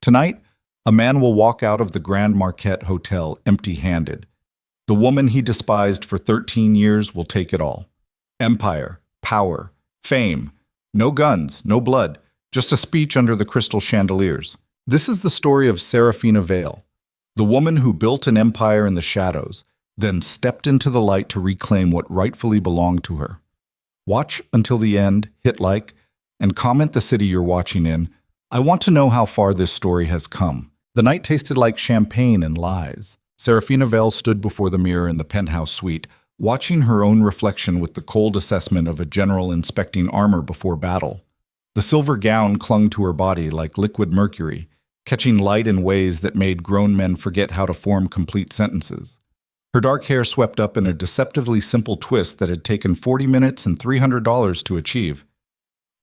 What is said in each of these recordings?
Tonight, a man will walk out of the Grand Marquette Hotel empty-handed. The woman he despised for 13 years will take it all. Empire, power, fame, no guns, no blood, just a speech under the crystal chandeliers. This is the story of Serafina Vale, the woman who built an empire in the shadows, then stepped into the light to reclaim what rightfully belonged to her. Watch until the end, hit like, and comment the city you're watching in. I want to know how far this story has come. The night tasted like champagne and lies. Serafina Vale stood before the mirror in the penthouse suite, watching her own reflection with the cold assessment of a general inspecting armor before battle. The silver gown clung to her body like liquid mercury, catching light in ways that made grown men forget how to form complete sentences. Her dark hair swept up in a deceptively simple twist that had taken 40 minutes and $300 to achieve.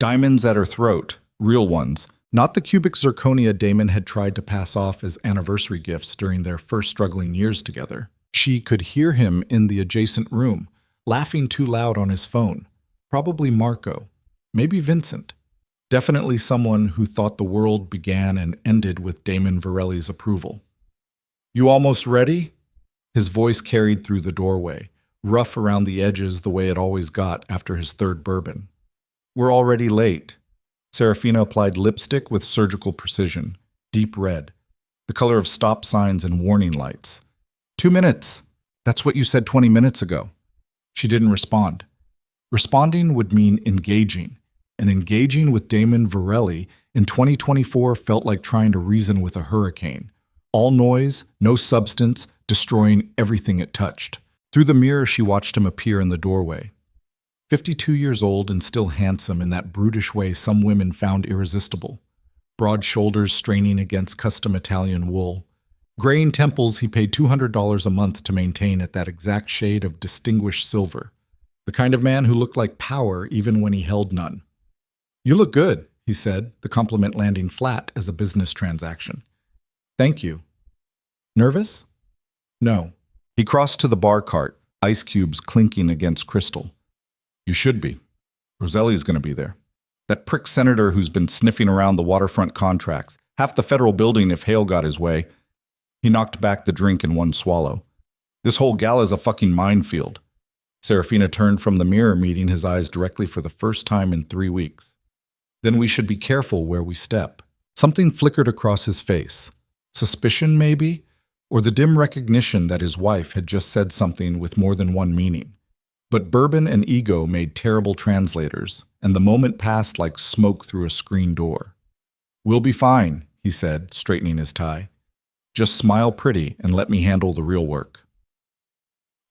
Diamonds at her throat, real ones, not the cubic zirconia Damon had tried to pass off as anniversary gifts during their first struggling years together. She could hear him in the adjacent room, laughing too loud on his phone. Probably Marco, maybe Vincent. Definitely someone who thought the world began and ended with Damon Virelli's approval. "You almost ready?" His voice carried through the doorway, rough around the edges the way it always got after his third bourbon. "We're already late." Serafina applied lipstick with surgical precision, deep red, the color of stop signs and warning lights. 2 minutes. That's what you said 20 minutes ago." She didn't respond. Responding would mean engaging, and engaging with Damon Virelli in 2024 felt like trying to reason with a hurricane. All noise, no substance, destroying everything it touched. Through the mirror, she watched him appear in the doorway. 52 years old and still handsome in that brutish way some women found irresistible. Broad shoulders straining against custom Italian wool. Graying temples he paid $200 a month to maintain at that exact shade of distinguished silver. The kind of man who looked like power even when he held none. "You look good," he said, the compliment landing flat as a business transaction. "Thank you." "Nervous?" "No." He crossed to the bar cart, ice cubes clinking against crystal. "You should be. Roselli's going to be there. That prick senator who's been sniffing around the waterfront contracts, half the federal building if Hale got his way." He knocked back the drink in one swallow. "This whole gala's a fucking minefield." Serafina turned from the mirror, meeting his eyes directly for the first time in 3 weeks. "Then we should be careful where we step." Something flickered across his face. Suspicion, maybe? Or the dim recognition that his wife had just said something with more than one meaning. But bourbon and ego made terrible translators, and the moment passed like smoke through a screen door. "We'll be fine," he said, straightening his tie. "Just smile pretty and let me handle the real work."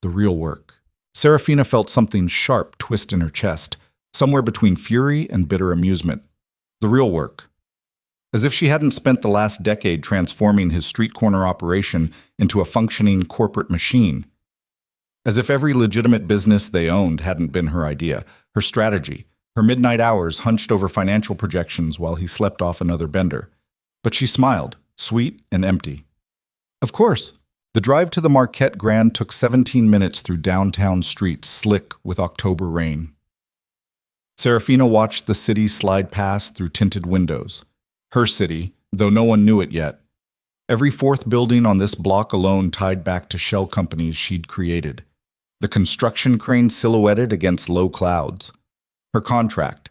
The real work. Serafina felt something sharp twist in her chest, somewhere between fury and bitter amusement. The real work. As if she hadn't spent the last decade transforming his street corner operation into a functioning corporate machine. As if every legitimate business they owned hadn't been her idea, her strategy, her midnight hours hunched over financial projections while he slept off another bender. But she smiled, sweet and empty. "Of course." The drive to the Marquette Grand took 17 minutes through downtown streets slick with October rain. Serafina watched the city slide past through tinted windows. Her city, though no one knew it yet. Every fourth building on this block alone tied back to shell companies she'd created. The construction crane silhouetted against low clouds. Her contract.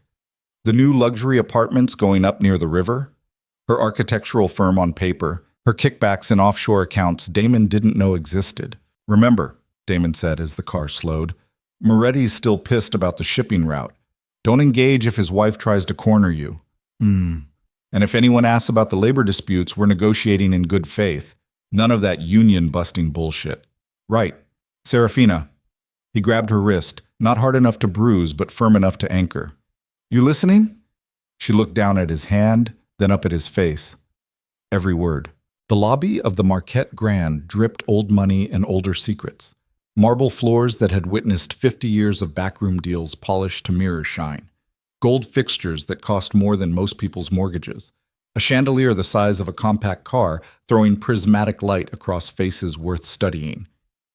The new luxury apartments going up near the river. Her architectural firm on paper. Her kickbacks in offshore accounts Damon didn't know existed. "Remember," Damon said as the car slowed, "Moretti's still pissed about the shipping route. Don't engage if his wife tries to corner you." And if anyone asks about the labor disputes, we're negotiating in good faith. None of that union-busting bullshit." "Right. Serafina." He grabbed her wrist, not hard enough to bruise, but firm enough to anchor. "You listening?" She looked down at his hand, then up at his face. Every word. The lobby of the Marquette Grand dripped old money and older secrets. Marble floors that had witnessed 50 years of backroom deals polished to mirror shine. Gold fixtures that cost more than most people's mortgages. A chandelier the size of a compact car throwing prismatic light across faces worth studying.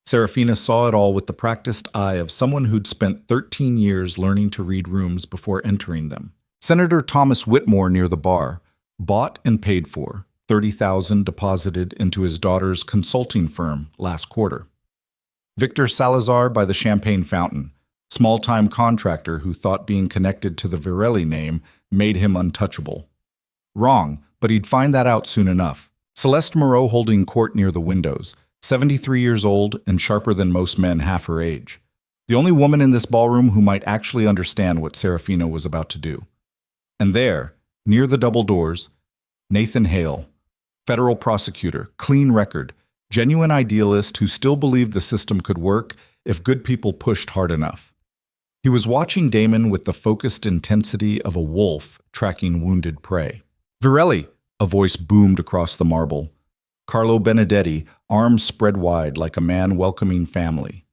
Serafina saw it all with the practiced eye of someone who'd spent 13 years learning to read rooms before entering them. Senator Thomas Whitmore near the bar, bought and paid for. $30,000 deposited into his daughter's consulting firm last quarter. Victor Salazar by the Champagne Fountain, small-time contractor who thought being connected to the Virelli name made him untouchable. Wrong, but he'd find that out soon enough. Celeste Moreau holding court near the windows, 73 years old and sharper than most men half her age. The only woman in this ballroom who might actually understand what Serafina was about to do. And there, near the double doors, Nathan Hale, federal prosecutor, clean record, genuine idealist who still believed the system could work if good people pushed hard enough. He was watching Damon with the focused intensity of a wolf tracking wounded prey. "Virelli," a voice boomed across the marble. Carlo Benedetti, arms spread wide like a man welcoming family.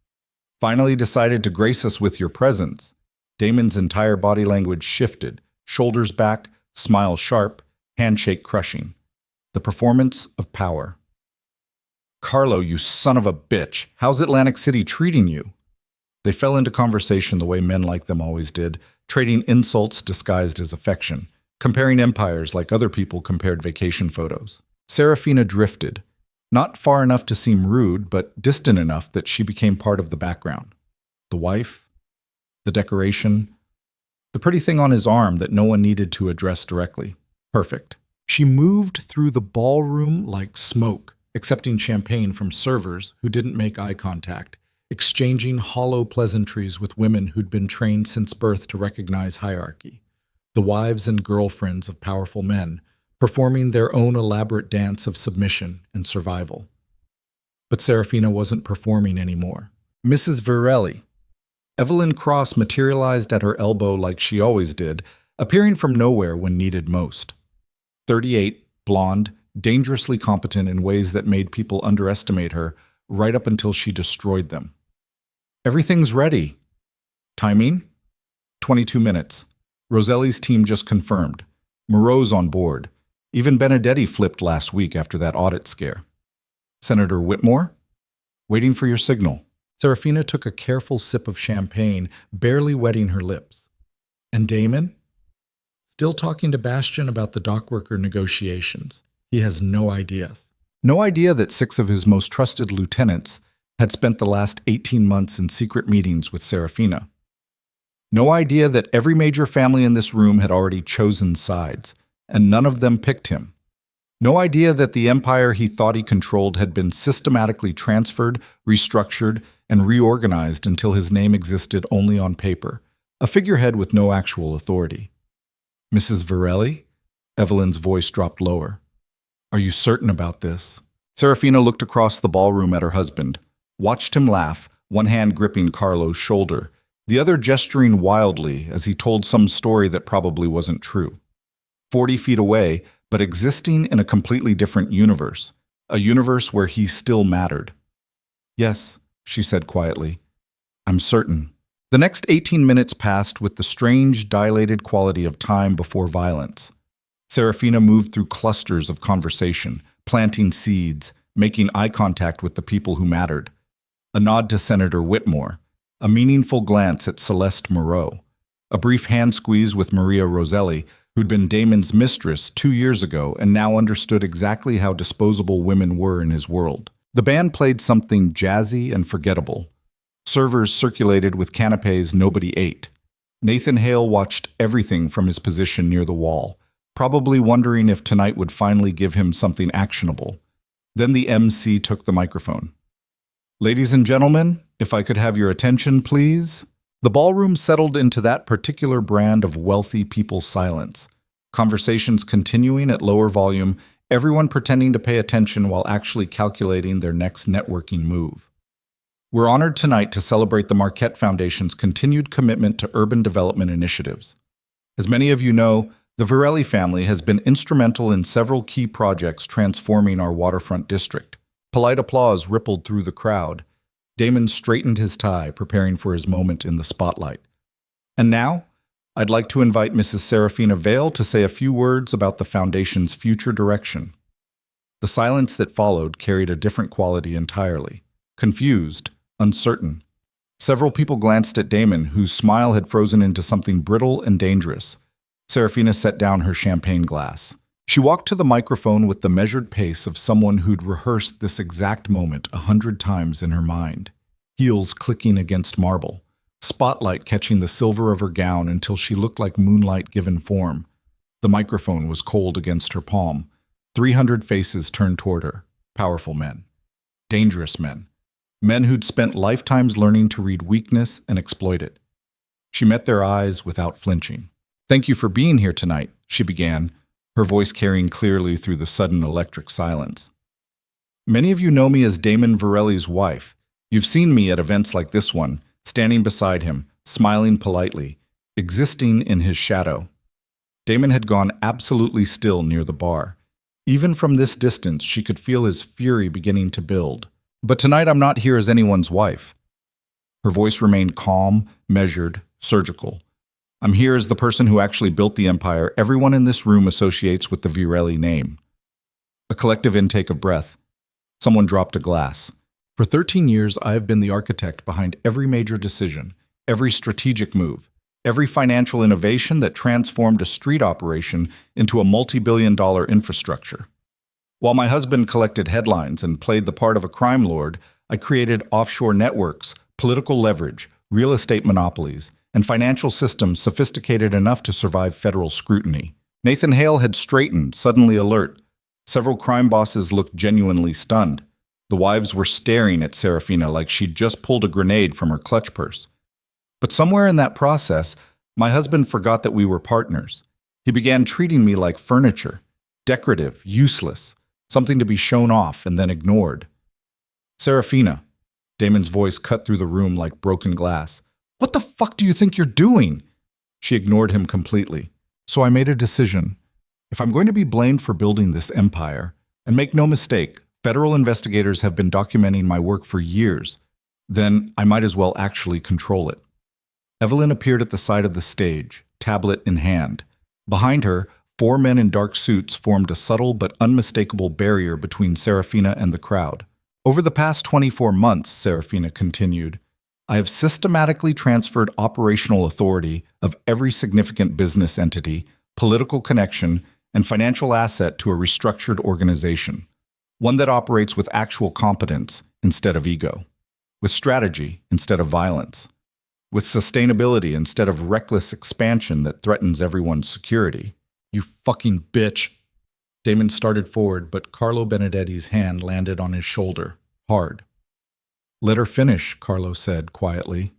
"Finally decided to grace us with your presence." Damon's entire body language shifted, shoulders back, smile sharp, handshake crushing. The performance of power. "Carlo, you son of a bitch, how's Atlantic City treating you?" They fell into conversation the way men like them always did, trading insults disguised as affection, comparing empires like other people compared vacation photos. Serafina drifted, not far enough to seem rude, but distant enough that she became part of the background. The wife, the decoration, the pretty thing on his arm that no one needed to address directly. Perfect. She moved through the ballroom like smoke, accepting champagne from servers who didn't make eye contact, exchanging hollow pleasantries with women who'd been trained since birth to recognize hierarchy, the wives and girlfriends of powerful men, performing their own elaborate dance of submission and survival. But Serafina wasn't performing anymore. Mrs. Virelli. Evelyn Cross materialized at her elbow like she always did, appearing from nowhere when needed most. 38, blonde, dangerously competent in ways that made people underestimate her, right up until she destroyed them. "Everything's ready." Timing? 22 minutes. Roselli's team just confirmed. Moreau's on board. Even Benedetti flipped last week after that audit scare. "Senator Whitmore? Waiting for your signal." Serafina took a careful sip of champagne, barely wetting her lips. "And Damon?" "Still talking to Bastian about the dockworker negotiations. He has no ideas." No idea that 6 of his most trusted lieutenants had spent the last 18 months in secret meetings with Serafina. No idea that every major family in this room had already chosen sides, and none of them picked him. No idea that the empire he thought he controlled had been systematically transferred, restructured, and reorganized until his name existed only on paper, a figurehead with no actual authority. "Mrs. Virelli?" Evelyn's voice dropped lower. "Are you certain about this?" Serafina looked across the ballroom at her husband, watched him laugh, one hand gripping Carlo's shoulder, the other gesturing wildly as he told some story that probably wasn't true. 40 feet away, but existing in a completely different universe, a universe where he still mattered. "Yes," she said quietly. "I'm certain." The next 18 minutes passed with the strange, dilated quality of time before violence. Serafina moved through clusters of conversation, planting seeds, making eye contact with the people who mattered. A nod to Senator Whitmore, a meaningful glance at Celeste Moreau, a brief hand squeeze with Maria Roselli, who'd been Damon's mistress 2 years ago and now understood exactly how disposable women were in his world. The band played something jazzy and forgettable. Servers circulated with canapes nobody ate. Nathan Hale watched everything from his position near the wall, probably wondering if tonight would finally give him something actionable. Then the MC took the microphone. "Ladies and gentlemen, if I could have your attention, please." The ballroom settled into that particular brand of wealthy people's silence. Conversations continuing at lower volume, everyone pretending to pay attention while actually calculating their next networking move. We're honored tonight to celebrate the Marquette Foundation's continued commitment to urban development initiatives. As many of you know, the Virelli family has been instrumental in several key projects transforming our waterfront district. Polite applause rippled through the crowd. Damon straightened his tie, preparing for his moment in the spotlight. "And now, I'd like to invite Mrs. Serafina Vale to say a few words about the Foundation's future direction." The silence that followed carried a different quality entirely. Confused, uncertain. Several people glanced at Damon, whose smile had frozen into something brittle and dangerous. Serafina set down her champagne glass. She walked to the microphone with the measured pace of someone who'd rehearsed this exact moment 100 times in her mind. Heels clicking against marble, spotlight catching the silver of her gown until she looked like moonlight given form. The microphone was cold against her palm. 300 faces turned toward her. Powerful men. Dangerous men. Men who'd spent lifetimes learning to read weakness and exploit it. She met their eyes without flinching. "Thank you for being here tonight," she began, her voice carrying clearly through the sudden electric silence. "Many of you know me as Damon Virelli's wife. You've seen me at events like this one, standing beside him, smiling politely, existing in his shadow." Damon had gone absolutely still near the bar. Even from this distance, she could feel his fury beginning to build. "But tonight I'm not here as anyone's wife." Her voice remained calm, measured, surgical. "I'm here as the person who actually built the empire everyone in this room associates with the Virelli name." A collective intake of breath. Someone dropped a glass. "For 13 years, I have been the architect behind every major decision, every strategic move, every financial innovation that transformed a street operation into a multi-billion-dollar infrastructure. While my husband collected headlines and played the part of a crime lord, I created offshore networks, political leverage, real estate monopolies, and financial systems sophisticated enough to survive federal scrutiny." Nathan Hale had straightened, suddenly alert. Several crime bosses looked genuinely stunned. The wives were staring at Serafina like she'd just pulled a grenade from her clutch purse. But somewhere in that process, my husband forgot that we were partners. He began treating me like furniture, decorative, useless, something to be shown off and then ignored. "Serafina," Damon's voice cut through the room like broken glass. "What the fuck do you think you're doing?" She ignored him completely. "So I made a decision. If I'm going to be blamed for building this empire, and make no mistake, federal investigators have been documenting my work for years, then I might as well actually control it." Evelyn appeared at the side of the stage, tablet in hand. Behind her, 4 men in dark suits formed a subtle but unmistakable barrier between Serafina and the crowd. "Over the past 24 months," Serafina continued, "I have systematically transferred operational authority of every significant business entity, political connection, and financial asset to a restructured organization. One that operates with actual competence instead of ego, with strategy instead of violence, with sustainability instead of reckless expansion that threatens everyone's security." "You fucking bitch." Damon started forward, but Carlo Benedetti's hand landed on his shoulder, hard. "Let her finish," Carlo said quietly.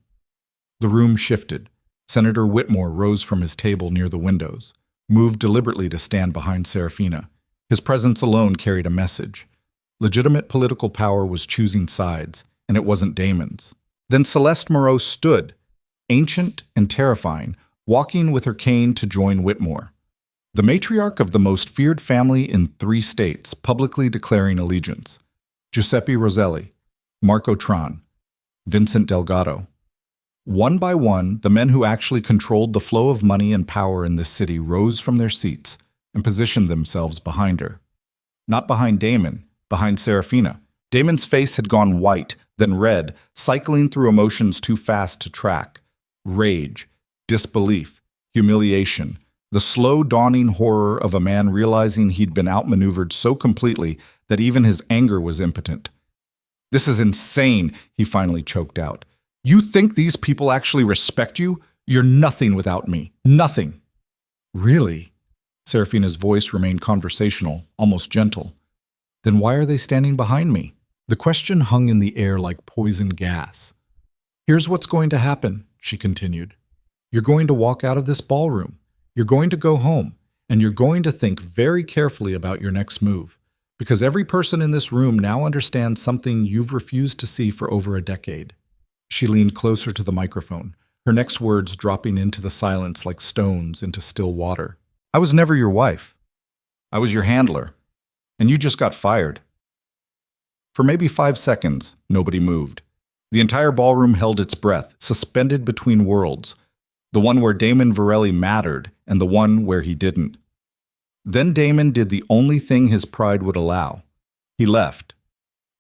The room shifted. Senator Whitmore rose from his table near the windows, moved deliberately to stand behind Serafina. His presence alone carried a message. Legitimate political power was choosing sides, and it wasn't Damon's. Then Celeste Moreau stood, ancient and terrifying, walking with her cane to join Whitmore. The matriarch of the most feared family in 3 states, publicly declaring allegiance. Giuseppe Roselli, Marco Tron, Vincent Delgado. One by one, the men who actually controlled the flow of money and power in this city rose from their seats and positioned themselves behind her. Not behind Damon, behind Serafina. Damon's face had gone white, then red, cycling through emotions too fast to track. Rage, disbelief, humiliation, the slow dawning horror of a man realizing he'd been outmaneuvered so completely that even his anger was impotent. "This is insane," he finally choked out. "You think these people actually respect you? You're nothing without me. Nothing." "Really?" Serafina's voice remained conversational, almost gentle. "Then why are they standing behind me?" The question hung in the air like poison gas. "Here's what's going to happen," she continued. "You're going to walk out of this ballroom. You're going to go home, and you're going to think very carefully about your next move, because every person in this room now understands something you've refused to see for over a decade." She leaned closer to the microphone, her next words dropping into the silence like stones into still water. "I was never your wife. I was your handler, and you just got fired." For maybe 5 seconds, nobody moved. The entire ballroom held its breath, suspended between worlds, the one where Damon Virelli mattered and the one where he didn't. Then Damon did the only thing his pride would allow. He left,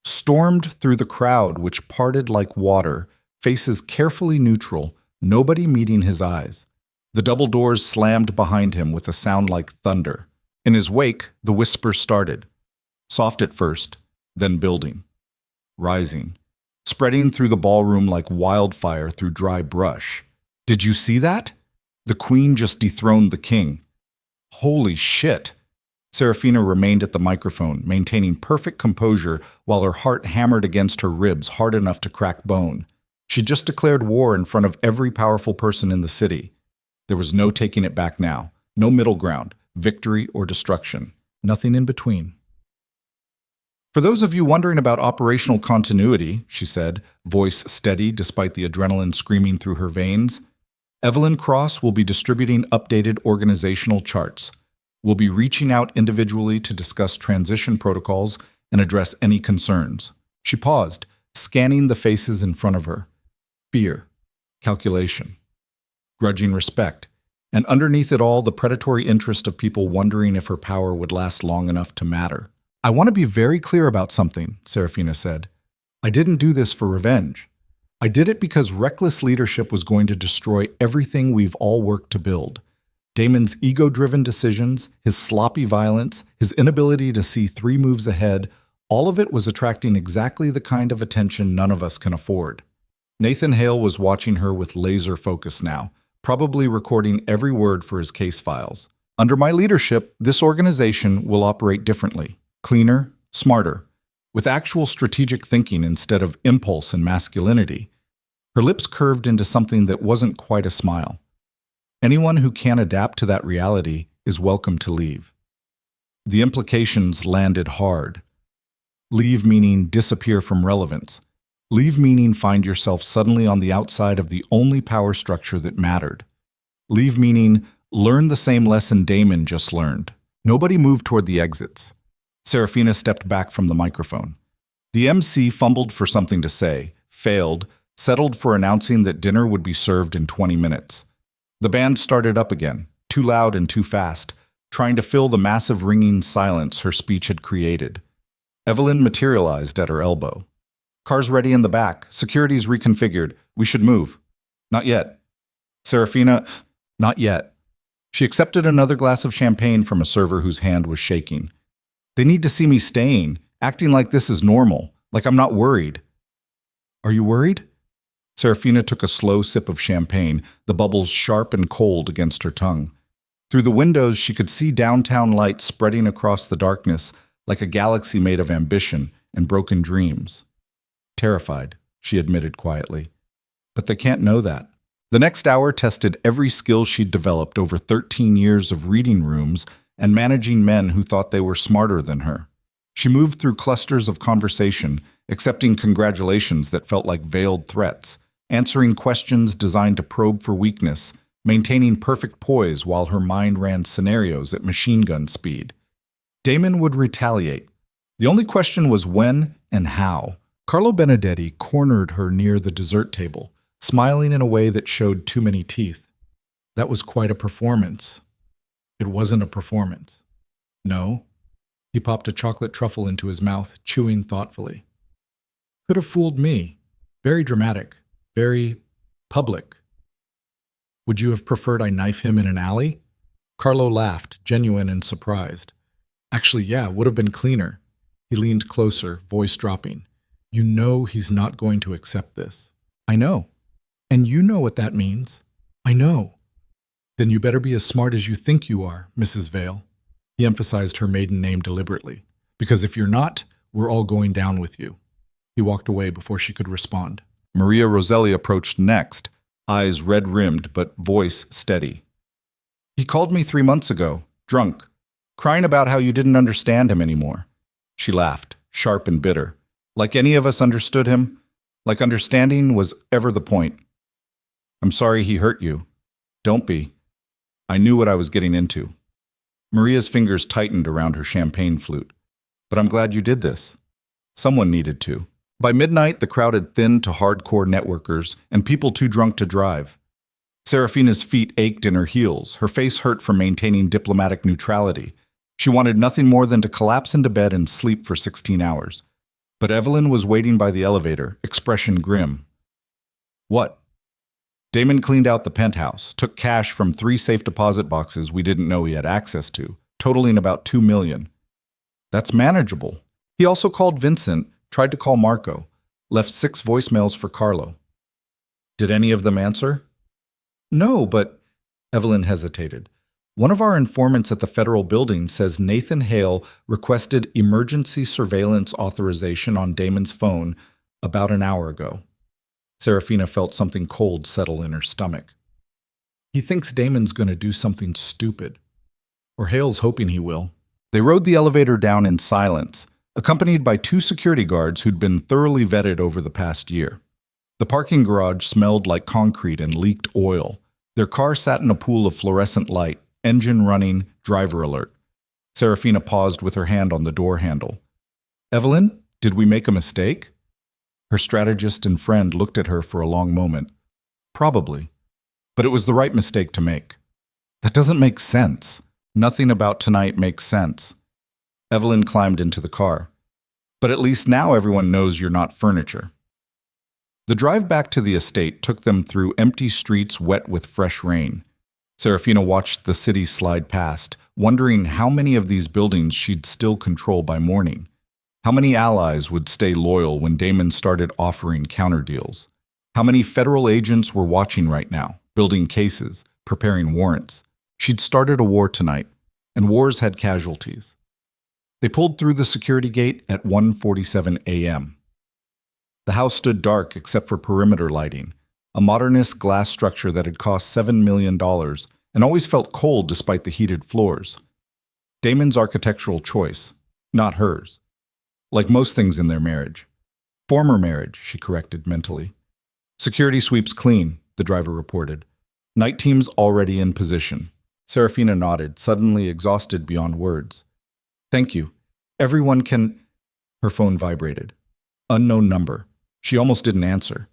stormed through the crowd which parted like water, faces carefully neutral, nobody meeting his eyes. The double doors slammed behind him with a sound like thunder. In his wake, the whispers started, soft at first, then building, rising, spreading through the ballroom like wildfire through dry brush. Did you see that? The queen just dethroned the king. Holy shit! Serafina remained at the microphone, maintaining perfect composure while her heart hammered against her ribs hard enough to crack bone. She just declared war in front of every powerful person in the city. There was no taking it back now, no middle ground, victory or destruction, nothing in between. For those of you wondering about operational continuity, she said, voice steady despite the adrenaline screaming through her veins, Evelyn Cross will be distributing updated organizational charts. We'll be reaching out individually to discuss transition protocols and address any concerns. She paused, scanning the faces in front of her. Fear, calculation, grudging respect, and underneath it all, the predatory interest of people wondering if her power would last long enough to matter. I want to be very clear about something, Serafina said. I didn't do this for revenge. I did it because reckless leadership was going to destroy everything we've all worked to build. Damon's ego-driven decisions, his sloppy violence, his inability to see 3 moves ahead, all of it was attracting exactly the kind of attention none of us can afford. Nathan Hale was watching her with laser focus now, probably recording every word for his case files. Under my leadership, this organization will operate differently, cleaner, smarter, with actual strategic thinking instead of impulse and masculinity. Her lips curved into something that wasn't quite a smile. Anyone who can't adapt to that reality is welcome to leave. The implications landed hard. Leave meaning disappear from relevance. Leave meaning find yourself suddenly on the outside of the only power structure that mattered. Leave meaning learn the same lesson Damon just learned. Nobody moved toward the exits. Serafina stepped back from the microphone. The MC fumbled for something to say, failed, settled for announcing that dinner would be served in 20 minutes. The band started up again, too loud and too fast, trying to fill the massive ringing silence her speech had created. Evelyn materialized at her elbow. Car's ready in the back. Security's reconfigured. We should move. Not yet. Serafina, not yet. She accepted another glass of champagne from a server whose hand was shaking. They need to see me staying, acting like this is normal, like I'm not worried. Are you worried? Serafina took a slow sip of champagne, the bubbles sharp and cold against her tongue. Through the windows, she could see downtown lights spreading across the darkness like a galaxy made of ambition and broken dreams. Terrified, she admitted quietly. But they can't know that. The next hour tested every skill she'd developed over 13 years of reading rooms and managing men who thought they were smarter than her. She moved through clusters of conversation, accepting congratulations that felt like veiled threats, answering questions designed to probe for weakness, maintaining perfect poise while her mind ran scenarios at machine gun speed. Damon would retaliate. The only question was when and how. Carlo Benedetti cornered her near the dessert table, smiling in a way that showed too many teeth. That was quite a performance. It wasn't a performance. No. He popped a chocolate truffle into his mouth, chewing thoughtfully. Could have fooled me. Very dramatic. Very public. Would you have preferred I knife him in an alley? Carlo laughed, genuine and surprised. Actually, yeah, would have been cleaner. He leaned closer, voice dropping. You know he's not going to accept this. I know. And you know what that means. I know. Then you better be as smart as you think you are, Mrs. Vale. He emphasized her maiden name deliberately. Because if you're not, we're all going down with you. He walked away before she could respond. Maria Roselli approached next, eyes red-rimmed but voice steady. He called me 3 months ago, drunk, crying about how you didn't understand him anymore. She laughed, sharp and bitter. Like any of us understood him, like understanding was ever the point. I'm sorry he hurt you. Don't be. I knew what I was getting into. Maria's fingers tightened around her champagne flute. But I'm glad you did this. Someone needed to. By midnight, the crowd had thinned to hardcore networkers and people too drunk to drive. Serafina's feet ached in her heels, her face hurt from maintaining diplomatic neutrality. She wanted nothing more than to collapse into bed and sleep for 16 hours. But Evelyn was waiting by the elevator, expression grim. What? Damon cleaned out the penthouse, took cash from 3 safe deposit boxes we didn't know he had access to, totaling about $2 million. That's manageable. He also called Vincent, tried to call Marco, left 6 voicemails for Carlo. Did any of them answer? No, but Evelyn hesitated. One of our informants at the federal building says Nathan Hale requested emergency surveillance authorization on Damon's phone about an hour ago. Serafina felt something cold settle in her stomach. He thinks Damon's going to do something stupid. Or Hale's hoping he will. They rode the elevator down in silence, accompanied by 2 security guards who'd been thoroughly vetted over the past year. The parking garage smelled like concrete and leaked oil. Their car sat in a pool of fluorescent light, engine running, driver alert. Serafina paused with her hand on the door handle. Evelyn, did we make a mistake? Her strategist and friend looked at her for a long moment. Probably. But it was the right mistake to make. That doesn't make sense. Nothing about tonight makes sense. Evelyn climbed into the car. But at least now everyone knows you're not furniture. The drive back to the estate took them through empty streets wet with fresh rain. Serafina watched the city slide past, wondering how many of these buildings she'd still control by morning. How many allies would stay loyal when Damon started offering counterdeals? How many federal agents were watching right now, building cases, preparing warrants? She'd started a war tonight, and wars had casualties. They pulled through the security gate at 1:47 a.m. The house stood dark except for perimeter lighting, a modernist glass structure that had cost $7 million and always felt cold despite the heated floors. Damon's architectural choice, not hers. Like most things in their marriage. Former marriage, she corrected mentally. Security sweeps clean, the driver reported. Night team's already in position. Serafina nodded, suddenly exhausted beyond words. Thank you. Everyone can... Her phone vibrated. Unknown number. She almost didn't answer.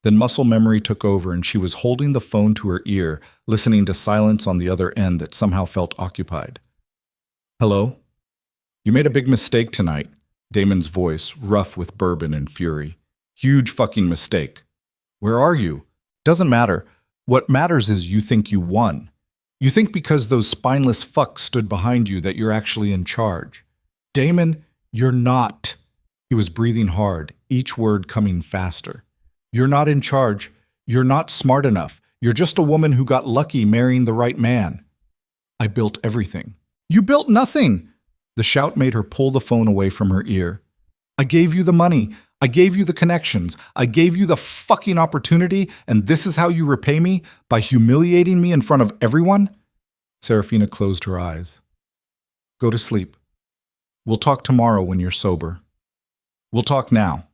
Then muscle memory took over and she was holding the phone to her ear, listening to silence on the other end that somehow felt occupied. Hello? You made a big mistake tonight. Damon's voice, rough with bourbon and fury. Huge fucking mistake. Where are you? Doesn't matter. What matters is you think you won. You think because those spineless fucks stood behind you that you're actually in charge. Damon, you're not. He was breathing hard, each word coming faster. You're not in charge. You're not smart enough. You're just a woman who got lucky marrying the right man. I built everything. You built nothing. The shout made her pull the phone away from her ear. I gave you the money. I gave you the connections. I gave you the fucking opportunity, and this is how you repay me? By humiliating me in front of everyone? Serafina closed her eyes. Go to sleep. We'll talk tomorrow when you're sober. We'll talk now.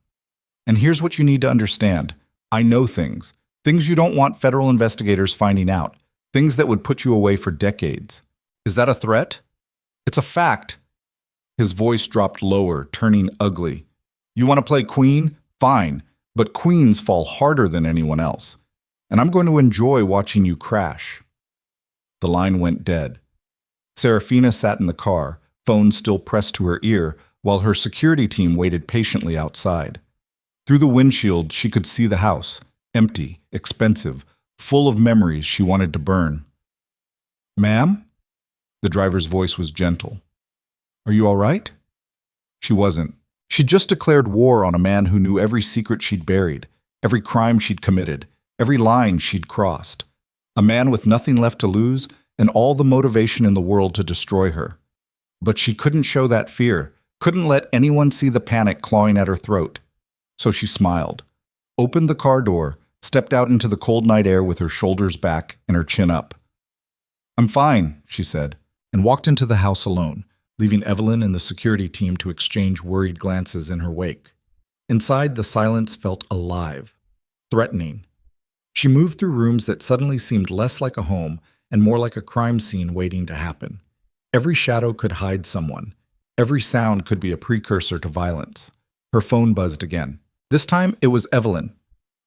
And here's what you need to understand. I know things. Things you don't want federal investigators finding out. Things that would put you away for decades. Is that a threat? It's a fact. His voice dropped lower, turning ugly. You want to play queen? Fine. But queens fall harder than anyone else. And I'm going to enjoy watching you crash. The line went dead. Serafina sat in the car, phone still pressed to her ear, while her security team waited patiently outside. Through the windshield, she could see the house, empty, expensive, full of memories she wanted to burn. Ma'am? The driver's voice was gentle. Are you all right? She wasn't. She'd just declared war on a man who knew every secret she'd buried, every crime she'd committed, every line she'd crossed. A man with nothing left to lose and all the motivation in the world to destroy her. But she couldn't show that fear, couldn't let anyone see the panic clawing at her throat. So she smiled, opened the car door, stepped out into the cold night air with her shoulders back and her chin up. I'm fine, she said, and walked into the house alone, leaving Evelyn and the security team to exchange worried glances in her wake. Inside, the silence felt alive, threatening. She moved through rooms that suddenly seemed less like a home and more like a crime scene waiting to happen. Every shadow could hide someone. Every sound could be a precursor to violence. Her phone buzzed again. This time, it was Evelyn.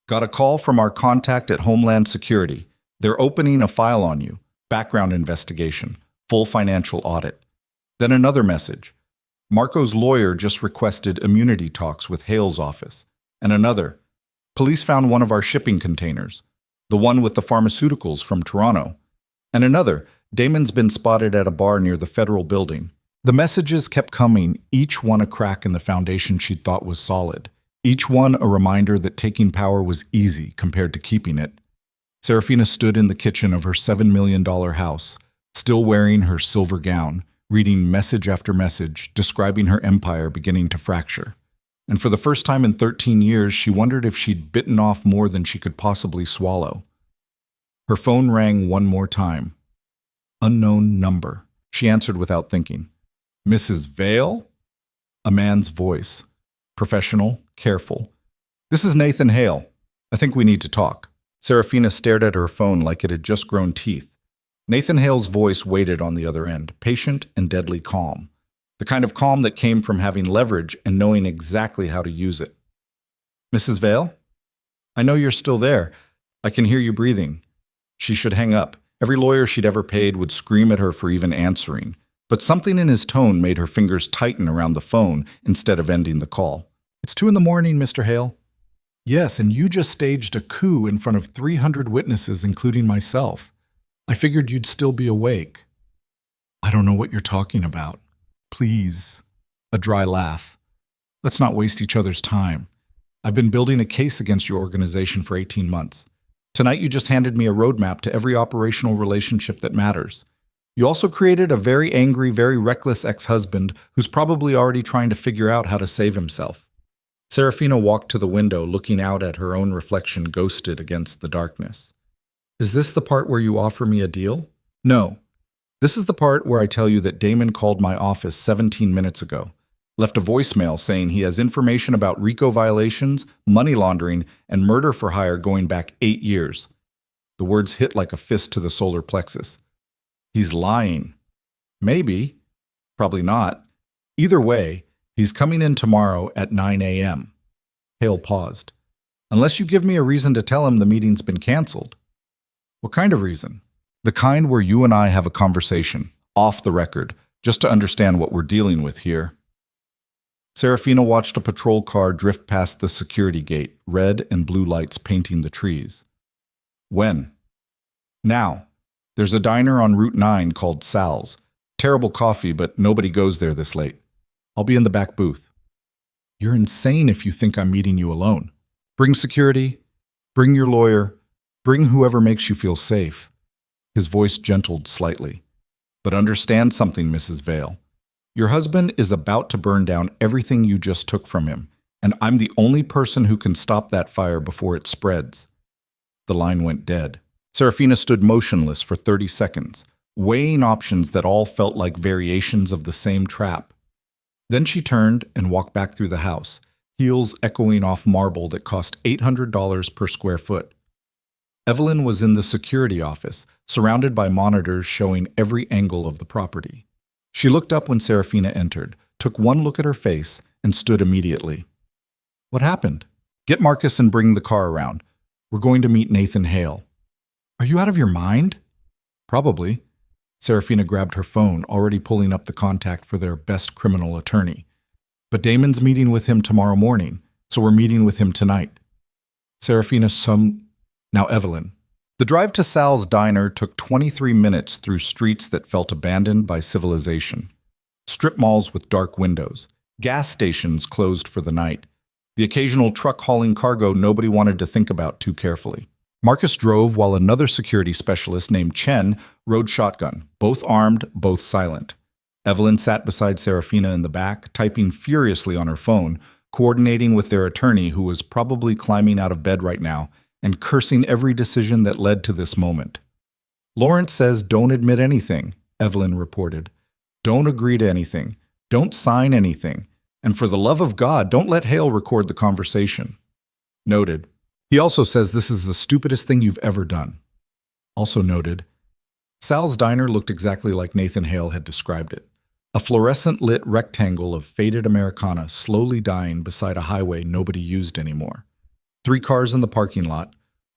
Got a call from our contact at Homeland Security. They're opening a file on you. Background investigation. Full financial audit. Then another message. Marco's lawyer just requested immunity talks with Hale's office. And another. Police found one of our shipping containers. The one with the pharmaceuticals from Toronto. And another. Damon's been spotted at a bar near the federal building. The messages kept coming, each one a crack in the foundation she'd thought was solid. Each one a reminder that taking power was easy compared to keeping it. Serafina stood in the kitchen of her $7 million house, still wearing her silver gown, reading message after message, describing her empire beginning to fracture. And for the first time in 13 years, she wondered if she'd bitten off more than she could possibly swallow. Her phone rang one more time. Unknown number. She answered without thinking. Mrs. Vale? A man's voice. Professional, careful. This is Nathan Hale. I think we need to talk. Serafina stared at her phone like it had just grown teeth. Nathan Hale's voice waited on the other end, patient and deadly calm. The kind of calm that came from having leverage and knowing exactly how to use it. Mrs. Vale? I know you're still there. I can hear you breathing. She should hang up. Every lawyer she'd ever paid would scream at her for even answering. But something in his tone made her fingers tighten around the phone instead of ending the call. It's 2 a.m, Mr. Hale. Yes, and you just staged a coup in front of 300 witnesses, including myself. I figured you'd still be awake. I don't know what you're talking about. Please. A dry laugh. Let's not waste each other's time. I've been building a case against your organization for 18 months. Tonight you just handed me a roadmap to every operational relationship that matters. You also created a very angry, very reckless ex-husband who's probably already trying to figure out how to save himself. Serafina walked to the window, looking out at her own reflection ghosted against the darkness. Is this the part where you offer me a deal? No. This is the part where I tell you that Damon called my office 17 minutes ago, left a voicemail saying he has information about RICO violations, money laundering, and murder for hire going back 8 years. The words hit like a fist to the solar plexus. He's lying. Maybe. Probably not. Either way, he's coming in tomorrow at 9 a.m. Hale paused. Unless you give me a reason to tell him the meeting's been canceled. What kind of reason? The kind where you and I have a conversation, off the record, just to understand what we're dealing with here. Serafina watched a patrol car drift past the security gate, red and blue lights painting the trees. When? Now. There's a diner on Route 9 called Sal's. Terrible coffee, but nobody goes there this late. I'll be in the back booth. You're insane if you think I'm meeting you alone. Bring security, bring your lawyer, bring whoever makes you feel safe. His voice gentled slightly. But understand something, Mrs. Vale. Your husband is about to burn down everything you just took from him, and I'm the only person who can stop that fire before it spreads. The line went dead. Serafina stood motionless for 30 seconds, weighing options that all felt like variations of the same trap. Then she turned and walked back through the house, heels echoing off marble that cost $800 per square foot. Evelyn was in the security office, surrounded by monitors showing every angle of the property. She looked up when Serafina entered, took one look at her face, and stood immediately. What happened? Get Marcus and bring the car around. We're going to meet Nathan Hale. Are you out of your mind? Probably. Serafina grabbed her phone, already pulling up the contact for their best criminal attorney. But Damon's meeting with him tomorrow morning, so we're meeting with him tonight. Serafina Now Evelyn. The drive to Sal's diner took 23 minutes through streets that felt abandoned by civilization. Strip malls with dark windows, gas stations closed for the night, the occasional truck hauling cargo nobody wanted to think about too carefully. Marcus drove while another security specialist named Chen rode shotgun, both armed, both silent. Evelyn sat beside Serafina in the back, typing furiously on her phone, coordinating with their attorney who was probably climbing out of bed right now and cursing every decision that led to this moment. Lawrence says don't admit anything, Evelyn reported. Don't agree to anything. Don't sign anything. And for the love of God, don't let Hale record the conversation. Noted. He also says this is the stupidest thing you've ever done. Also noted. Sal's diner looked exactly like Nathan Hale had described it. A fluorescent-lit rectangle of faded Americana slowly dying beside a highway nobody used anymore. 3 cars in the parking lot,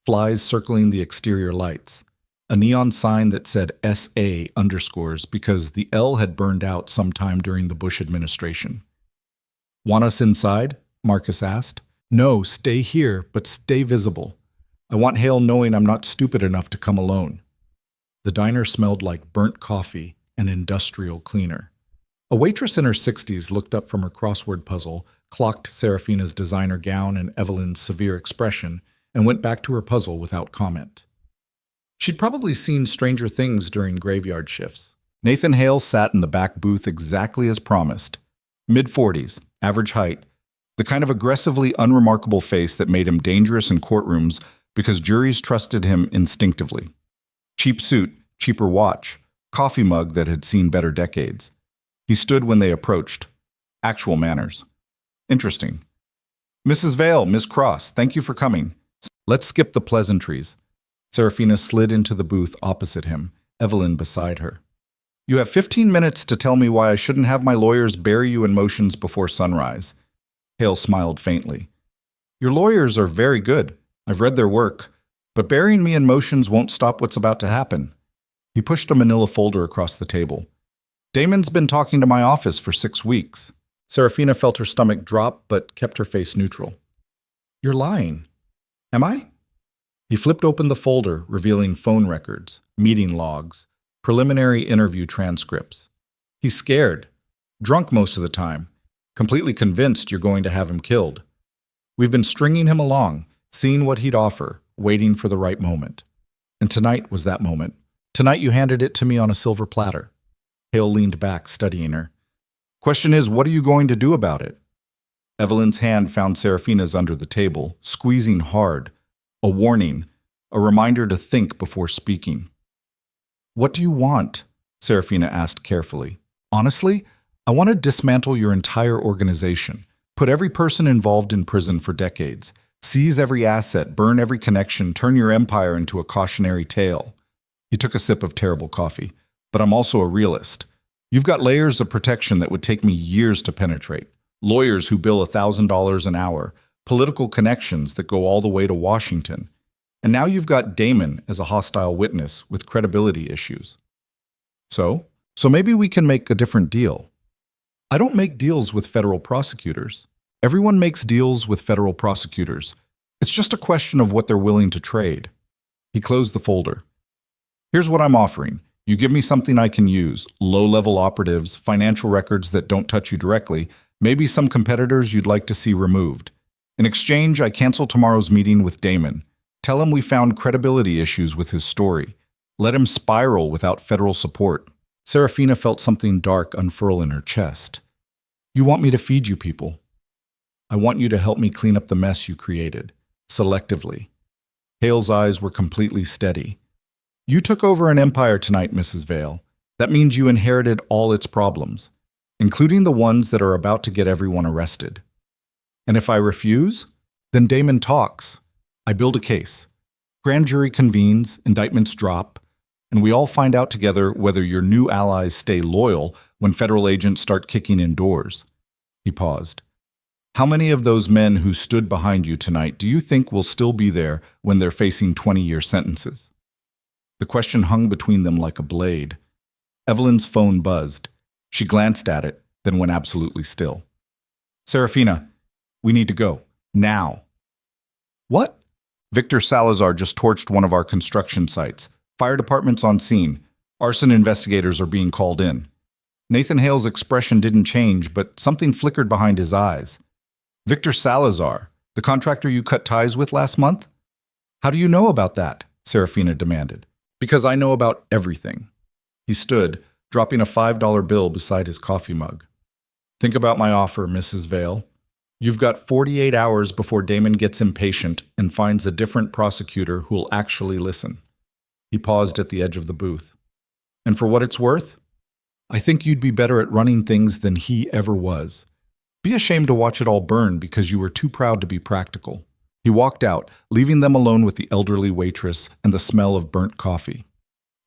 flies circling the exterior lights. A neon sign that said SA underscores because the L had burned out sometime during the Bush administration. Want us inside? Marcus asked. No, stay here, but stay visible. I want Hale knowing I'm not stupid enough to come alone. The diner smelled like burnt coffee and industrial cleaner. A waitress in her 60s looked up from her crossword puzzle, clocked Serafina's designer gown and Evelyn's severe expression, and went back to her puzzle without comment. She'd probably seen stranger things during graveyard shifts. Nathan Hale sat in the back booth exactly as promised. Mid-40s, average height, the kind of aggressively unremarkable face that made him dangerous in courtrooms because juries trusted him instinctively. Cheap suit, cheaper watch, coffee mug that had seen better decades. He stood when they approached. Actual manners. Interesting. Mrs. Vale, Miss Cross, thank you for coming. Let's skip the pleasantries. Serafina slid into the booth opposite him, Evelyn beside her. You have 15 minutes to tell me why I shouldn't have my lawyers bury you in motions before sunrise. Hale smiled faintly. Your lawyers are very good. I've read their work. But burying me in motions won't stop what's about to happen. He pushed a manila folder across the table. Damon's been talking to my office for 6 weeks. Serafina felt her stomach drop, but kept her face neutral. You're lying. Am I? He flipped open the folder, revealing phone records, meeting logs, preliminary interview transcripts. He's scared, drunk most of the time, completely convinced you're going to have him killed. We've been stringing him along, seeing what he'd offer, waiting for the right moment. And tonight was that moment. Tonight you handed it to me on a silver platter. Hale leaned back, studying her. Question is, what are you going to do about it? Evelyn's hand found Serafina's under the table, squeezing hard. A warning, a reminder to think before speaking. What do you want? Serafina asked carefully. Honestly, I want to dismantle your entire organization, put every person involved in prison for decades, seize every asset, burn every connection, turn your empire into a cautionary tale. He took a sip of terrible coffee. But I'm also a realist. You've got layers of protection that would take me years to penetrate. Lawyers who bill $1,000 an hour, political connections that go all the way to Washington. And now you've got Damon as a hostile witness with credibility issues. So maybe we can make a different deal. I don't make deals with federal prosecutors. Everyone makes deals with federal prosecutors. It's just a question of what they're willing to trade. He closed the folder. Here's what I'm offering. You give me something I can use, low-level operatives, financial records that don't touch you directly, maybe some competitors you'd like to see removed. In exchange, I cancel tomorrow's meeting with Damon. Tell him we found credibility issues with his story. Let him spiral without federal support. Serafina felt something dark unfurl in her chest. You want me to feed you people. I want you to help me clean up the mess you created, selectively. Hale's eyes were completely steady. You took over an empire tonight, Mrs. Vale. That means you inherited all its problems, including the ones that are about to get everyone arrested. And if I refuse, then Damon talks. I build a case. Grand jury convenes, indictments drop, and we all find out together whether your new allies stay loyal when federal agents start kicking in doors. He paused. How many of those men who stood behind you tonight do you think will still be there when they're facing 20-year sentences? The question hung between them like a blade. Evelyn's phone buzzed. She glanced at it, then went absolutely still. Serafina, we need to go. Now. What? Victor Salazar just torched one of our construction sites. Fire department's on scene. Arson investigators are being called in. Nathan Hale's expression didn't change, but something flickered behind his eyes. Victor Salazar, the contractor you cut ties with last month? How do you know about that? Serafina demanded. Because I know about everything. He stood, dropping a $5 bill beside his coffee mug. Think about my offer, Mrs. Vale. You've got 48 hours before Damon gets impatient and finds a different prosecutor who'll actually listen. He paused at the edge of the booth. And for what it's worth, I think you'd be better at running things than he ever was. Be ashamed to watch it all burn because you were too proud to be practical. He walked out, leaving them alone with the elderly waitress and the smell of burnt coffee.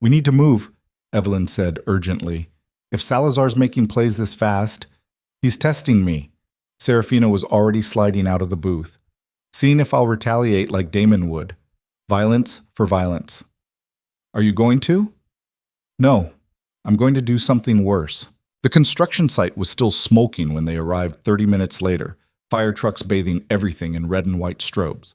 We need to move, Evelyn said urgently. If Salazar's making plays this fast, he's testing me. Serafina was already sliding out of the booth, seeing if I'll retaliate like Damon would. Violence for violence. Are you going to? No, I'm going to do something worse. The construction site was still smoking when they arrived 30 minutes later, fire trucks bathing everything in red and white strobes.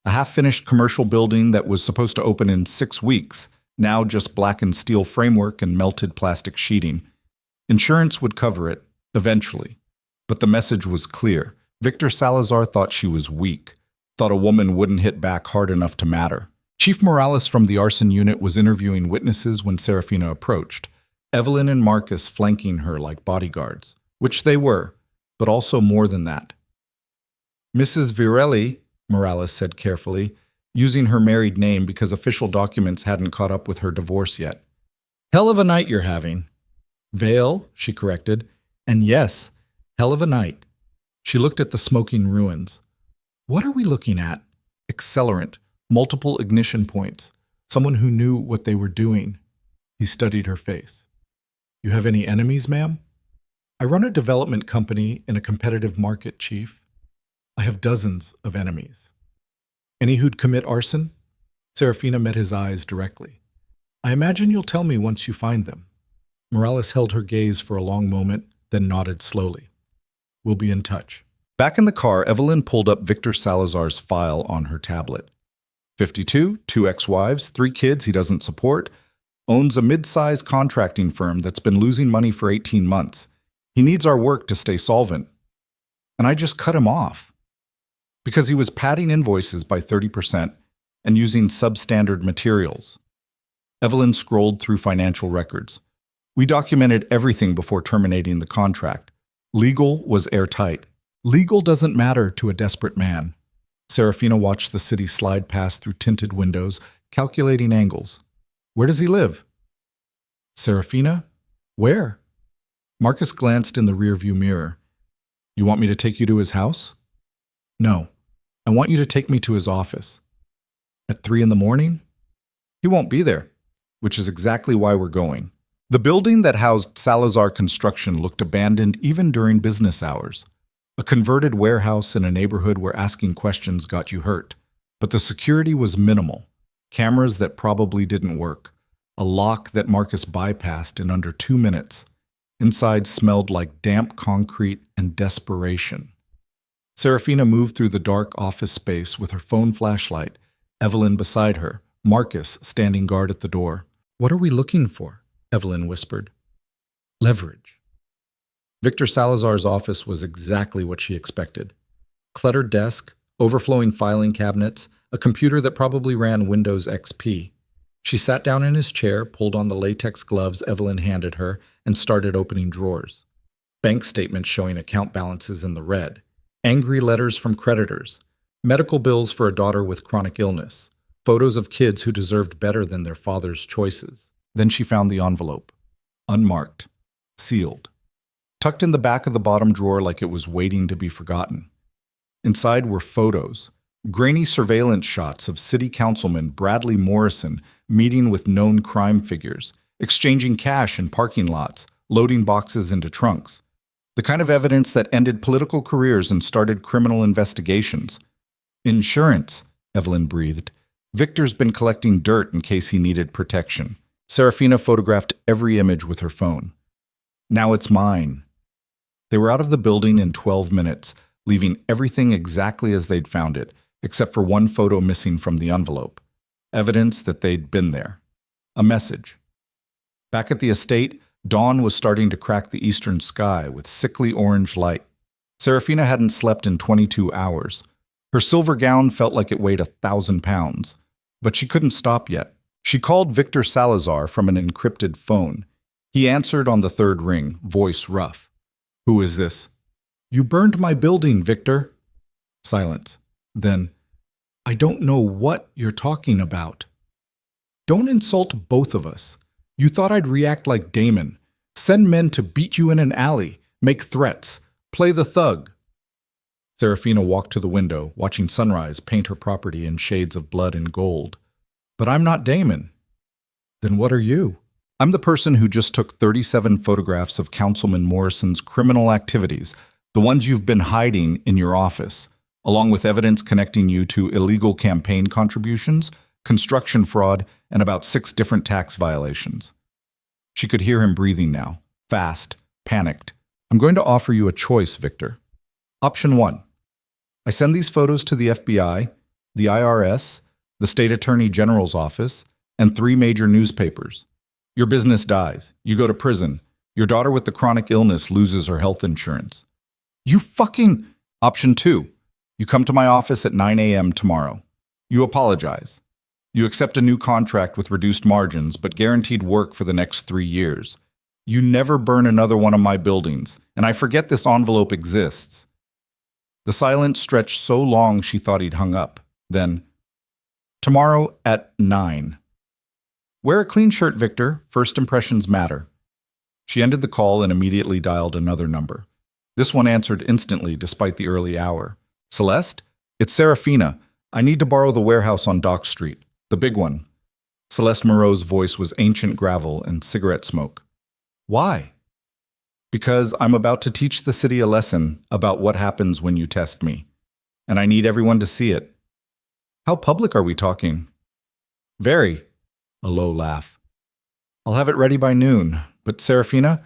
A half-finished commercial building that was supposed to open in 6 weeks now just blackened steel framework and melted plastic sheeting. Insurance would cover it, eventually. But the message was clear. Victor Salazar thought she was weak, thought a woman wouldn't hit back hard enough to matter. Chief Morales from the arson unit was interviewing witnesses when Serafina approached, Evelyn and Marcus flanking her like bodyguards, which they were, but also more than that. Mrs. Virelli, Morales said carefully, using her married name because official documents hadn't caught up with her divorce yet. Hell of a night you're having. Vale, she corrected, and yes, hell of a night. She looked at the smoking ruins. What are we looking at? Accelerant, multiple ignition points, someone who knew what they were doing. He studied her face. You have any enemies, ma'am? I run a development company in a competitive market, Chief. I have dozens of enemies. Any who'd commit arson? Serafina met his eyes directly. I imagine you'll tell me once you find them. Morales held her gaze for a long moment, then nodded slowly. We'll be in touch. Back in the car, Evelyn pulled up Victor Salazar's file on her tablet. 52, 2 ex-wives, 3 kids he doesn't support, owns a mid-sized contracting firm that's been losing money for 18 months. He needs our work to stay solvent. And I just cut him off. Because he was padding invoices by 30% and using substandard materials. Evelyn scrolled through financial records. We documented everything before terminating the contract. Legal was airtight. Legal doesn't matter to a desperate man. Serafina watched the city slide past through tinted windows, calculating angles. Where does he live? Serafina? Where? Marcus glanced in the rearview mirror. You want me to take you to his house? No. I want you to take me to his office. At 3 in the morning? He won't be there, which is exactly why we're going. The building that housed Salazar Construction looked abandoned even during business hours. A converted warehouse in a neighborhood where asking questions got you hurt. But the security was minimal. Cameras that probably didn't work. A lock that Marcus bypassed in under 2 minutes. Inside smelled like damp concrete and desperation. Serafina moved through the dark office space with her phone flashlight, Evelyn beside her, Marcus standing guard at the door. What are we looking for? Evelyn whispered. Leverage. Victor Salazar's office was exactly what she expected. Cluttered desk, overflowing filing cabinets, a computer that probably ran Windows XP. She sat down in his chair, pulled on the latex gloves Evelyn handed her, and started opening drawers. Bank statements showing account balances in the red. Angry letters from creditors. Medical bills for a daughter with chronic illness. Photos of kids who deserved better than their father's choices. Then she found the envelope. Unmarked. Sealed. Tucked in the back of the bottom drawer like it was waiting to be forgotten. Inside were photos. Grainy surveillance shots of City Councilman Bradley Morrison meeting with known crime figures, exchanging cash in parking lots, loading boxes into trunks. The kind of evidence that ended political careers and started criminal investigations. Insurance, Evelyn breathed. Victor's been collecting dirt in case he needed protection. Serafina photographed every image with her phone. Now it's mine. They were out of the building in 12 minutes, leaving everything exactly as they'd found it, except for one photo missing from the envelope. Evidence that they'd been there. A message. Back at the estate, dawn was starting to crack the eastern sky with sickly orange light. Serafina hadn't slept in 22 hours. Her silver gown felt like it weighed 1,000 pounds. But she couldn't stop yet. She called Victor Salazar from an encrypted phone. He answered on the 3rd ring, voice rough. Who is this? You burned my building, Victor. Silence. Then, I don't know what you're talking about. Don't insult both of us. You thought I'd react like Damon. Send men to beat you in an alley, make threats, play the thug. Serafina walked to the window, watching sunrise paint her property in shades of blood and gold. But I'm not Damon. Then what are you? I'm the person who just took 37 photographs of Councilman Morrison's criminal activities, the ones you've been hiding in your office, along with evidence connecting you to illegal campaign contributions, construction fraud, and about 6 different tax violations. She could hear him breathing now, fast, panicked. I'm going to offer you a choice, Victor. Option 1. I send these photos to the FBI, the IRS, the State Attorney General's office, and 3 major newspapers. Your business dies. You go to prison. Your daughter with the chronic illness loses her health insurance. You fucking... Option 2. You come to my office at 9 a.m. tomorrow. You apologize. You accept a new contract with reduced margins, but guaranteed work for the next 3 years. You never burn another one of my buildings, and I forget this envelope exists. The silence stretched so long she thought he'd hung up. Then, tomorrow at 9. Wear a clean shirt, Victor. First impressions matter. She ended the call and immediately dialed another number. This one answered instantly despite the early hour. Celeste? It's Serafina. I need to borrow the warehouse on Dock Street. The big one. Celeste Moreau's voice was ancient gravel and cigarette smoke. Why? Because I'm about to teach the city a lesson about what happens when you test me. And I need everyone to see it. How public are we talking? Very. A low laugh. I'll have it ready by noon. But Serafina,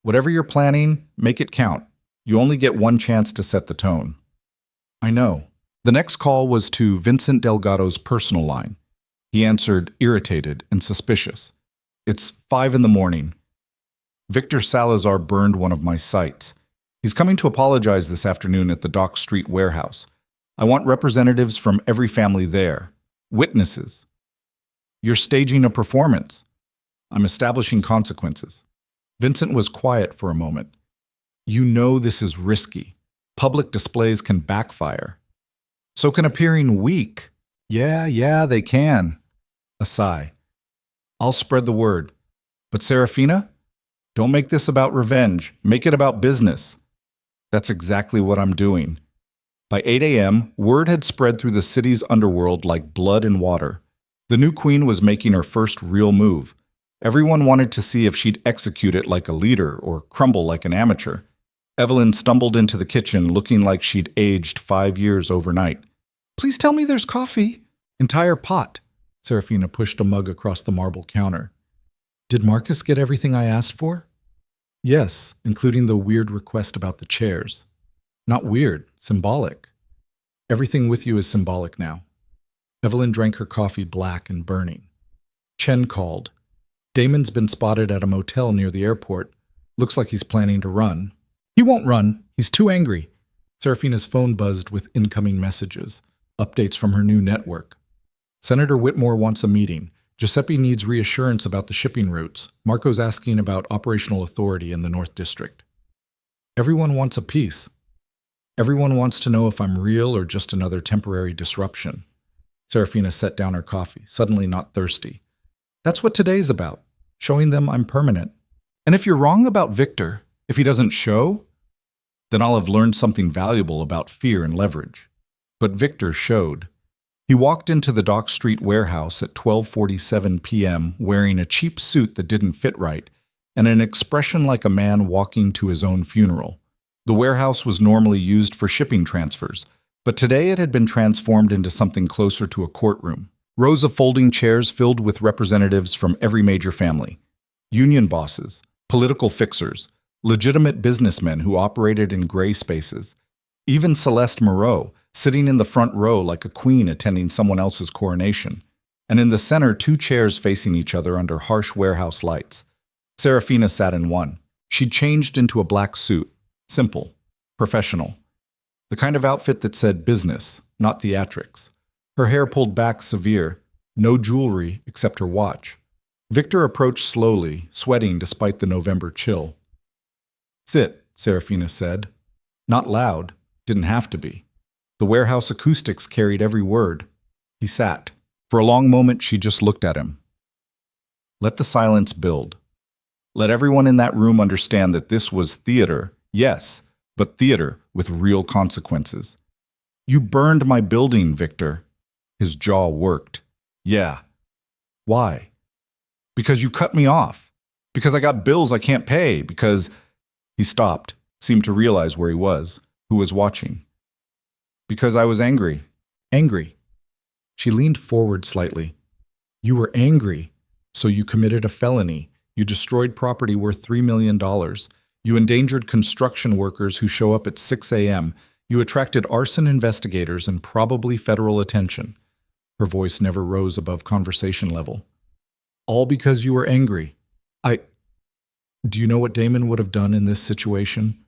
whatever you're planning, make it count. You only get one chance to set the tone. I know. The next call was to Vincent Delgado's personal line. He answered, irritated and suspicious. It's 5 in the morning. Victor Salazar burned one of my sites. He's coming to apologize this afternoon at the Dock Street warehouse. I want representatives from every family there. Witnesses. You're staging a performance. I'm establishing consequences. Vincent was quiet for a moment. You know this is risky. Public displays can backfire. So can appearing weak. Yeah, they can. A sigh. I'll spread the word. But Serafina? Don't make this about revenge. Make it about business. That's exactly what I'm doing. By 8 a.m., word had spread through the city's underworld like blood and water. The new queen was making her first real move. Everyone wanted to see if she'd execute it like a leader or crumble like an amateur. Evelyn stumbled into the kitchen looking like she'd aged 5 years overnight. Please tell me there's coffee. Entire pot. Serafina pushed a mug across the marble counter. Did Marcus get everything I asked for? Yes, including the weird request about the chairs. Not weird, symbolic. Everything with you is symbolic now. Evelyn drank her coffee black and burning. Chen called. Damon's been spotted at a motel near the airport. Looks like he's planning to run. He won't run. He's too angry. Serafina's phone buzzed with incoming messages, updates from her new network. Senator Whitmore wants a meeting. Giuseppe needs reassurance about the shipping routes. Marco's asking about operational authority in the North District. Everyone wants a piece. Everyone wants to know if I'm real or just another temporary disruption. Serafina set down her coffee, suddenly not thirsty. That's what today's about, showing them I'm permanent. And if you're wrong about Victor, if he doesn't show, then I'll have learned something valuable about fear and leverage. But Victor showed. He walked into the Dock Street warehouse at 12:47 p.m. wearing a cheap suit that didn't fit right and an expression like a man walking to his own funeral. The warehouse was normally used for shipping transfers, but today it had been transformed into something closer to a courtroom. Rows of folding chairs filled with representatives from every major family. Union bosses, political fixers, legitimate businessmen who operated in gray spaces. Even Celeste Moreau, sitting in the front row like a queen attending someone else's coronation. And in the center, 2 chairs facing each other under harsh warehouse lights. Serafina sat in one. She'd changed into a black suit. Simple. Professional. The kind of outfit that said business, not theatrics. Her hair pulled back severe. No jewelry except her watch. Victor approached slowly, sweating despite the November chill. Sit, Serafina said. Not loud. Didn't have to be. The warehouse acoustics carried every word. He sat. For a long moment, she just looked at him. Let the silence build. Let everyone in that room understand that this was theater, yes, but theater with real consequences. You burned my building, Victor. His jaw worked. Yeah. Why? Because you cut me off. Because I got bills I can't pay. Because... He stopped, seemed to realize where he was, who was watching. Because I was angry. Angry. She leaned forward slightly. You were angry, so you committed a felony. You destroyed property worth $3 million. You endangered construction workers who show up at 6 a.m. You attracted arson investigators and probably federal attention. Her voice never rose above conversation level. All because you were angry. Do you know what Damon would have done in this situation?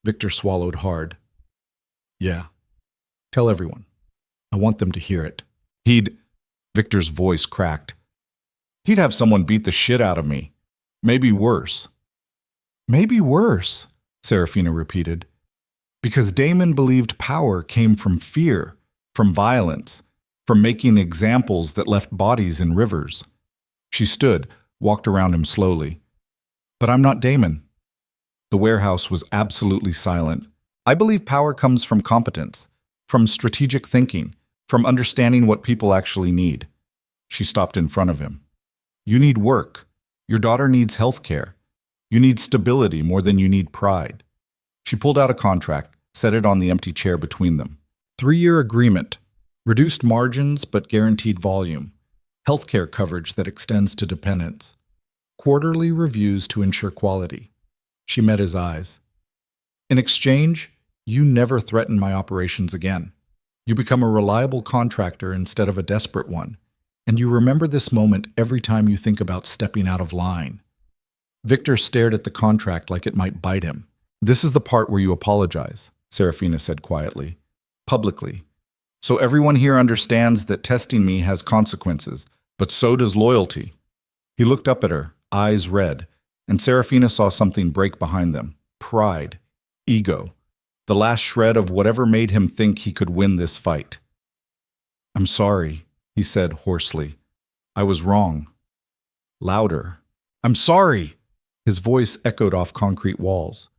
Victor swallowed hard. Yeah. Tell everyone. I want them to hear it. Victor's voice cracked. He'd have someone beat the shit out of me. Maybe worse. Maybe worse, Serafina repeated. Because Damon believed power came from fear, from violence, from making examples that left bodies in rivers. She stood, walked around him slowly. But I'm not Damon. The warehouse was absolutely silent. I believe power comes from competence, from strategic thinking, from understanding what people actually need. She stopped in front of him. You need work. Your daughter needs health care. You need stability more than you need pride. She pulled out a contract, set it on the empty chair between them. 3-year agreement. Reduced margins but guaranteed volume. Healthcare coverage that extends to dependents. Quarterly reviews to ensure quality. She met his eyes. In exchange, you never threaten my operations again. You become a reliable contractor instead of a desperate one, and you remember this moment every time you think about stepping out of line. Victor stared at the contract like it might bite him. This is the part where you apologize, Serafina said quietly, publicly. So everyone here understands that testing me has consequences, but so does loyalty. He looked up at her, eyes red, and Serafina saw something break behind them. Pride, ego, the last shred of whatever made him think he could win this fight. I'm sorry, he said hoarsely. I was wrong. Louder. I'm sorry. His voice echoed off concrete walls.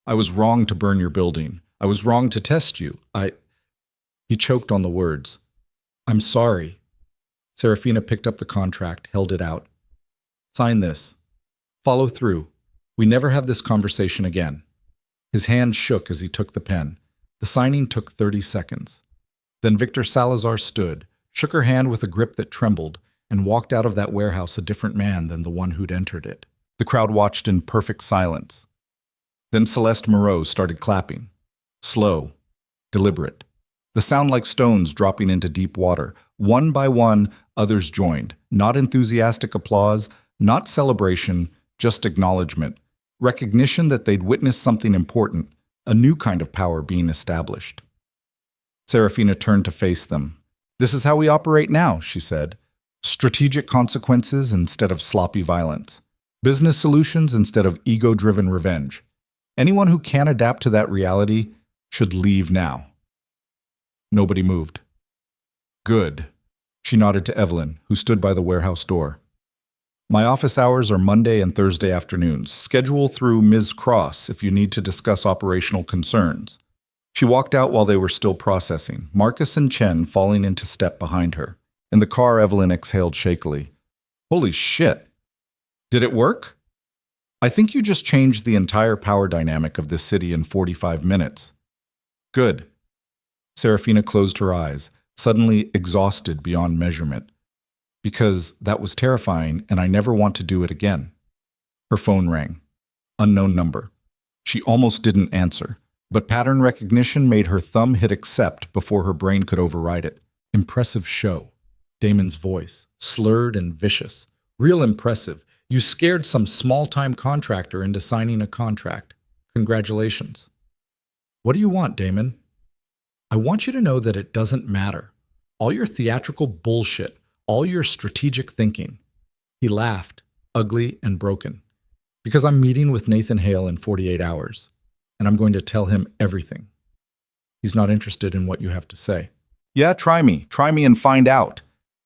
I was wrong to burn your building. I was wrong to test you. He choked on the words. I'm sorry. Serafina picked up the contract, held it out. Sign this. Follow through. We never have this conversation again. His hand shook as he took the pen. The signing took 30 seconds. Then Victor Salazar stood, shook her hand with a grip that trembled, and walked out of that warehouse a different man than the one who'd entered it. The crowd watched in perfect silence. Then Celeste Moreau started clapping. Slow, deliberate. The sound like stones dropping into deep water. One by one, others joined. Not enthusiastic applause, not celebration, just acknowledgement. Recognition that they'd witnessed something important, a new kind of power being established. Serafina turned to face them. This is how we operate now, she said. Strategic consequences instead of sloppy violence. Business solutions instead of ego-driven revenge. Anyone who can't adapt to that reality should leave now. Nobody moved. Good. She nodded to Evelyn, who stood by the warehouse door. My office hours are Monday and Thursday afternoons. Schedule through Ms. Cross if you need to discuss operational concerns. She walked out while they were still processing, Marcus and Chen falling into step behind her. In the car, Evelyn exhaled shakily. Holy shit. Did it work? I think you just changed the entire power dynamic of this city in 45 minutes. Good. Serafina closed her eyes, suddenly exhausted beyond measurement. Because that was terrifying and I never want to do it again. Her phone rang. Unknown number. She almost didn't answer, but pattern recognition made her thumb hit accept before her brain could override it. Impressive show. Damon's voice, slurred and vicious. Real impressive. You scared some small-time contractor into signing a contract. Congratulations. What do you want, Damon? I want you to know that it doesn't matter. All your theatrical bullshit, all your strategic thinking. He laughed, ugly and broken. Because I'm meeting with Nathan Hale in 48 hours, and I'm going to tell him everything. He's not interested in what you have to say. Yeah, try me and find out.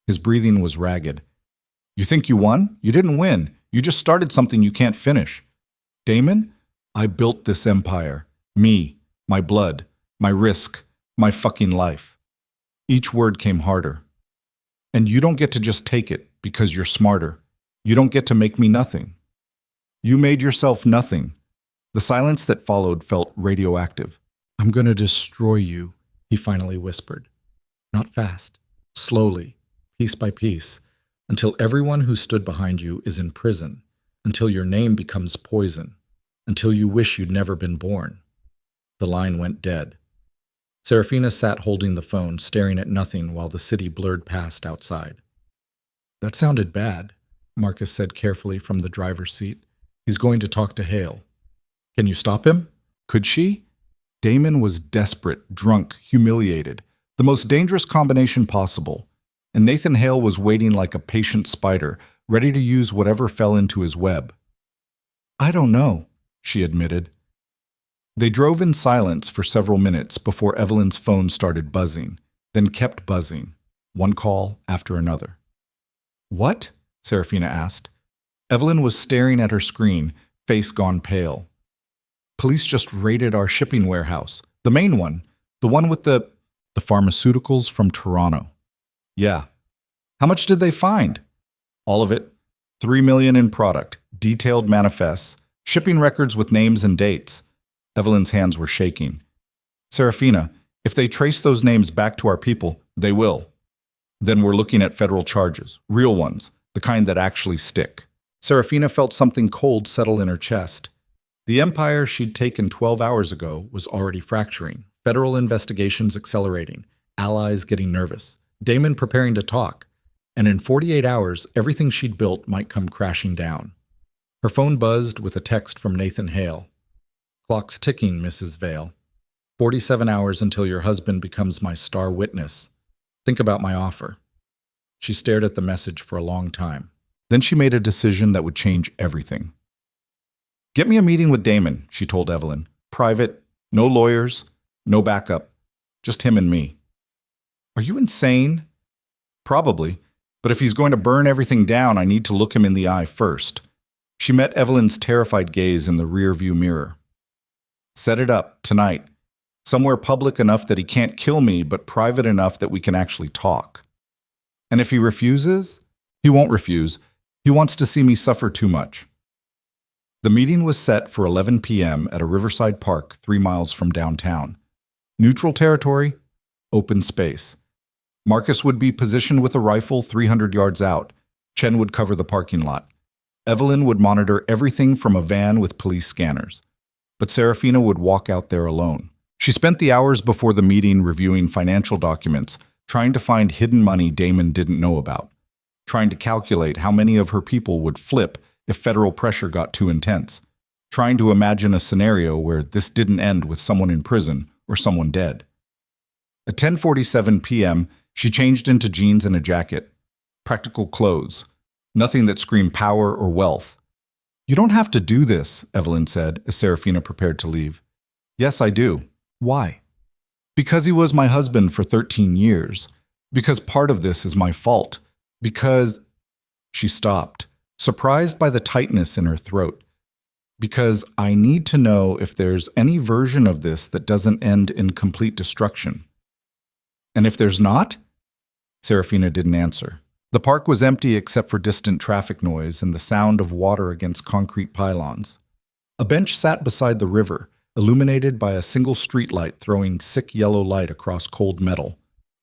His breathing was ragged. You think you won? You didn't win. You just started something you can't finish. Damon, I built this empire. Me, my blood, my risk, my fucking life. Each word came harder. And you don't get to just take it because you're smarter. You don't get to make me nothing. You made yourself nothing. The silence that followed felt radioactive. I'm going to destroy you, he finally whispered. Not fast, slowly, piece by piece, until everyone who stood behind you is in prison, until your name becomes poison, until you wish you'd never been born. The line went dead. Serafina sat holding the phone, staring at nothing while the city blurred past outside. That sounded bad. Marcus said carefully from the driver's seat. He's going to talk to Hale. Can you stop him? Could she? Damon was desperate, drunk, humiliated. The most dangerous combination possible. And Nathan Hale was waiting like a patient spider, ready to use whatever fell into his web. I don't know, she admitted. They drove in silence for several minutes before Evelyn's phone started buzzing, then kept buzzing, one call after another. What? Serafina asked. Evelyn was staring at her screen, face gone pale. Police just raided our shipping warehouse, the main one, the one with the pharmaceuticals from Toronto. Yeah. How much did they find? All of it. $3 million in product, detailed manifests, shipping records with names and dates. Evelyn's hands were shaking. Serafina, if they trace those names back to our people, they will. Then we're looking at federal charges, real ones, the kind that actually stick. Serafina felt something cold settle in her chest. The empire she'd taken 12 hours ago was already fracturing, federal investigations accelerating, allies getting nervous, Damon preparing to talk, and in 48 hours, everything she'd built might come crashing down. Her phone buzzed with a text from Nathan Hale. Clock's ticking, Mrs. Vale. 47 hours until your husband becomes my star witness. Think about my offer. She stared at the message for a long time. Then she made a decision that would change everything. Get me a meeting with Damon, she told Evelyn. Private, no lawyers, no backup, just him and me. Are you insane? Probably, but if he's going to burn everything down, I need to look him in the eye first. She met Evelyn's terrified gaze in the rearview mirror. Set it up, tonight. Somewhere public enough that he can't kill me, but private enough that we can actually talk. And if he refuses? He won't refuse. He wants to see me suffer too much. The meeting was set for 11 p.m. at a riverside park 3 miles from downtown. Neutral territory, open space. Marcus would be positioned with a rifle 300 yards out. Chen would cover the parking lot. Evelyn would monitor everything from a van with police scanners. But Serafina would walk out there alone. She spent the hours before the meeting reviewing financial documents, trying to find hidden money Damon didn't know about, trying to calculate how many of her people would flip if federal pressure got too intense, trying to imagine a scenario where this didn't end with someone in prison or someone dead. At 10:47 p.m., she changed into jeans and a jacket. Practical clothes. Nothing that screamed power or wealth. You don't have to do this, Evelyn said as Serafina prepared to leave. Yes, I do. Why? Because he was my husband for 13 years. Because part of this is my fault. Because... She stopped, surprised by the tightness in her throat. Because I need to know if there's any version of this that doesn't end in complete destruction. And if there's not? Serafina didn't answer. The park was empty except for distant traffic noise and the sound of water against concrete pylons. A bench sat beside the river, illuminated by a single streetlight throwing sick yellow light across cold metal.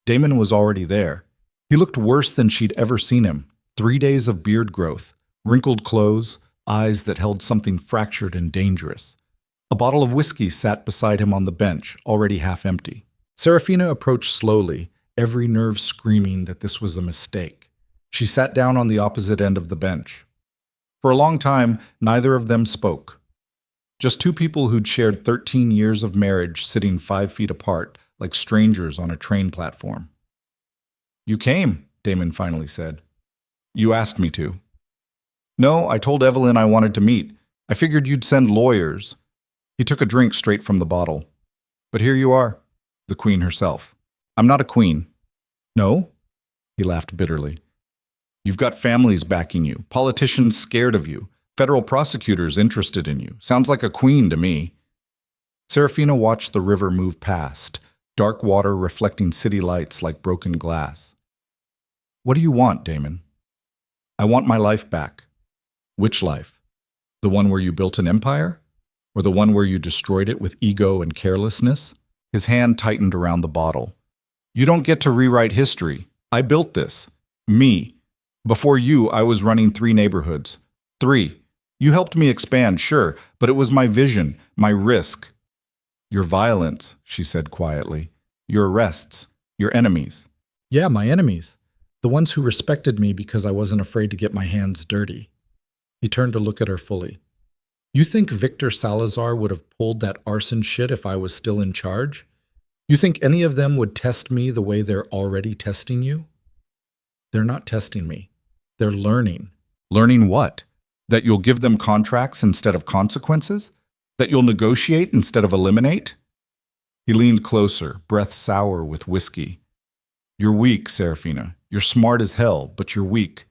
Damon was already there. He looked worse than she'd ever seen him. 3 days of beard growth, wrinkled clothes, eyes that held something fractured and dangerous. A bottle of whiskey sat beside him on the bench, already half empty. Serafina approached slowly, every nerve screaming that this was a mistake. She sat down on the opposite end of the bench. For a long time, neither of them spoke. Just two people who'd shared 13 years of marriage sitting 5 feet apart, like strangers on a train platform. You came, Damon finally said. You asked me to. No, I told Evelyn I wanted to meet. I figured you'd send lawyers. He took a drink straight from the bottle. But here you are, the queen herself. I'm not a queen. No? He laughed bitterly. You've got families backing you, politicians scared of you, federal prosecutors interested in you. Sounds like a queen to me. Serafina watched the river move past, dark water reflecting city lights like broken glass. What do you want, Damon? I want my life back. Which life? The one where you built an empire? Or the one where you destroyed it with ego and carelessness? His hand tightened around the bottle. You don't get to rewrite history. I built this. Me. Before you, I was running 3 neighborhoods. 3. You helped me expand, sure, but it was my vision, my risk. Your violence, she said quietly. Your arrests. Your enemies. Yeah, my enemies. The ones who respected me because I wasn't afraid to get my hands dirty. He turned to look at her fully. You think Victor Salazar would have pulled that arson shit if I was still in charge? You think any of them would test me the way they're already testing you? They're not testing me. They're learning. Learning what? That you'll give them contracts instead of consequences? That you'll negotiate instead of eliminate? He leaned closer, breath sour with whiskey. You're weak, Serafina. You're smart as hell, but you're weak.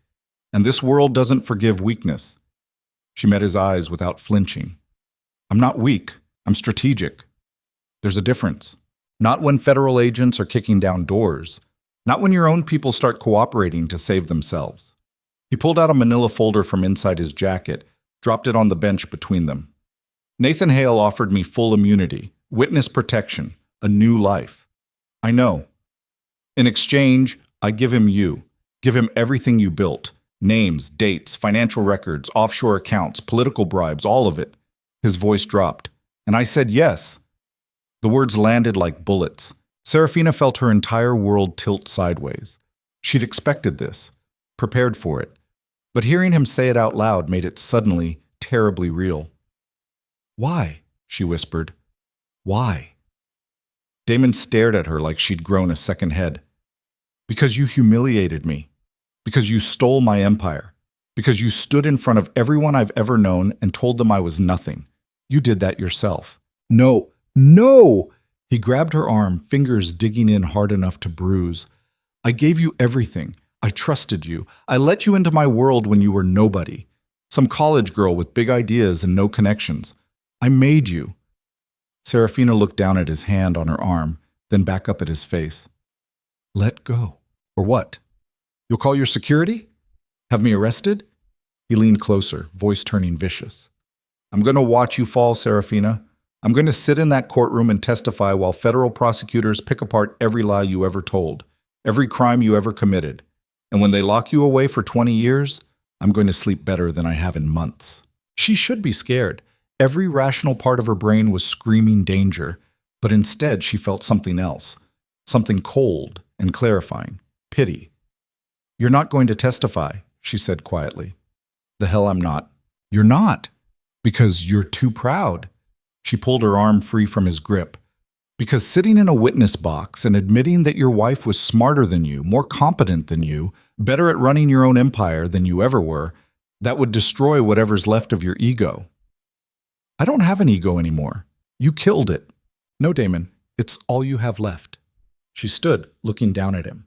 And this world doesn't forgive weakness. She met his eyes without flinching. I'm not weak. I'm strategic. There's a difference. Not when federal agents are kicking down doors. Not when your own people start cooperating to save themselves. He pulled out a manila folder from inside his jacket, dropped it on the bench between them. Nathan Hale offered me full immunity, witness protection, a new life. I know. In exchange, I give him you. Give him everything you built. Names, dates, financial records, offshore accounts, political bribes, all of it. His voice dropped. And I said yes. The words landed like bullets. Serafina felt her entire world tilt sideways. She'd expected this, prepared for it. But hearing him say it out loud made it suddenly terribly real. Why? She whispered. Why? Damon stared at her like she'd grown a second head. Because you humiliated me. Because you stole my empire. Because you stood in front of everyone I've ever known and told them I was nothing. You did that yourself. No, no! He grabbed her arm, fingers digging in hard enough to bruise. I gave you everything. I trusted you. I let you into my world when you were nobody. Some college girl with big ideas and no connections. I made you. Serafina looked down at his hand on her arm, then back up at his face. Let go. Or what? You'll call your security? Have me arrested? He leaned closer, voice turning vicious. I'm going to watch you fall, Serafina. I'm going to sit in that courtroom and testify while federal prosecutors pick apart every lie you ever told, every crime you ever committed. And when they lock you away for 20 years, I'm going to sleep better than I have in months. She should be scared. Every rational part of her brain was screaming danger, but instead she felt something else, something cold and clarifying, pity. You're not going to testify, she said quietly. The hell I'm not. You're not. Because you're too proud. She pulled her arm free from his grip. Because sitting in a witness box and admitting that your wife was smarter than you, more competent than you, better at running your own empire than you ever were, that would destroy whatever's left of your ego. I don't have an ego anymore. You killed it. No, Damon, it's all you have left. She stood, looking down at him.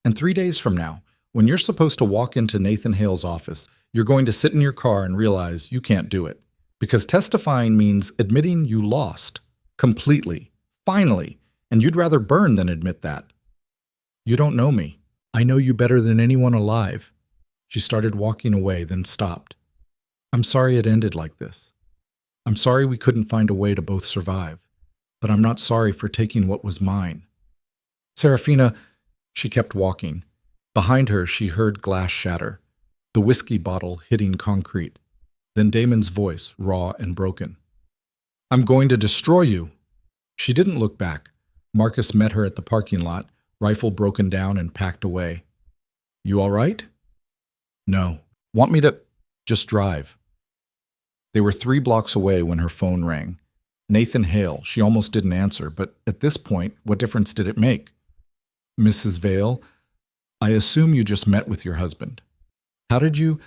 And 3 days from now, when you're supposed to walk into Nathan Hale's office, you're going to sit in your car and realize you can't do it. Because testifying means admitting you lost. Completely. Finally. And you'd rather burn than admit that. You don't know me. I know you better than anyone alive. She started walking away, then stopped. I'm sorry it ended like this. I'm sorry we couldn't find a way to both survive. But I'm not sorry for taking what was mine. Serafina, she kept walking. Behind her, she heard glass shatter, the whiskey bottle hitting concrete. Then Damon's voice, raw and broken. I'm going to destroy you. She didn't look back. Marcus met her at the parking lot, rifle broken down and packed away. You all right? No. Want me to just drive? They were 3 blocks away when her phone rang. Nathan Hale. She almost didn't answer, but at this point, what difference did it make? Mrs. Vale, I assume you just met with your husband. How did you?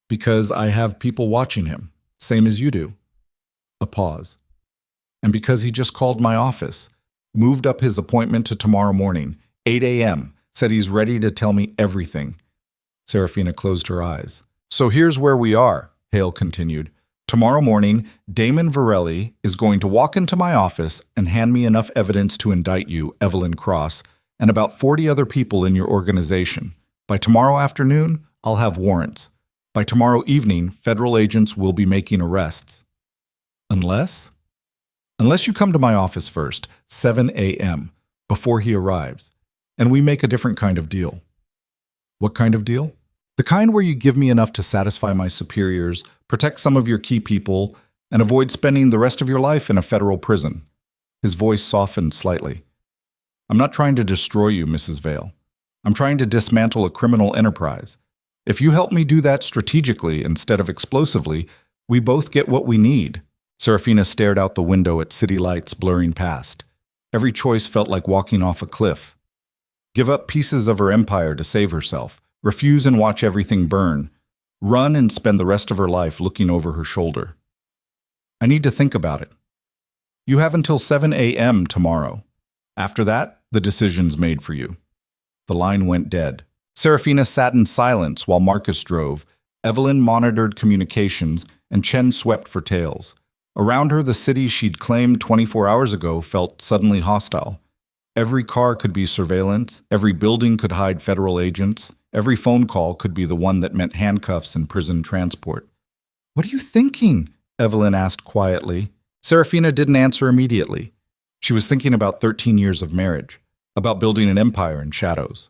Because I have people watching him, same as you do. A pause. And because he just called my office, moved up his appointment to tomorrow morning, 8 a.m., said he's ready to tell me everything. Serafina closed her eyes. So here's where we are, Hale continued. Tomorrow morning, Damon Virelli is going to walk into my office and hand me enough evidence to indict you, Evelyn Cross, and about 40 other people in your organization. By tomorrow afternoon, I'll have warrants. By tomorrow evening, federal agents will be making arrests. Unless you come to my office first, 7 a.m., before he arrives, and we make a different kind of deal. What kind of deal? The kind where you give me enough to satisfy my superiors, protect some of your key people, and avoid spending the rest of your life in a federal prison. His voice softened slightly. I'm not trying to destroy you, Mrs. Vale. I'm trying to dismantle a criminal enterprise. If you help me do that strategically instead of explosively, we both get what we need." Serafina stared out the window at city lights blurring past. Every choice felt like walking off a cliff. Give up pieces of her empire to save herself. Refuse and watch everything burn. Run and spend the rest of her life looking over her shoulder. I need to think about it. You have until 7 a.m. tomorrow. After that, the decision's made for you." The line went dead. Serafina sat in silence while Marcus drove. Evelyn monitored communications, and Chen swept for tails. Around her, the city she'd claimed 24 hours ago felt suddenly hostile. Every car could be surveillance, every building could hide federal agents, every phone call could be the one that meant handcuffs and prison transport. "What are you thinking?" Evelyn asked quietly. Serafina didn't answer immediately. She was thinking about 13 years of marriage, about building an empire in shadows,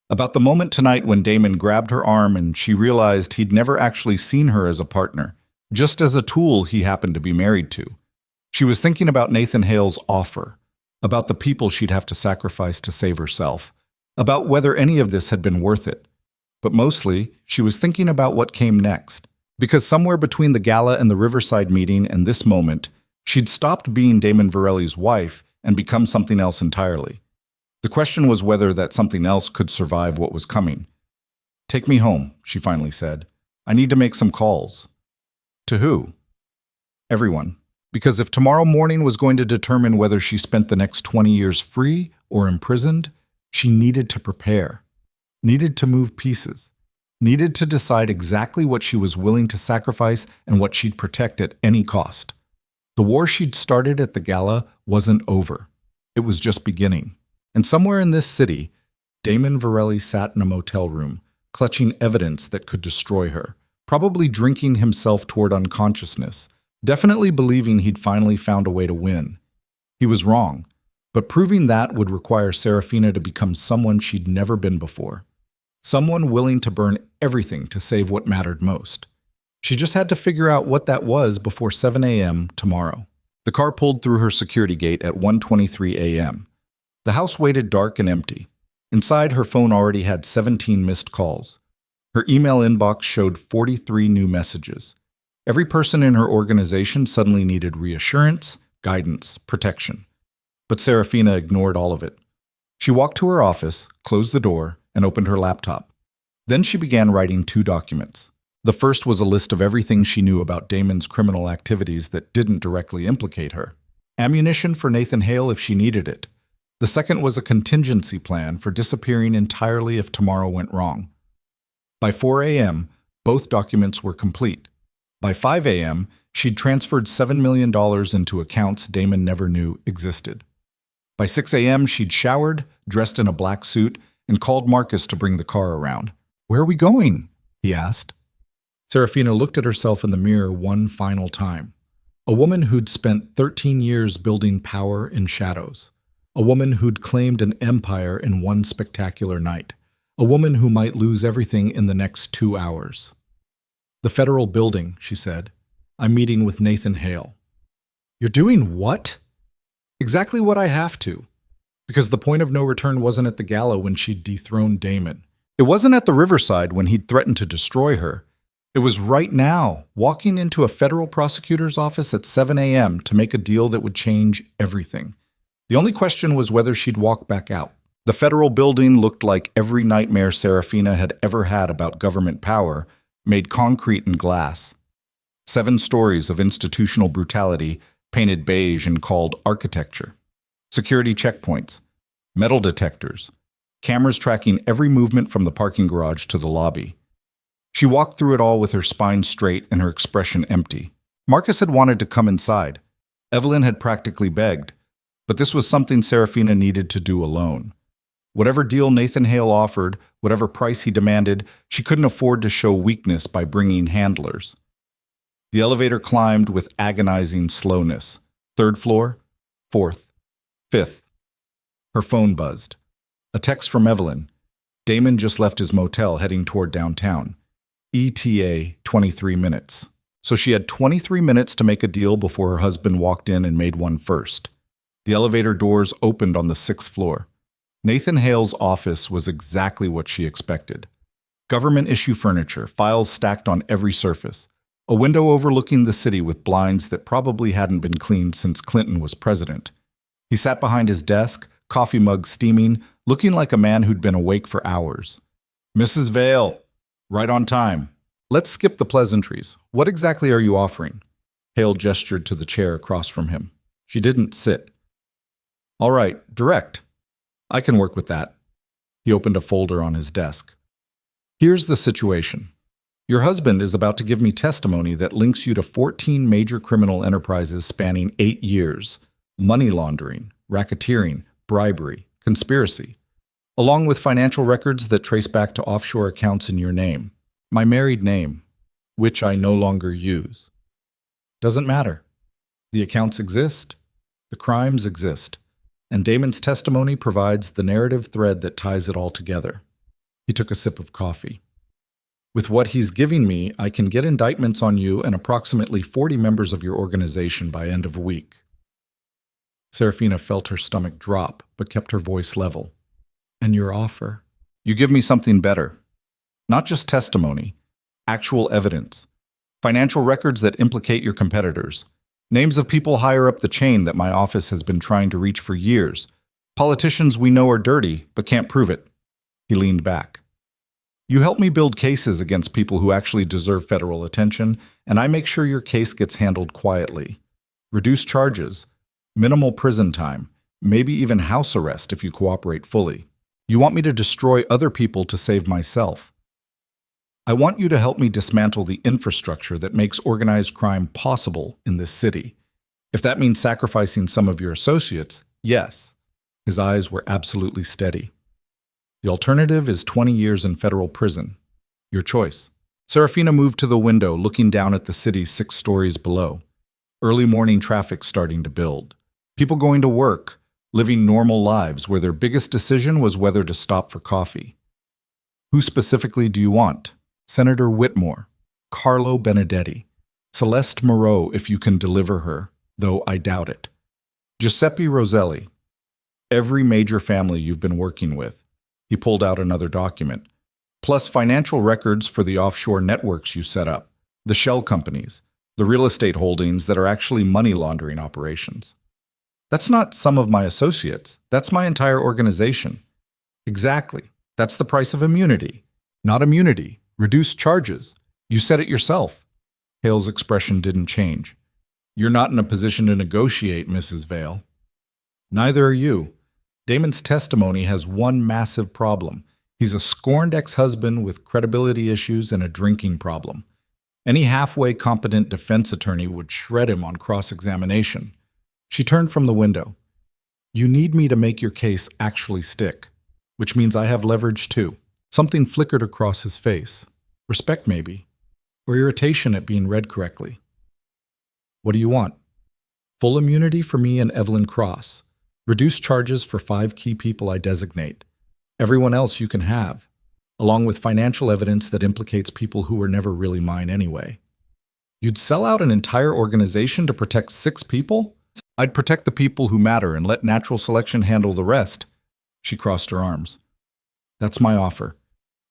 about the moment tonight when Damon grabbed her arm and she realized he'd never actually seen her as a partner, just as a tool he happened to be married to. She was thinking about Nathan Hale's offer, about the people she'd have to sacrifice to save herself, about whether any of this had been worth it. But mostly, she was thinking about what came next, because somewhere between the gala and the Riverside meeting and this moment, she'd stopped being Damon Virelli's wife and become something else entirely. The question was whether that something else could survive what was coming. "Take me home," she finally said. "I need to make some calls." To who? Everyone. Because if tomorrow morning was going to determine whether she spent the next 20 years free or imprisoned, she needed to prepare, needed to move pieces, needed to decide exactly what she was willing to sacrifice and what she'd protect at any cost. The war she'd started at the gala wasn't over. It was just beginning. And somewhere in this city, Damon Virelli sat in a motel room, clutching evidence that could destroy her, probably drinking himself toward unconsciousness, definitely believing he'd finally found a way to win. He was wrong, but proving that would require Serafina to become someone she'd never been before. Someone willing to burn everything to save what mattered most. She just had to figure out what that was before 7 a.m. tomorrow. The car pulled through her security gate at 1:23 a.m. The house waited dark and empty. Inside, her phone already had 17 missed calls. Her email inbox showed 43 new messages. Every person in her organization suddenly needed reassurance, guidance, protection. But Serafina ignored all of it. She walked to her office, closed the door, and opened her laptop. Then she began writing 2 documents. The first was a list of everything she knew about Damon's criminal activities that didn't directly implicate her. Ammunition for Nathan Hale if she needed it. The second was a contingency plan for disappearing entirely if tomorrow went wrong. By 4 a.m., both documents were complete. By 5 a.m., she'd transferred $7 million into accounts Damon never knew existed. By 6 a.m., she'd showered, dressed in a black suit, and called Marcus to bring the car around. "Where are we going?" he asked. Serafina looked at herself in the mirror one final time. A woman who'd spent 13 years building power in shadows. A woman who'd claimed an empire in one spectacular night. A woman who might lose everything in the next 2 hours. "The federal building," she said. "I'm meeting with Nathan Hale." "You're doing what?" "Exactly what I have to. Because the point of no return wasn't at the gala when she'd dethroned Damon. It wasn't at the Riverside when he'd threatened to destroy her. It was right now, walking into a federal prosecutor's office at 7 a.m. to make a deal that would change everything. The only question was whether she'd walk back out. The federal building looked like every nightmare Serafina had ever had about government power, made concrete and glass. 7 stories of institutional brutality, painted beige and called architecture. Security checkpoints, metal detectors, cameras tracking every movement from the parking garage to the lobby. She walked through it all with her spine straight and her expression empty. Marcus had wanted to come inside. Evelyn had practically begged. But this was something Serafina needed to do alone. Whatever deal Nathan Hale offered, whatever price he demanded, she couldn't afford to show weakness by bringing handlers. The elevator climbed with agonizing slowness. 3rd floor, 4th, 5th. Her phone buzzed. A text from Evelyn. Damon just left his motel heading toward downtown. ETA 23 minutes. So she had 23 minutes to make a deal before her husband walked in and made one first. The elevator doors opened on the 6th floor. Nathan Hale's office was exactly what she expected. Government-issue furniture, files stacked on every surface, a window overlooking the city with blinds that probably hadn't been cleaned since Clinton was president. He sat behind his desk, coffee mug steaming, looking like a man who'd been awake for hours. "Mrs. Vale, right on time. Let's skip the pleasantries. What exactly are you offering?" Hale gestured to the chair across from him. She didn't sit. "All right, direct. I can work with that." He opened a folder on his desk. "Here's the situation. Your husband is about to give me testimony that links you to 14 major criminal enterprises spanning 8 years. Money laundering, racketeering, bribery, conspiracy, along with financial records that trace back to offshore accounts in your name. My married name, which I no longer use. Doesn't matter. The accounts exist, the crimes exist, and Damon's testimony provides the narrative thread that ties it all together." He took a sip of coffee. "With what he's giving me, I can get indictments on you and approximately 40 members of your organization by end of week." Serafina felt her stomach drop, but kept her voice level. "And your offer?" "You give me something better. Not just testimony, actual evidence. Financial records that implicate your competitors. Names of people higher up the chain that my office has been trying to reach for years. Politicians we know are dirty, but can't prove it." He leaned back. "You help me build cases against people who actually deserve federal attention, and I make sure your case gets handled quietly. Reduce charges, minimal prison time, maybe even house arrest if you cooperate fully. You want me to destroy other people to save myself. I want you to help me dismantle the infrastructure that makes organized crime possible in this city. If that means sacrificing some of your associates, yes." His eyes were absolutely steady. "The alternative is 20 years in federal prison. Your choice." Serafina moved to the window, looking down at the city 6 stories below. Early morning traffic starting to build. People going to work, living normal lives where their biggest decision was whether to stop for coffee. "Who specifically do you want?" "Senator Whitmore, Carlo Benedetti, Celeste Moreau if you can deliver her, though I doubt it. Giuseppe Roselli. Every major family you've been working with." He pulled out another document. "Plus financial records for the offshore networks you set up, the shell companies, the real estate holdings that are actually money laundering operations." "That's not some of my associates. That's my entire organization." "Exactly. That's the price of immunity. Not immunity. Reduce charges. You said it yourself." Hale's expression didn't change. "You're not in a position to negotiate, Mrs. Vale." "Neither are you. Damon's testimony has one massive problem. He's a scorned ex-husband with credibility issues and a drinking problem. Any halfway competent defense attorney would shred him on cross-examination." She turned from the window. "You need me to make your case actually stick, which means I have leverage too." Something flickered across his face. Respect maybe, or irritation at being read correctly. "What do you want?" "Full immunity for me and Evelyn Cross. Reduce charges for 5 key people I designate. Everyone else you can have, along with financial evidence that implicates people who were never really mine anyway." "You'd sell out an entire organization to protect 6 people?" "I'd protect the people who matter and let natural selection handle the rest." She crossed her arms. "That's my offer.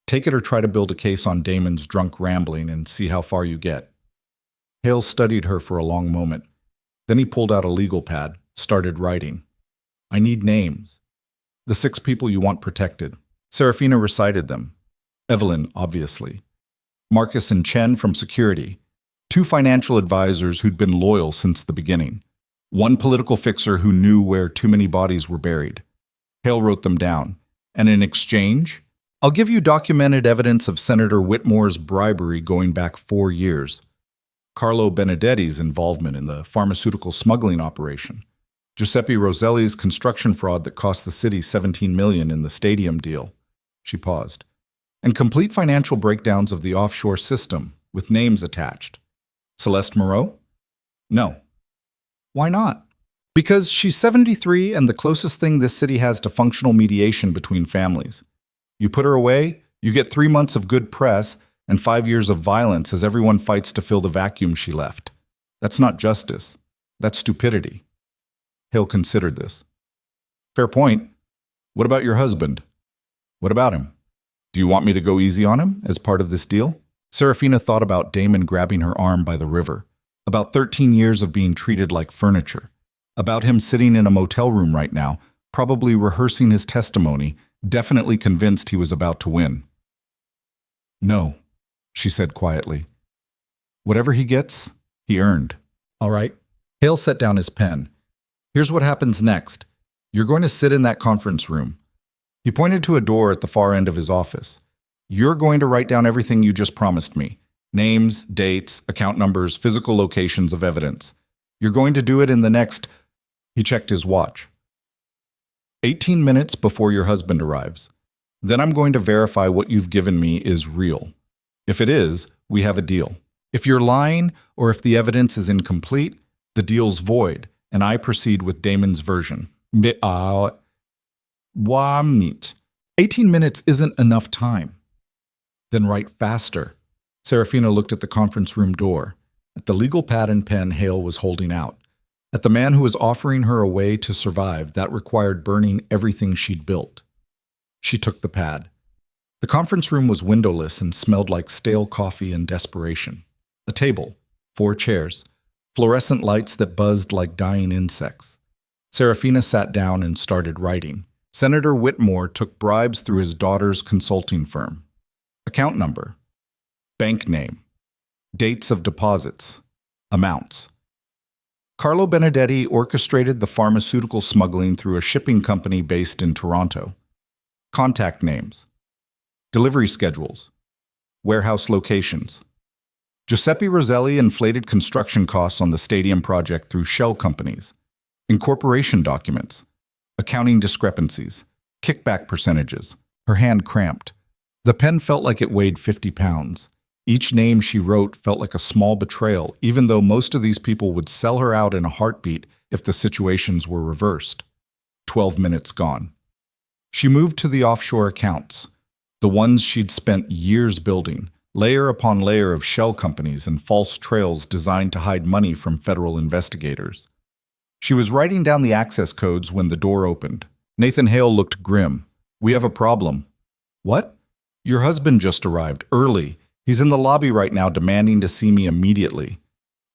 Take it or try to build a case on Damon's drunk rambling and see how far you get." Hale studied her for a long moment. Then he pulled out a legal pad, started writing. "I need names. The 6 people you want protected." Serafina recited them. Evelyn, obviously. Marcus and Chen from security. 2 financial advisors who'd been loyal since the beginning. 1 political fixer who knew where too many bodies were buried. Hale wrote them down. "And in exchange, I'll give you documented evidence of Senator Whitmore's bribery going back 4 years. Carlo Benedetti's involvement in the pharmaceutical smuggling operation. Giuseppe Roselli's construction fraud that cost the city $17 million in the stadium deal." She paused. "And complete financial breakdowns of the offshore system, with names attached." "Celeste Moreau?" "No." "Why not?" "Because she's 73 and the closest thing this city has to functional mediation between families. You put her away, you get 3 months of good press and 5 years of violence as everyone fights to fill the vacuum she left. That's not justice. That's stupidity." Hale considered this. "Fair point. What about your husband? What about him? Do you want me to go easy on him as part of this deal? Serafina thought about Damon grabbing her arm by the river, about 13 years of being treated like furniture, about him sitting in a motel room right now, probably rehearsing his testimony, definitely convinced he was about to win. No, she said quietly. Whatever he gets, he earned. All right. Hale set down his pen. Here's what happens next. You're going to sit in that conference room. He pointed to a door at the far end of his office. You're going to write down everything you just promised me. Names, dates, account numbers, physical locations of evidence. You're going to do it in the next... He checked his watch. 18 minutes before your husband arrives. Then I'm going to verify what you've given me is real. If it is, we have a deal. If you're lying or if the evidence is incomplete, the deal's void, and I proceed with Damon's version. 18 minutes isn't enough time. Then write faster. Serafina looked at the conference room door, at the legal pad and pen Hale was holding out, at the man who was offering her a way to survive that required burning everything she'd built. She took the pad. The conference room was windowless and smelled like stale coffee and desperation. A table, 4 chairs, fluorescent lights that buzzed like dying insects. Serafina sat down and started writing. Senator Whitmore took bribes through his daughter's consulting firm. Account number. Bank name. Dates of deposits. Amounts. Carlo Benedetti orchestrated the pharmaceutical smuggling through a shipping company based in Toronto. Contact names. Delivery schedules. Warehouse locations. Giuseppe Roselli inflated construction costs on the stadium project through shell companies. Incorporation documents. Accounting discrepancies. Kickback percentages. Her hand cramped. The pen felt like it weighed 50 pounds. Each name she wrote felt like a small betrayal, even though most of these people would sell her out in a heartbeat if the situations were reversed. 12 minutes gone. She moved to the offshore accounts, the ones she'd spent years building, layer upon layer of shell companies and false trails designed to hide money from federal investigators. She was writing down the access codes when the door opened. Nathan Hale looked grim. We have a problem. What? Your husband just arrived, early. He's in the lobby right now demanding to see me immediately.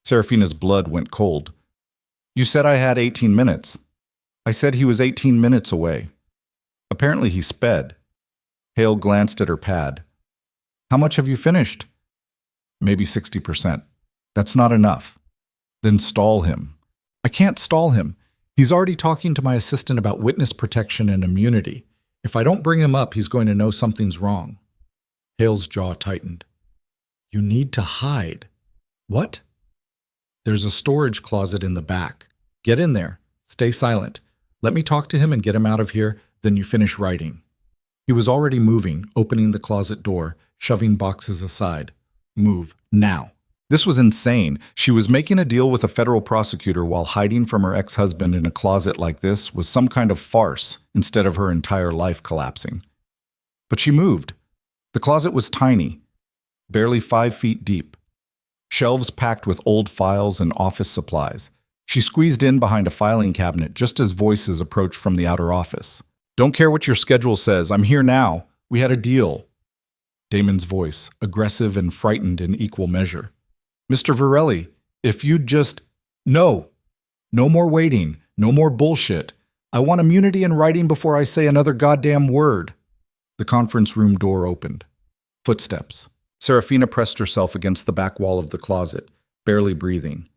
Serafina's blood went cold. You said I had 18 minutes. I said he was 18 minutes away. Apparently he sped. Hale glanced at her pad. How much have you finished? Maybe 60%. That's not enough. Then stall him. I can't stall him. He's already talking to my assistant about witness protection and immunity. If I don't bring him up, he's going to know something's wrong. Hale's jaw tightened. You need to hide. What? There's a storage closet in the back. Get in there. Stay silent. Let me talk to him and get him out of here, then you finish writing. He was already moving, opening the closet door, shoving boxes aside. Move, now. This was insane. She was making a deal with a federal prosecutor while hiding from her ex-husband in a closet like this was some kind of farce instead of her entire life collapsing. But she moved. The closet was tiny, barely 5 feet deep. Shelves packed with old files and office supplies. She squeezed in behind a filing cabinet just as voices approached from the outer office. Don't care what your schedule says. I'm here now. We had a deal. Damon's voice, aggressive and frightened in equal measure. Mr. Virelli, if you'd just... No. No more waiting. No more bullshit. I want immunity in writing before I say another goddamn word. The conference room door opened. Footsteps. Serafina pressed herself against the back wall of the closet, barely breathing.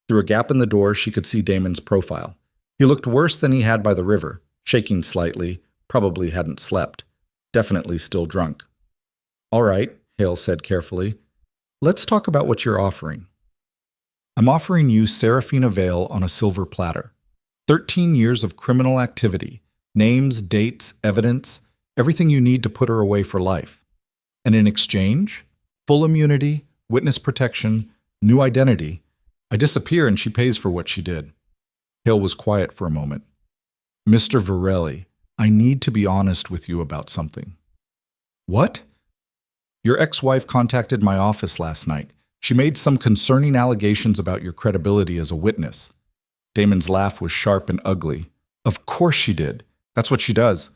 Through a gap in the door, she could see Damon's profile. He looked worse than he had by the river, shaking slightly, probably hadn't slept, definitely still drunk. All right, Hale said carefully. Let's talk about what you're offering. I'm offering you Serafina Vale on a silver platter. 13 years of criminal activity, names, dates, evidence, everything you need to put her away for life. And in exchange, full immunity, witness protection, new identity. I disappear and she pays for what she did. Hale was quiet for a moment. Mr. Virelli, I need to be honest with you about something. What? Your ex-wife contacted my office last night. She made some concerning allegations about your credibility as a witness. Damon's laugh was sharp and ugly. Of course she did. That's what she does.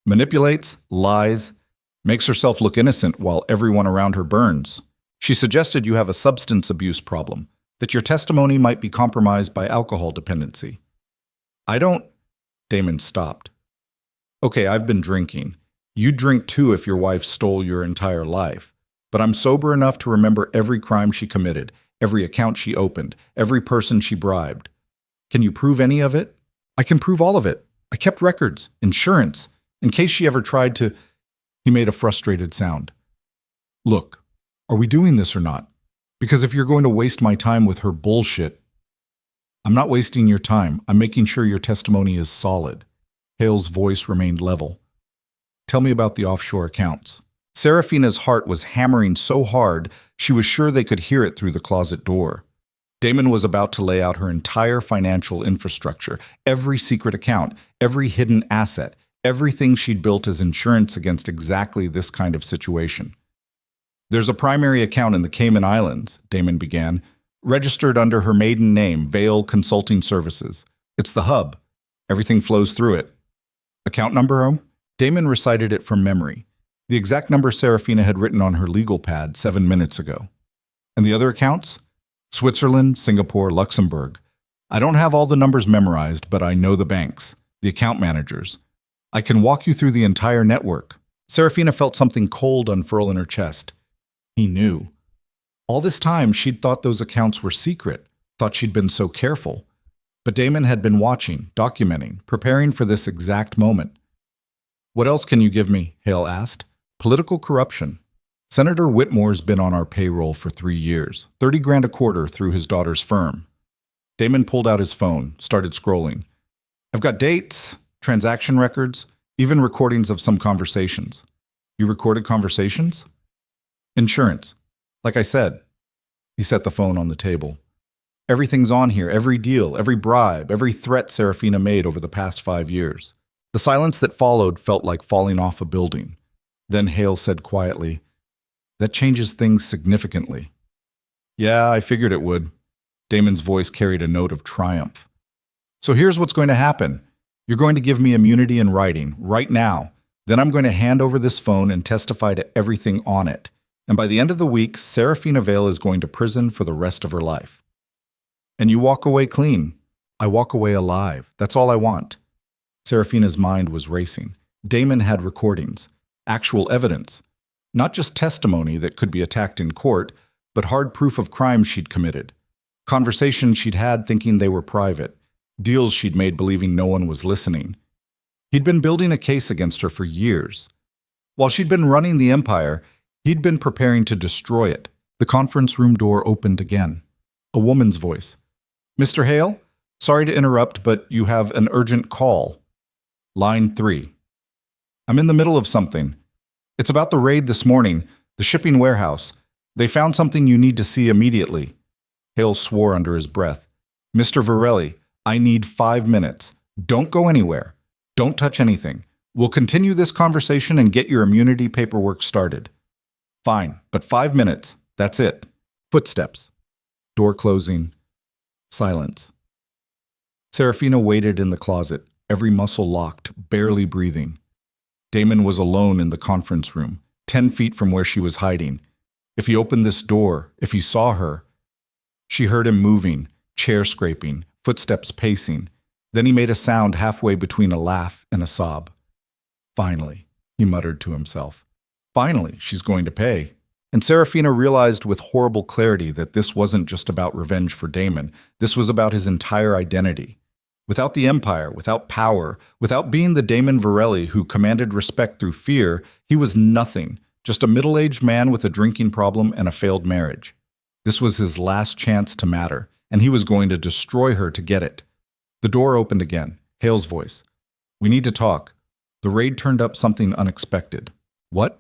Manipulates, lies, makes herself look innocent while everyone around her burns. She suggested you have a substance abuse problem, that your testimony might be compromised by alcohol dependency. I don't... Damon stopped. Okay, I've been drinking. You'd drink too if your wife stole your entire life. But I'm sober enough to remember every crime she committed, every account she opened, every person she bribed. Can you prove any of it? I can prove all of it. I kept records, insurance, in case she ever tried to... He made a frustrated sound. Look, are we doing this or not? Because if you're going to waste my time with her bullshit... I'm not wasting your time. I'm making sure your testimony is solid. Hale's voice remained level. Tell me about the offshore accounts. Serafina's heart was hammering so hard, she was sure they could hear it through the closet door. Damon was about to lay out her entire financial infrastructure, every secret account, every hidden asset, everything she'd built as insurance against exactly this kind of situation. There's a primary account in the Cayman Islands, Damon began, registered under her maiden name, Vale Consulting Services. It's the hub. Everything flows through it. Account number, Damon recited it from memory, the exact number Serafina had written on her legal pad 7 minutes ago. And the other accounts? Switzerland, Singapore, Luxembourg. I don't have all the numbers memorized, but I know the banks, the account managers. I can walk you through the entire network. Serafina felt something cold unfurl in her chest. He knew. All this time, she'd thought those accounts were secret, thought she'd been so careful. But Damon had been watching, documenting, preparing for this exact moment. What else can you give me? Hale asked. Political corruption. Senator Whitmore's been on our payroll for 3 years, 30 grand a quarter through his daughter's firm. Damon pulled out his phone, started scrolling. I've got dates, transaction records, even recordings of some conversations. You recorded conversations? Insurance. Like I said. He set the phone on the table. Everything's on here, every deal, every bribe, every threat Serafina made over the past 5 years. The silence that followed felt like falling off a building. Then Hale said quietly, That changes things significantly. Yeah, I figured it would. Damon's voice carried a note of triumph. So here's what's going to happen. You're going to give me immunity in writing, right now. Then I'm going to hand over this phone and testify to everything on it. And by the end of the week, Serafina Vale is going to prison for the rest of her life. And you walk away clean. I walk away alive. That's all I want. Serafina's mind was racing. Damon had recordings, actual evidence, not just testimony that could be attacked in court, but hard proof of crimes she'd committed, conversations she'd had thinking they were private, deals she'd made believing no one was listening. He'd been building a case against her for years. While she'd been running the empire, he'd been preparing to destroy it. The conference room door opened again. A woman's voice. Mr. Hale, sorry to interrupt, but you have an urgent call. Line 3. I'm in the middle of something. It's about the raid this morning, the shipping warehouse. They found something you need to see immediately. Hale swore under his breath. Mr. Virelli, I need 5 minutes. Don't go anywhere. Don't touch anything. We'll continue this conversation and get your immunity paperwork started. Fine, but 5 minutes. That's it. Footsteps. Door closing. Silence. Serafina waited in the closet, every muscle locked, barely breathing. Damon was alone in the conference room, 10 feet from where she was hiding. If he opened this door, if he saw her... She heard him moving, chair scraping, footsteps pacing. Then he made a sound halfway between a laugh and a sob. Finally, he muttered to himself. Finally, she's going to pay. And Serafina realized with horrible clarity that this wasn't just about revenge for Damon. This was about his entire identity. Without the empire, without power, without being the Damon Virelli who commanded respect through fear, he was nothing, just a middle-aged man with a drinking problem and a failed marriage. This was his last chance to matter, and he was going to destroy her to get it. The door opened again, Hale's voice. We need to talk. The raid turned up something unexpected. What?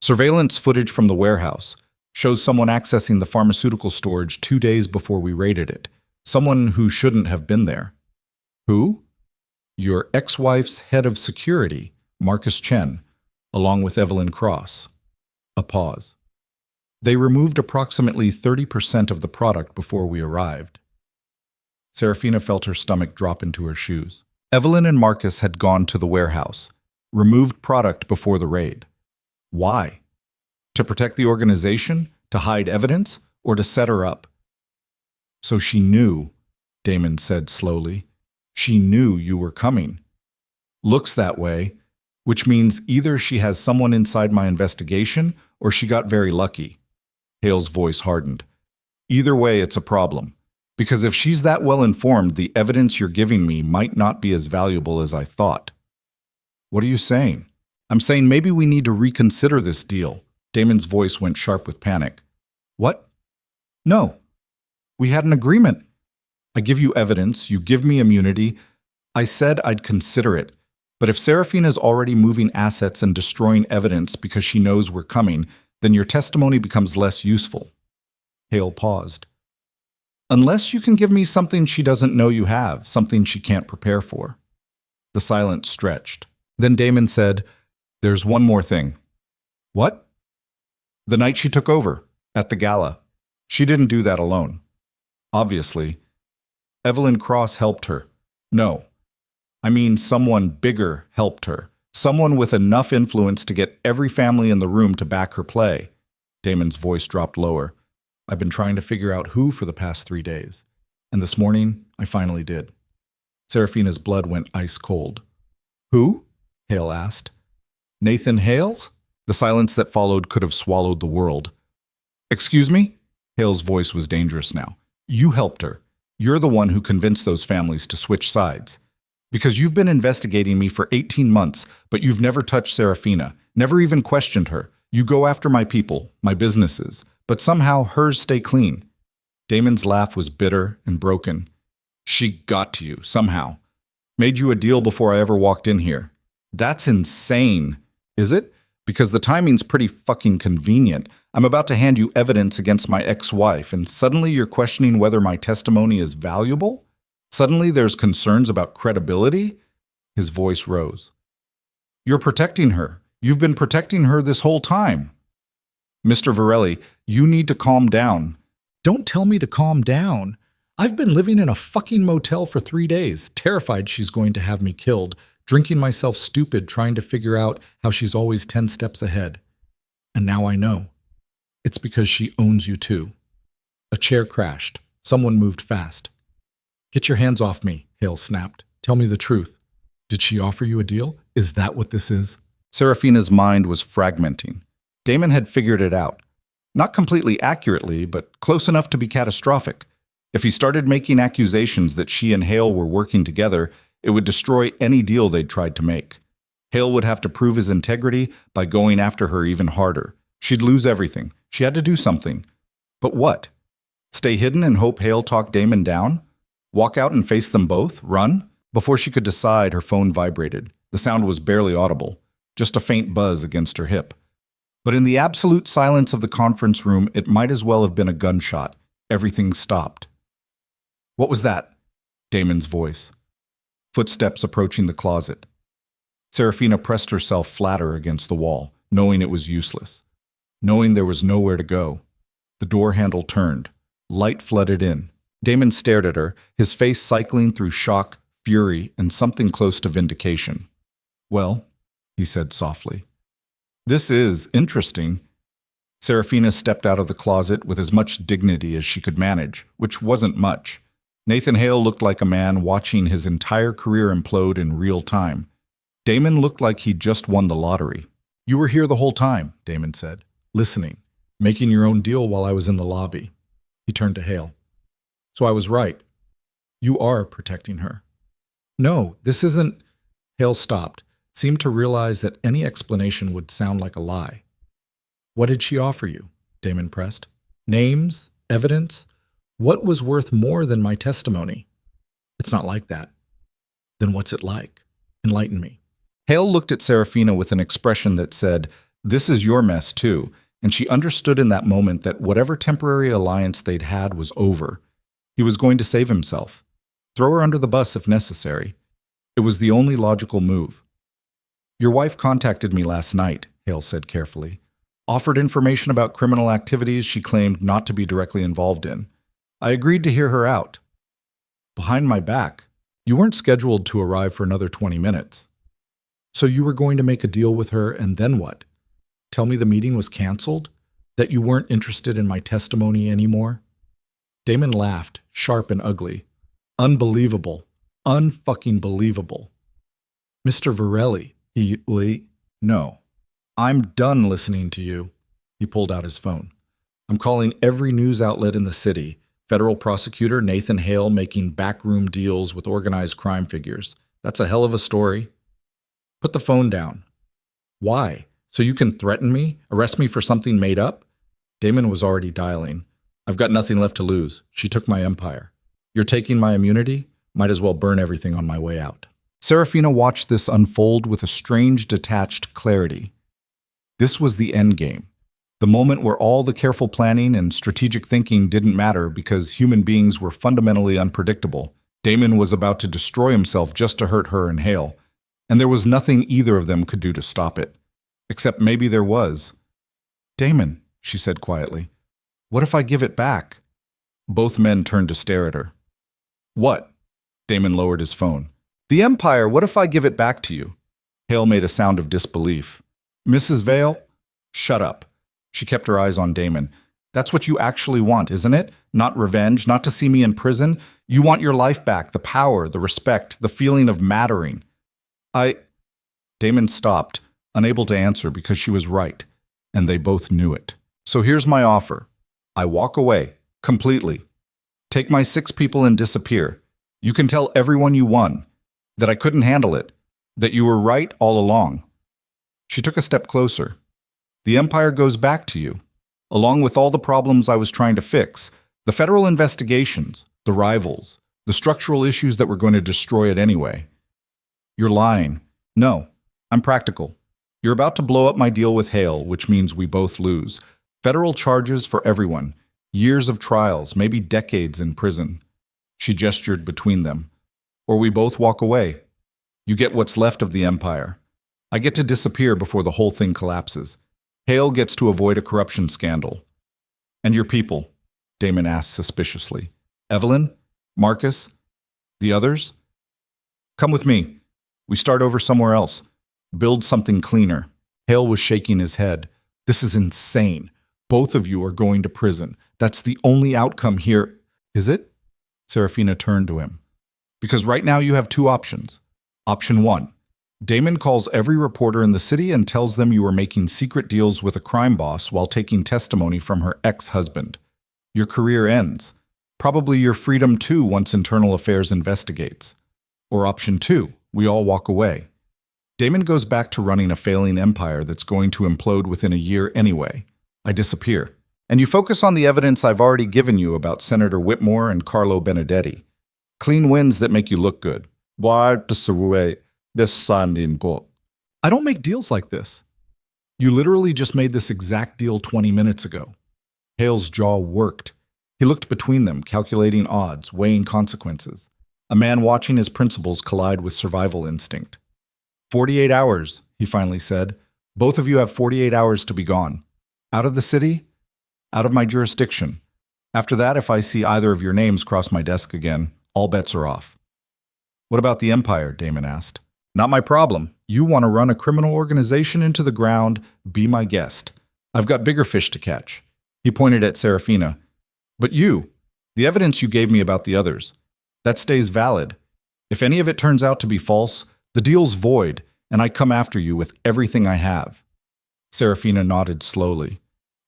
Surveillance footage from the warehouse shows someone accessing the pharmaceutical storage 2 days before we raided it. Someone who shouldn't have been there. Who? Your ex-wife's head of security, Marcus Chen, along with Evelyn Cross. A pause. They removed approximately 30% of the product before we arrived. Serafina felt her stomach drop into her shoes. Evelyn and Marcus had gone to the warehouse. removed product before the raid. Why? To protect the organization? To hide evidence? Or to set her up? So she knew, Damon said slowly. She knew you were coming. Looks that way, which means either she has someone inside my investigation or she got very lucky. Hale's voice hardened. Either way, it's a problem. Because if she's that well informed, the evidence you're giving me might not be as valuable as I thought. What are you saying? I'm saying maybe we need to reconsider this deal. Damon's voice went sharp with panic. What? No. We had an agreement. I give you evidence, you give me immunity. I said I'd consider it. But if Serafina's already moving assets and destroying evidence because she knows we're coming, then your testimony becomes less useful. Hale paused. Unless you can give me something she doesn't know you have, something she can't prepare for. The silence stretched. Then Damon said, There's one more thing. What? The night she took over, at the gala. She didn't do that alone. Obviously. Evelyn Cross helped her. No. I mean, someone bigger helped her. Someone with enough influence to get every family in the room to back her play. Damon's voice dropped lower. I've been trying to figure out who for the past 3 days. And this morning, I finally did. Serafina's blood went ice cold. Who? Hale asked. Nathan Hales? The silence that followed could have swallowed the world. Excuse me? Hale's voice was dangerous now. You helped her. You're the one who convinced those families to switch sides. Because you've been investigating me for 18 months, but you've never touched Serafina, never even questioned her. You go after my people, my businesses, but somehow hers stay clean. Damon's laugh was bitter and broken. She got to you, somehow. Made you a deal before I ever walked in here. That's insane. Is it? Because the timing's pretty fucking convenient. I'm about to hand you evidence against my ex-wife, and suddenly you're questioning whether my testimony is valuable? Suddenly there's concerns about credibility? His voice rose. You're protecting her. You've been protecting her this whole time. Mr. Virelli, you need to calm down. Don't tell me to calm down. I've been living in a fucking motel for 3 days, terrified she's going to have me killed, drinking myself stupid trying to figure out how she's always 10 steps ahead. And now I know. It's because she owns you too. A chair crashed. Someone moved fast. Get your hands off me, Hale snapped. Tell me the truth. Did she offer you a deal? Is that what this is? Serafina's mind was fragmenting. Damon had figured it out. Not completely accurately, but close enough to be catastrophic. If he started making accusations that she and Hale were working together, it would destroy any deal they'd tried to make. Hale would have to prove his integrity by going after her even harder. She'd lose everything. She had to do something. But what? Stay hidden and hope Hale talked Damon down? Walk out and face them both? Run? Before she could decide, her phone vibrated. The sound was barely audible, just a faint buzz against her hip. But in the absolute silence of the conference room, it might as well have been a gunshot. Everything stopped. What was that? Damon's voice. Footsteps approaching the closet. Serafina pressed herself flatter against the wall, knowing it was useless. Knowing there was nowhere to go. The door handle turned. Light flooded in. Damon stared at her, his face cycling through shock, fury, and something close to vindication. Well, he said softly. This is interesting. Serafina stepped out of the closet with as much dignity as she could manage, which wasn't much. Nathan Hale looked like a man watching his entire career implode in real time. Damon looked like he'd just won the lottery. You were here the whole time, Damon said, listening, making your own deal while I was in the lobby. He turned to Hale. So I was right. You are protecting her. No, this isn't... Hale stopped, seemed to realize that any explanation would sound like a lie. What did she offer you? Damon pressed. Names? Evidence? What was worth more than my testimony? It's not like that. Then what's it like? Enlighten me. Hale looked at Serafina with an expression that said, this is your mess too, and she understood in that moment that whatever temporary alliance they'd had was over. He was going to save himself. Throw her under the bus if necessary. It was the only logical move. Your wife contacted me last night, Hale said carefully. Offered information about criminal activities she claimed not to be directly involved in. I agreed to hear her out. Behind my back. You weren't scheduled to arrive for another 20 minutes. So you were going to make a deal with her, and then what? Tell me the meeting was canceled? That you weren't interested in my testimony anymore? Damon laughed, sharp and ugly. Unbelievable. Unfucking believable. Mr. Virelli, No. I'm done listening to you. He pulled out his phone. I'm calling every news outlet in the city. Federal prosecutor Nathan Hale making backroom deals with organized crime figures. That's a hell of a story. Put the phone down. Why? So you can threaten me? Arrest me for something made up? Damon was already dialing. I've got nothing left to lose. She took my empire. You're taking my immunity? Might as well burn everything on my way out. Serafina watched this unfold with a strange, detached clarity. This was the endgame. The moment where all the careful planning and strategic thinking didn't matter because human beings were fundamentally unpredictable. Damon was about to destroy himself just to hurt her and Hale, and there was nothing either of them could do to stop it. Except maybe there was. Damon, she said quietly, what if I give it back? Both men turned to stare at her. What? Damon lowered his phone. The Empire, what if I give it back to you? Hale made a sound of disbelief. Mrs. Vale? Shut up. She kept her eyes on Damon. That's what you actually want, isn't it? Not revenge, not to see me in prison. You want your life back, the power, the respect, the feeling of mattering. Damon stopped, unable to answer because she was right, and they both knew it. So here's my offer. I walk away, completely. Take my 6 people and disappear. You can tell everyone you won, that I couldn't handle it, that you were right all along. She took a step closer. The Empire goes back to you, along with all the problems I was trying to fix, the federal investigations, the rivals, the structural issues that were going to destroy it anyway. You're lying. No, I'm practical. You're about to blow up my deal with Hale, which means we both lose. Federal charges for everyone, years of trials, maybe decades in prison. She gestured between them. Or we both walk away. You get what's left of the Empire. I get to disappear before the whole thing collapses. Hale gets to avoid a corruption scandal. And your people? Damon asked suspiciously. Evelyn? Marcus? The others? Come with me. We start over somewhere else. Build something cleaner. Hale was shaking his head. This is insane. Both of you are going to prison. That's the only outcome here. Is it? Serafina turned to him. Because right now you have 2 options. Option 1. Damon calls every reporter in the city and tells them you are making secret deals with a crime boss while taking testimony from her ex-husband. Your career ends. Probably your freedom too once Internal Affairs investigates. Or option 2. We all walk away. Damon goes back to running a failing empire that's going to implode within a year anyway. I disappear. And you focus on the evidence I've already given you about Senator Whitmore and Carlo Benedetti. Clean wins that make you look good. I don't make deals like this. You literally just made this exact deal 20 minutes ago. Hale's jaw worked. He looked between them, calculating odds, weighing consequences. A man watching his principles collide with survival instinct. 48 hours, he finally said. Both of you have 48 hours to be gone. Out of the city, out of my jurisdiction. After that, if I see either of your names cross my desk again, all bets are off. What about the Empire? Damon asked. Not my problem. You want to run a criminal organization into the ground, be my guest. I've got bigger fish to catch. He pointed at Serafina. But you, the evidence you gave me about the others, that stays valid. If any of it turns out to be false, the deal's void, and I come after you with everything I have. Serafina nodded slowly.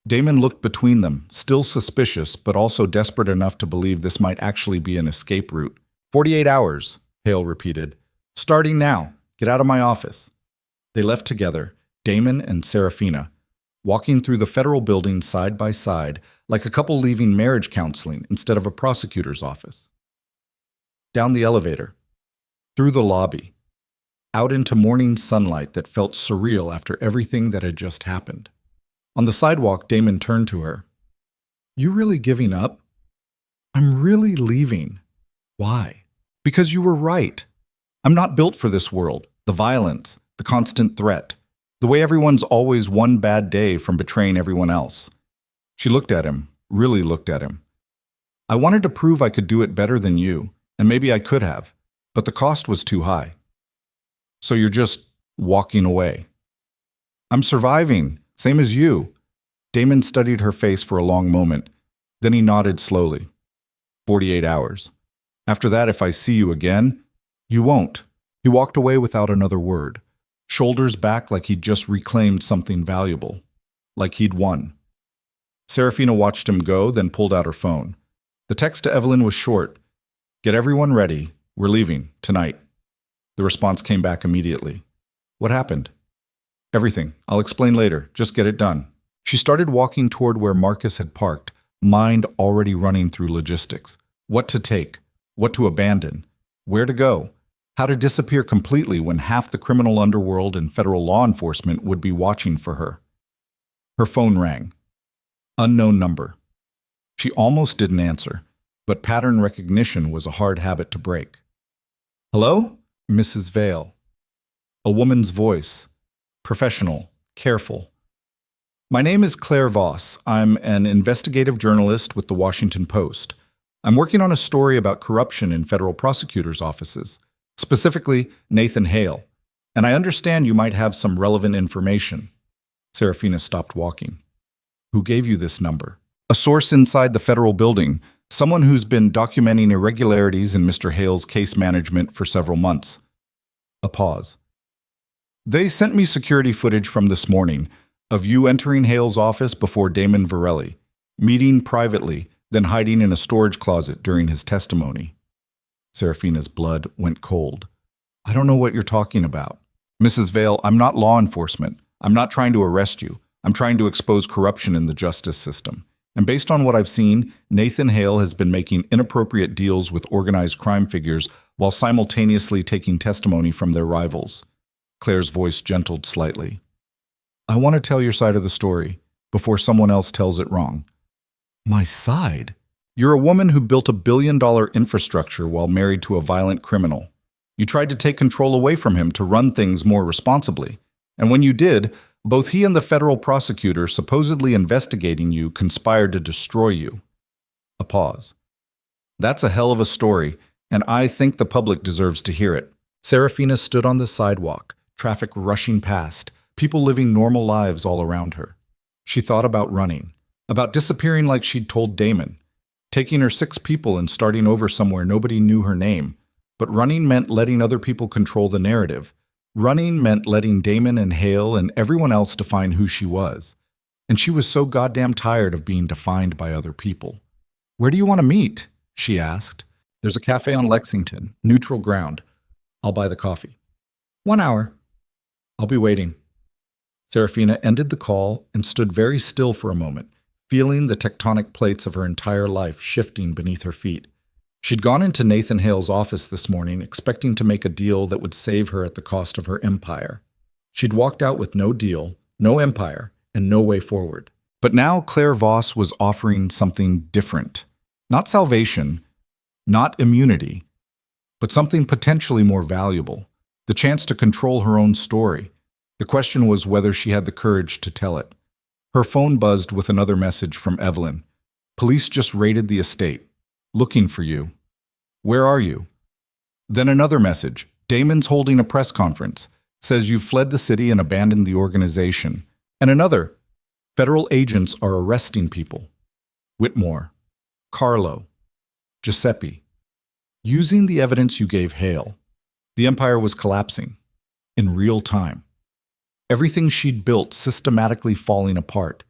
Damon looked between them, still suspicious, but also desperate enough to believe this might actually be an escape route. 48 hours, Hale repeated. Starting now. Get out of my office. They left together, Damon and Serafina, walking through the federal building side by side, like a couple leaving marriage counseling instead of a prosecutor's office. Down the elevator, through the lobby, out into morning sunlight that felt surreal after everything that had just happened. On the sidewalk, Damon turned to her. You really giving up? I'm really leaving. Why? Because you were right. I'm not built for this world, the violence, the constant threat, the way everyone's always one bad day from betraying everyone else. She looked at him, really looked at him. I wanted to prove I could do it better than you, and maybe I could have, but the cost was too high. So you're just walking away. I'm surviving, same as you. Damon studied her face for a long moment. Then he nodded slowly. 48 hours. After that, if I see you again, you won't. He walked away without another word, shoulders back like he'd just reclaimed something valuable, like he'd won. Serafina watched him go, then pulled out her phone. The text to Evelyn was short. Get everyone ready. We're leaving, tonight. The response came back immediately. What happened? Everything. I'll explain later. Just get it done. She started walking toward where Marcus had parked, mind already running through logistics. What to take, what to abandon, where to go, how to disappear completely when half the criminal underworld and federal law enforcement would be watching for her. Her phone rang. Unknown number. She almost didn't answer, but pattern recognition was a hard habit to break. Hello? Mrs. Vale. A woman's voice. Professional, careful. My name is Claire Voss. I'm an investigative journalist with the Washington Post. I'm working on a story about corruption in federal prosecutors' offices, specifically Nathan Hale, and I understand you might have some relevant information. Serafina stopped walking. Who gave you this number? A source inside the federal building, someone who's been documenting irregularities in Mr. Hale's case management for several months. A pause. They sent me security footage from this morning of you entering Hale's office before Damon Virelli, meeting privately, then hiding in a storage closet during his testimony. Serafina's blood went cold. I don't know what you're talking about. Mrs. Vale, I'm not law enforcement. I'm not trying to arrest you. I'm trying to expose corruption in the justice system. And based on what I've seen, Nathan Hale has been making inappropriate deals with organized crime figures while simultaneously taking testimony from their rivals. Claire's voice gentled slightly. I want to tell your side of the story before someone else tells it wrong. My side? You're a woman who built $1 billion infrastructure while married to a violent criminal. You tried to take control away from him to run things more responsibly. And when you did, both he and the federal prosecutor supposedly investigating you conspired to destroy you. A pause. That's a hell of a story, and I think the public deserves to hear it. Serafina stood on the sidewalk, traffic rushing past, people living normal lives all around her. She thought about running, about disappearing like she'd told Damon, taking her 6 people and starting over somewhere nobody knew her name. But running meant letting other people control the narrative. Running meant letting Damon and Hale and everyone else define who she was. And she was so goddamn tired of being defined by other people. Where do you want to meet? She asked. There's a cafe on Lexington, neutral ground. I'll buy the coffee. 1 hour. I'll be waiting. Serafina ended the call and stood very still for a moment, feeling the tectonic plates of her entire life shifting beneath her feet. She'd gone into Nathan Hale's office this morning expecting to make a deal that would save her at the cost of her empire. She'd walked out with no deal, no empire, and no way forward. But now Claire Voss was offering something different. Not salvation, not immunity, but something potentially more valuable. The chance to control her own story. The question was whether she had the courage to tell it. Her phone buzzed with another message from Evelyn. Police just raided the estate. Looking for you. Where are you? Then another message. Damon's holding a press conference. Says you've fled the city and abandoned the organization. And another. Federal agents are arresting people. Whitmore. Carlo. Giuseppe. Using the evidence you gave Hale. The empire was collapsing. In real time. Everything she'd built systematically falling apart.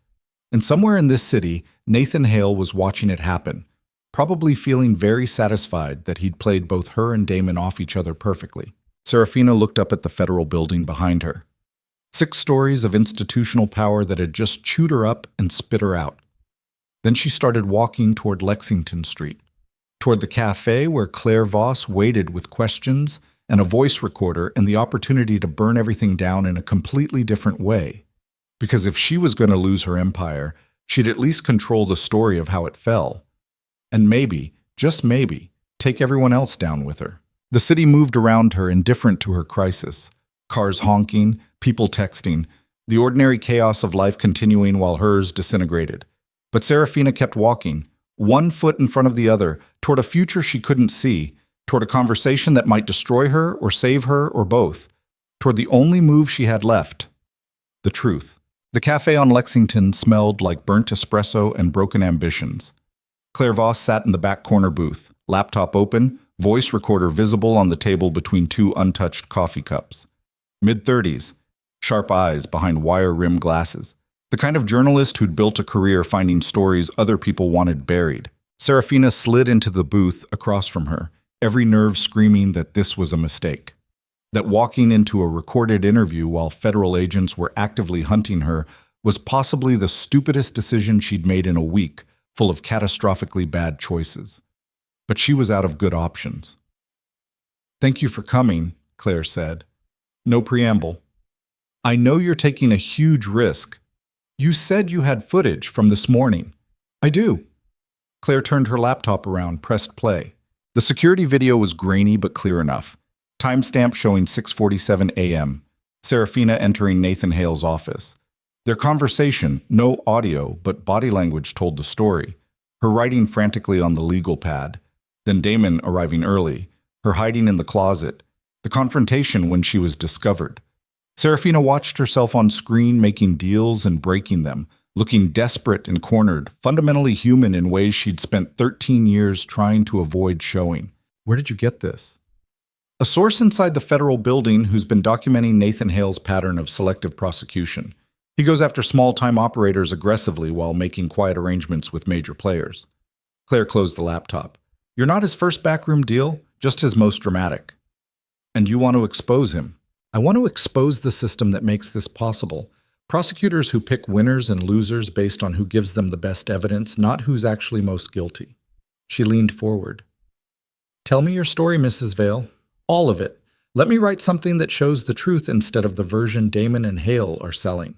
And somewhere in this city, Nathan Hale was watching it happen. Probably feeling very satisfied that he'd played both her and Damon off each other perfectly. Serafina looked up at the federal building behind her. 6 stories of institutional power that had just chewed her up and spit her out. Then she started walking toward Lexington Street, toward the cafe where Claire Voss waited with questions and a voice recorder and the opportunity to burn everything down in a completely different way. Because if she was going to lose her empire, she'd at least control the story of how it fell. And maybe, just maybe, take everyone else down with her. The city moved around her, indifferent to her crisis. Cars honking, people texting, the ordinary chaos of life continuing while hers disintegrated. But Serafina kept walking, one foot in front of the other, toward a future she couldn't see, toward a conversation that might destroy her or save her or both, toward the only move she had left: the truth. The cafe on Lexington smelled like burnt espresso and broken ambitions. Claire Voss sat in the back corner booth, laptop open, voice recorder visible on the table between two untouched coffee cups. Mid-30s, sharp eyes behind wire-rimmed glasses. The kind of journalist who'd built a career finding stories other people wanted buried. Serafina slid into the booth across from her, every nerve screaming that this was a mistake. That walking into a recorded interview while federal agents were actively hunting her was possibly the stupidest decision she'd made in a week, full of catastrophically bad choices. But she was out of good options. "Thank you for coming," Claire said. No preamble. "I know you're taking a huge risk. You said you had footage from this morning." "I do." Claire turned her laptop around, pressed play. The security video was grainy but clear enough. Timestamp showing 6:47 a.m. Serafina entering Nathan Hale's office. Their conversation, no audio, but body language told the story. Her writing frantically on the legal pad. Then Damon arriving early. Her hiding in the closet. The confrontation when she was discovered. Serafina watched herself on screen making deals and breaking them, looking desperate and cornered, fundamentally human in ways she'd spent 13 years trying to avoid showing. "Where did you get this?" "A source inside the federal building who's been documenting Nathan Hale's pattern of selective prosecution. He goes after small-time operators aggressively while making quiet arrangements with major players." Claire closed the laptop. "You're not his first backroom deal, just his most dramatic. And you want to expose him." "I want to expose the system that makes this possible. Prosecutors who pick winners and losers based on who gives them the best evidence, not who's actually most guilty." She leaned forward. "Tell me your story, Mrs. Vale. All of it. Let me write something that shows the truth instead of the version Damon and Hale are selling."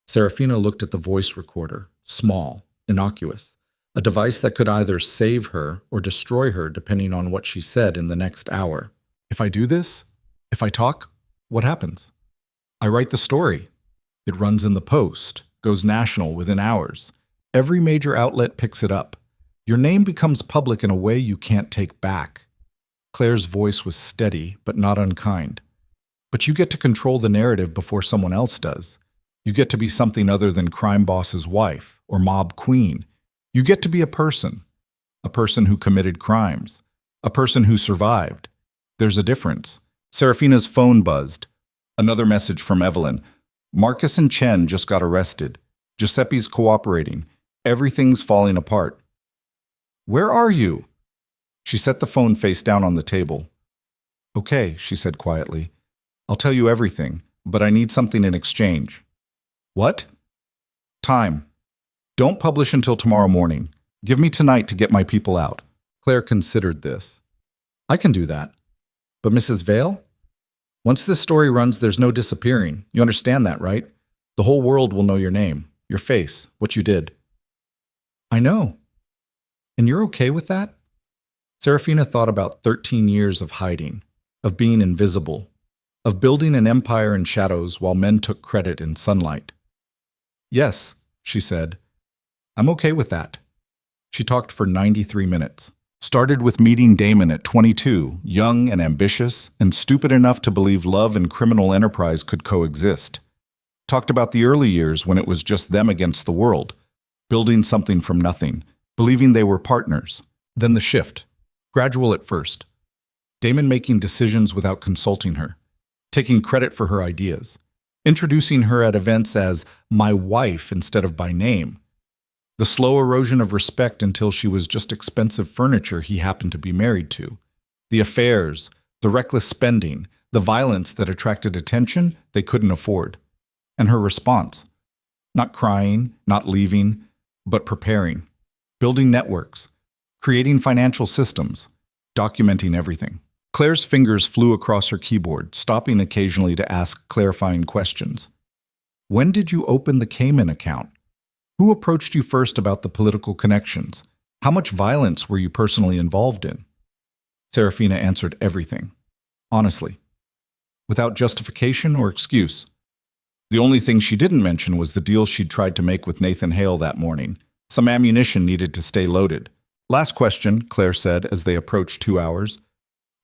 Serafina looked at the voice recorder, small, innocuous, a device that could either save her or destroy her depending on what she said in the next hour. "If I do this, if I talk, what happens?" "I write the story. It runs in the Post, goes national within hours. Every major outlet picks it up. Your name becomes public in a way you can't take back." Claire's voice was steady, but not unkind. "But you get to control the narrative before someone else does. You get to be something other than crime boss's wife or mob queen. You get to be a person who committed crimes, a person who survived. There's a difference." Serafina's phone buzzed. Another message from Evelyn. "Marcus and Chen just got arrested. Giuseppe's cooperating. Everything's falling apart." "Where are you?" She set the phone face down on the table. "Okay," she said quietly. "I'll tell you everything, but I need something in exchange." "What?" "Time. Don't publish until tomorrow morning. Give me tonight to get my people out." Claire considered this. "I can do that. But Mrs. Vale? Once this story runs, there's no disappearing. You understand that, right? The whole world will know your name, your face, what you did." "I know. And you're okay with that?" Serafina thought about 13 years of hiding, of being invisible, of building an empire in shadows while men took credit in sunlight. "Yes," she said. "I'm okay with that." She talked for 93 minutes. Started with meeting Damon at 22, young and ambitious, and stupid enough to believe love and criminal enterprise could coexist. Talked about the early years when it was just them against the world, building something from nothing, believing they were partners. Then the shift. Gradual at first. Damon making decisions without consulting her, taking credit for her ideas, introducing her at events as my wife instead of by name. The slow erosion of respect until she was just expensive furniture he happened to be married to. The affairs, the reckless spending, the violence that attracted attention they couldn't afford. And her response. Not crying, not leaving, but preparing. Building networks. Creating financial systems, documenting everything. Claire's fingers flew across her keyboard, stopping occasionally to ask clarifying questions. "When did you open the Cayman account? Who approached you first about the political connections? How much violence were you personally involved in?" Serafina answered everything, honestly, without justification or excuse. The only thing she didn't mention was the deal she'd tried to make with Nathan Hale that morning. Some ammunition needed to stay loaded. "Last question," Claire said as they approached 2 hours.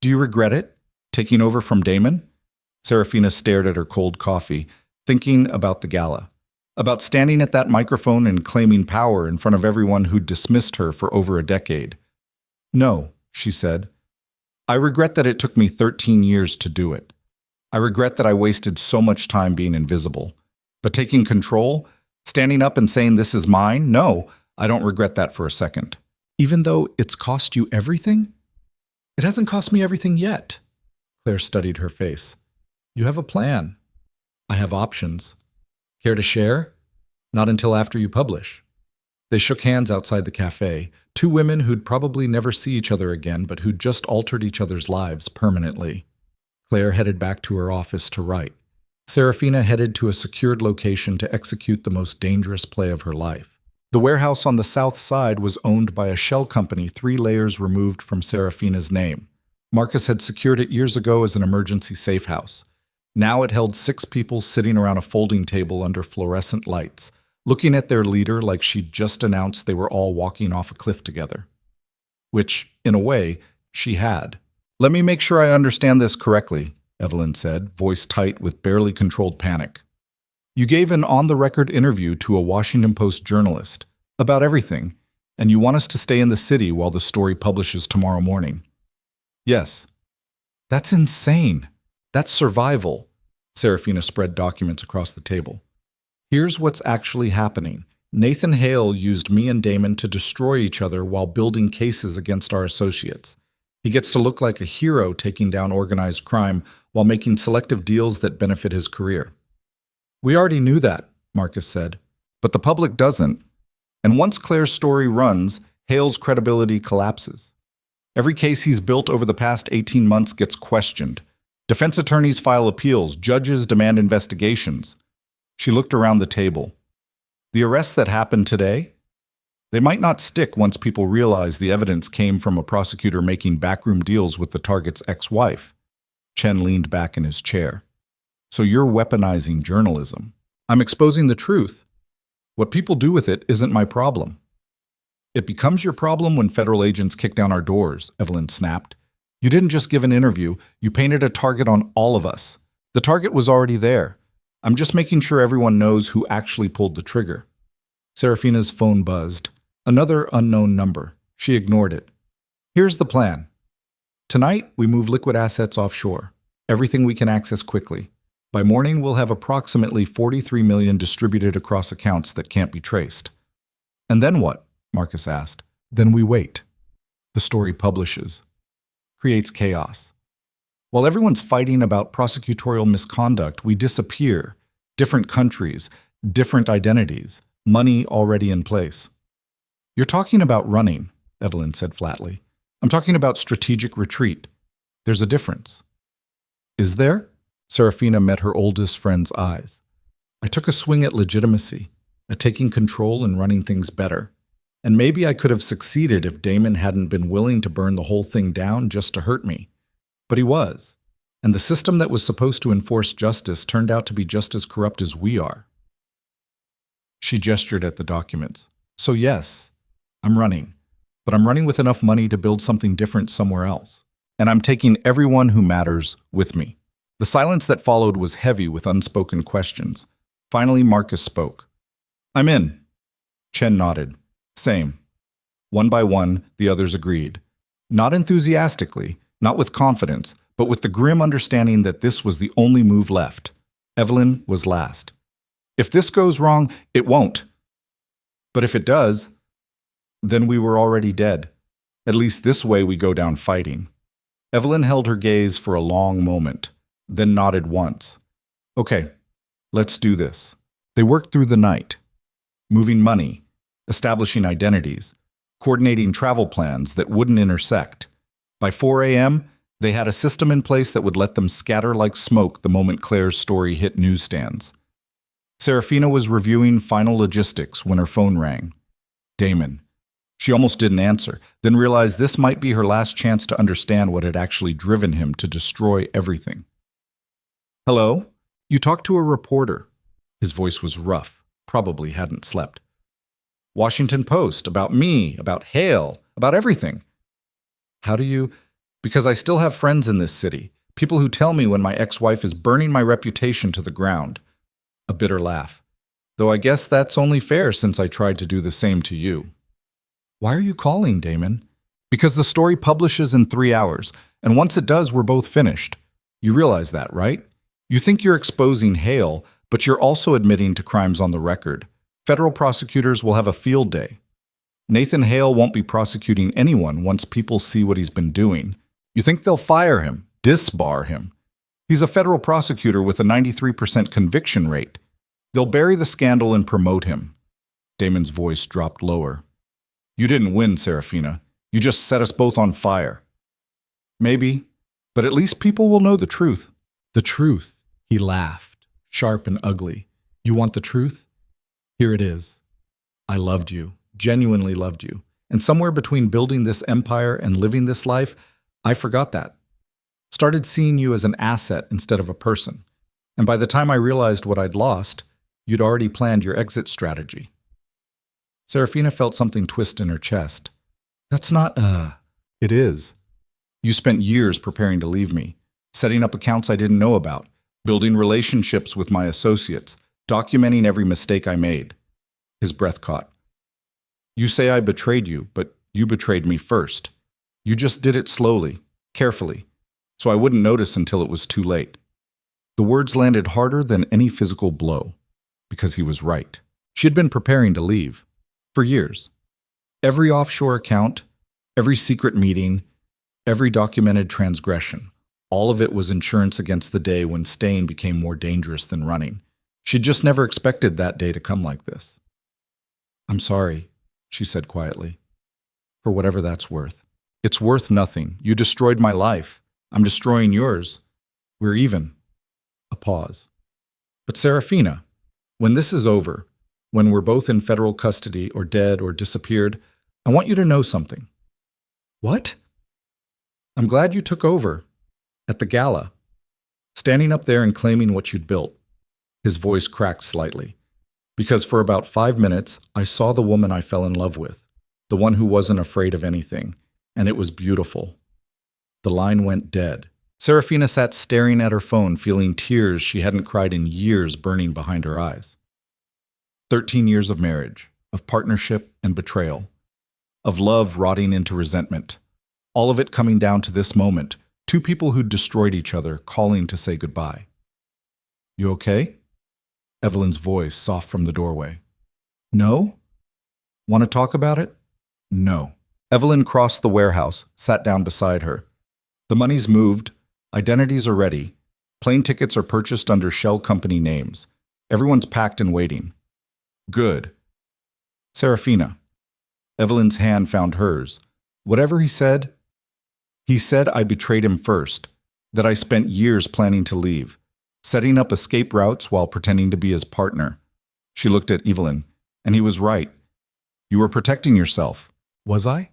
"Do you regret it? Taking over from Damon?" Serafina stared at her cold coffee, thinking about the gala, about standing at that microphone and claiming power in front of everyone who'd dismissed her for over a decade. "No," she said. "I regret that it took me 13 years to do it. I regret that I wasted so much time being invisible. But taking control, standing up and saying this is mine, no, I don't regret that for a second." Even though it's cost you everything? It hasn't cost me everything yet. Claire studied her face. You have a plan. I have options. Care to share? Not until after you publish. They shook hands outside the cafe, two women who'd probably never see each other again, but who'd just altered each other's lives permanently. Claire headed back to her office to write. Serafina headed to a secured location to execute the most dangerous play of her life. The warehouse on the south side was owned by a shell company 3 layers removed from Serafina's name. Marcus had secured it years ago as an emergency safe house. Now it held 6 people sitting around a folding table under fluorescent lights, looking at their leader like she'd just announced they were all walking off a cliff together. Which, in a way, she had. "Let me make sure I understand this correctly," Evelyn said, voice tight with barely controlled panic. "You gave an on-the-record interview to a Washington Post journalist about everything, and you want us to stay in the city while the story publishes tomorrow morning." "Yes." "That's insane. That's survival." Serafina spread documents across the table. "Here's what's actually happening. Nathan Hale used me and Damon to destroy each other while building cases against our associates. He gets to look like a hero taking down organized crime while making selective deals that benefit his career." "We already knew that," Marcus said, "but the public doesn't. And once Claire's story runs, Hale's credibility collapses. Every case he's built over the past 18 months gets questioned. Defense attorneys file appeals, judges demand investigations." She looked around the table. "The arrests that happened today? They might not stick once people realize the evidence came from a prosecutor making backroom deals with the target's ex-wife." Chen leaned back in his chair. "So you're weaponizing journalism." "I'm exposing the truth. What people do with it isn't my problem." "It becomes your problem when federal agents kick down our doors," Evelyn snapped. "You didn't just give an interview, you painted a target on all of us. The target was already there. I'm just making sure everyone knows who actually pulled the trigger." Serafina's phone buzzed. Another unknown number. She ignored it. "Here's the plan. Tonight, we move liquid assets offshore. Everything we can access quickly. By morning, we'll have approximately 43 million distributed across accounts that can't be traced." "And then what?" Marcus asked. "Then we wait. The story publishes. Creates chaos. While everyone's fighting about prosecutorial misconduct, we disappear. Different countries, different identities, money already in place." "You're talking about running," Evelyn said flatly. "I'm talking about strategic retreat. There's a difference." "Is there?" Serafina met her oldest friend's eyes. "I took a swing at legitimacy, at taking control and running things better. And maybe I could have succeeded if Damon hadn't been willing to burn the whole thing down just to hurt me. But he was. And the system that was supposed to enforce justice turned out to be just as corrupt as we are." She gestured at the documents. "So yes, I'm running. But I'm running with enough money to build something different somewhere else. And I'm taking everyone who matters with me." The silence that followed was heavy with unspoken questions. Finally, Marcus spoke. "I'm in." Chen nodded. "Same." One by one, the others agreed. Not enthusiastically, not with confidence, but with the grim understanding that this was the only move left. Evelyn was last. "If this goes wrong, it won't. But if it does, then we were already dead. At least this way we go down fighting." Evelyn held her gaze for a long moment, then nodded once. "Okay, let's do this." They worked through the night, moving money, establishing identities, coordinating travel plans that wouldn't intersect. By 4 a.m., they had a system in place that would let them scatter like smoke the moment Claire's story hit newsstands. Serafina was reviewing final logistics when her phone rang. Damon. She almost didn't answer, then realized this might be her last chance to understand what had actually driven him to destroy everything. "Hello? You talked to a reporter." His voice was rough, probably hadn't slept. "Washington Post, about me, about Hale, about everything." "How do you—" "Because I still have friends in this city, People who tell me when my ex-wife is burning my reputation to the ground. A bitter laugh. Though I guess that's only fair since I tried to do the same to you. Why are you calling, Damon? Because the story publishes in 3 hours, and once it does, we're both finished. You realize that, right? You think you're exposing Hale, but you're also admitting to crimes on the record. Federal prosecutors will have a field day. Nathan Hale won't be prosecuting anyone once people see what he's been doing. You think they'll fire him, disbar him? He's a federal prosecutor with a 93% conviction rate. They'll bury the scandal and promote him. Damon's voice dropped lower. You didn't win, Serafina. You just set us both on fire. Maybe, but at least people will know the truth. The truth, he laughed, sharp and ugly. You want the truth? Here it is. I loved you, genuinely loved you. And somewhere between building this empire and living this life, I forgot that. Started seeing you as an asset instead of a person. And by the time I realized what I'd lost, you'd already planned your exit strategy. Serafina felt something twist in her chest. That's not, It is. You spent years preparing to leave me, setting up accounts I didn't know about, building relationships with my associates, documenting every mistake I made. His breath caught. You say I betrayed you, but you betrayed me first. You just did it slowly, carefully, so I wouldn't notice until it was too late. The words landed harder than any physical blow, because he was right. She had been preparing to leave, for years. Every offshore account, every secret meeting, every documented transgression, all of it was insurance against the day when staying became more dangerous than running. She'd just never expected that day to come like this. I'm sorry, she said quietly, for whatever that's worth. It's worth nothing. You destroyed my life. I'm destroying yours. We're even. A pause. But Serafina, when this is over, when we're both in federal custody or dead or disappeared, I want you to know something. What? I'm glad you took over. At the gala. Standing up there and claiming what you'd built. His voice cracked slightly. Because for about 5 minutes, I saw the woman I fell in love with. The one who wasn't afraid of anything. And it was beautiful. The line went dead. Serafina sat staring at her phone, feeling tears she hadn't cried in years burning behind her eyes. 13 years of marriage, of partnership and betrayal, of love rotting into resentment. All of it coming down to this moment, 2 people who'd destroyed each other, calling to say goodbye. You okay? Evelyn's voice soft from the doorway. No? Want to talk about it? No. Evelyn crossed the warehouse, sat down beside her. The money's moved, identities are ready, plane tickets are purchased under shell company names. Everyone's packed and waiting. Good. Serafina. Evelyn's hand found hers. Whatever he said I betrayed him first, that I spent years planning to leave, setting up escape routes while pretending to be his partner. She looked at Evelyn, and he was right. You were protecting yourself. Was I?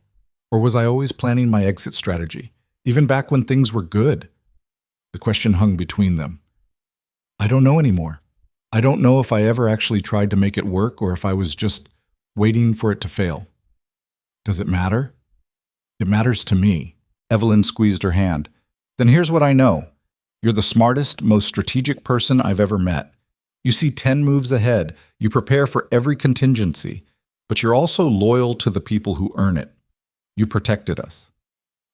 Or was I always planning my exit strategy, even back when things were good? The question hung between them. I don't know anymore. I don't know if I ever actually tried to make it work or if I was just waiting for it to fail. Does it matter? It matters to me. Evelyn squeezed her hand. Then here's what I know. You're the smartest, most strategic person I've ever met. You see 10 moves ahead. You prepare for every contingency. But you're also loyal to the people who earn it. You protected us.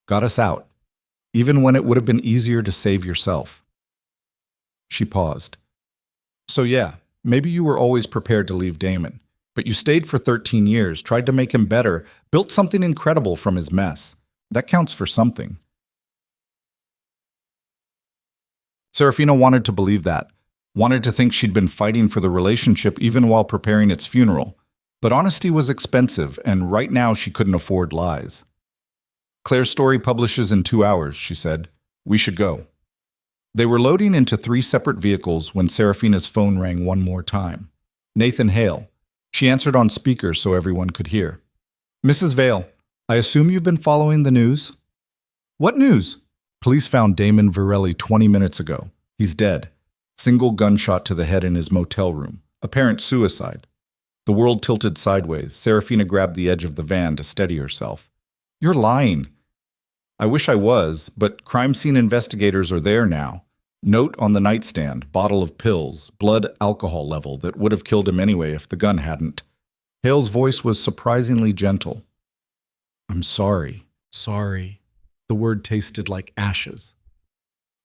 Got us out. Even when it would have been easier to save yourself. She paused. So yeah, maybe you were always prepared to leave Damon. But you stayed for 13 years, tried to make him better, built something incredible from his mess. That counts for something. Serafina wanted to believe that, wanted to think she'd been fighting for the relationship even while preparing its funeral. But honesty was expensive, and right now she couldn't afford lies. Claire's story publishes in 2 hours, she said. We should go. They were loading into 3 separate vehicles when Serafina's phone rang one more time. Nathan Hale. She answered on speaker so everyone could hear. Mrs. Vale, I assume you've been following the news? What news? Police found Damon Virelli 20 minutes ago. He's dead. Single gunshot to the head in his motel room. Apparent suicide. The world tilted sideways. Serafina grabbed the edge of the van to steady herself. You're lying. I wish I was, but crime scene investigators are there now. Note on the nightstand, bottle of pills, blood alcohol level that would have killed him anyway if the gun hadn't. Hale's voice was surprisingly gentle. I'm sorry. Sorry. The word tasted like ashes.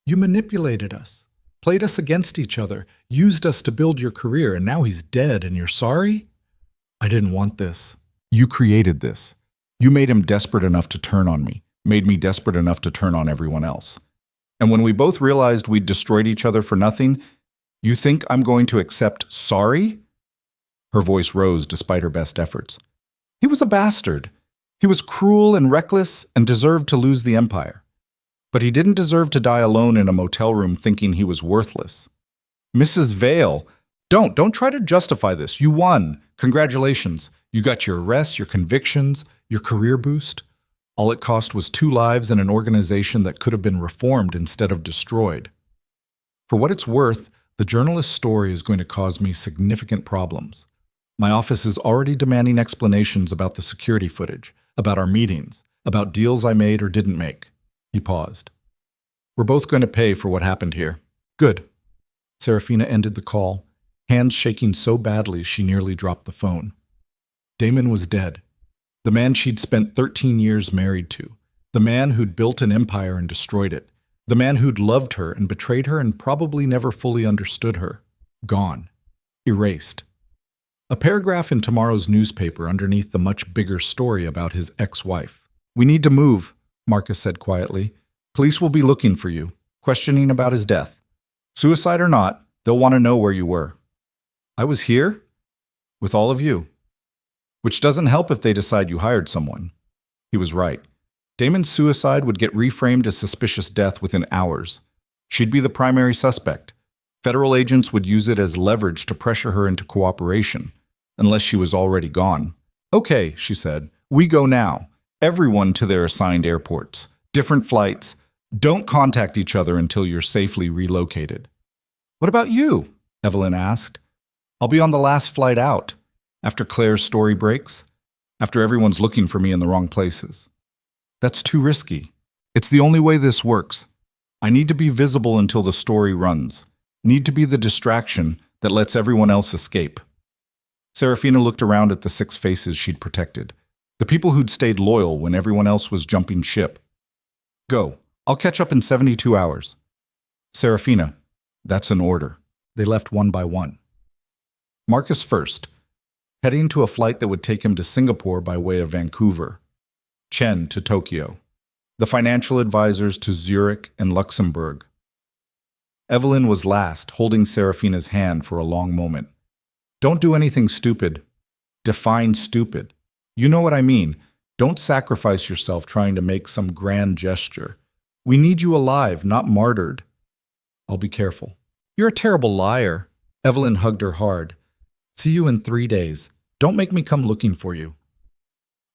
You manipulated us, played us against each other, used us to build your career, and now he's dead and you're sorry? I didn't want this. You created this. You made him desperate enough to turn on me, made me desperate enough to turn on everyone else. And when we both realized we'd destroyed each other for nothing, you think I'm going to accept sorry? Her voice rose despite her best efforts. He was a bastard. He was cruel and reckless and deserved to lose the empire. But he didn't deserve to die alone in a motel room thinking he was worthless. Mrs. Vale, don't try to justify this. You won. Congratulations. You got your arrests, your convictions, your career boost. All it cost was 2 lives and an organization that could have been reformed instead of destroyed. For what it's worth, the journalist's story is going to cause me significant problems. My office is already demanding explanations about the security footage, about our meetings, about deals I made or didn't make. He paused. We're both going to pay for what happened here. Good. Serafina ended the call, hands shaking so badly she nearly dropped the phone. Damon was dead. The man she'd spent 13 years married to. The man who'd built an empire and destroyed it. The man who'd loved her and betrayed her and probably never fully understood her. Gone. Erased. A paragraph in tomorrow's newspaper underneath the much bigger story about his ex-wife. We need to move, Marcus said quietly. Police will be looking for you, questioning about his death. Suicide or not, they'll want to know where you were. I was here? With all of you. Which doesn't help if they decide you hired someone. He was right. Damon's suicide would get reframed as suspicious death within hours. She'd be the primary suspect. Federal agents would use it as leverage to pressure her into cooperation, unless she was already gone. Okay, she said, we go now. Everyone to their assigned airports. Different flights. Don't contact each other until you're safely relocated. What about you? Evelyn asked. I'll be on the last flight out. After Claire's story breaks, after everyone's looking for me in the wrong places. That's too risky. It's the only way this works. I need to be visible until the story runs. Need to be the distraction that lets everyone else escape. Serafina looked around at the 6 faces she'd protected, the people who'd stayed loyal when everyone else was jumping ship. Go. I'll catch up in 72 hours. Serafina, that's an order. They left one by one. Marcus first, heading to a flight that would take him to Singapore by way of Vancouver. Chen to Tokyo. The financial advisors to Zurich and Luxembourg. Evelyn was last, holding Serafina's hand for a long moment. Don't do anything stupid. Define stupid. You know what I mean. Don't sacrifice yourself trying to make some grand gesture. We need you alive, not martyred. I'll be careful. You're a terrible liar. Evelyn hugged her hard. See you in 3 days. Don't make me come looking for you.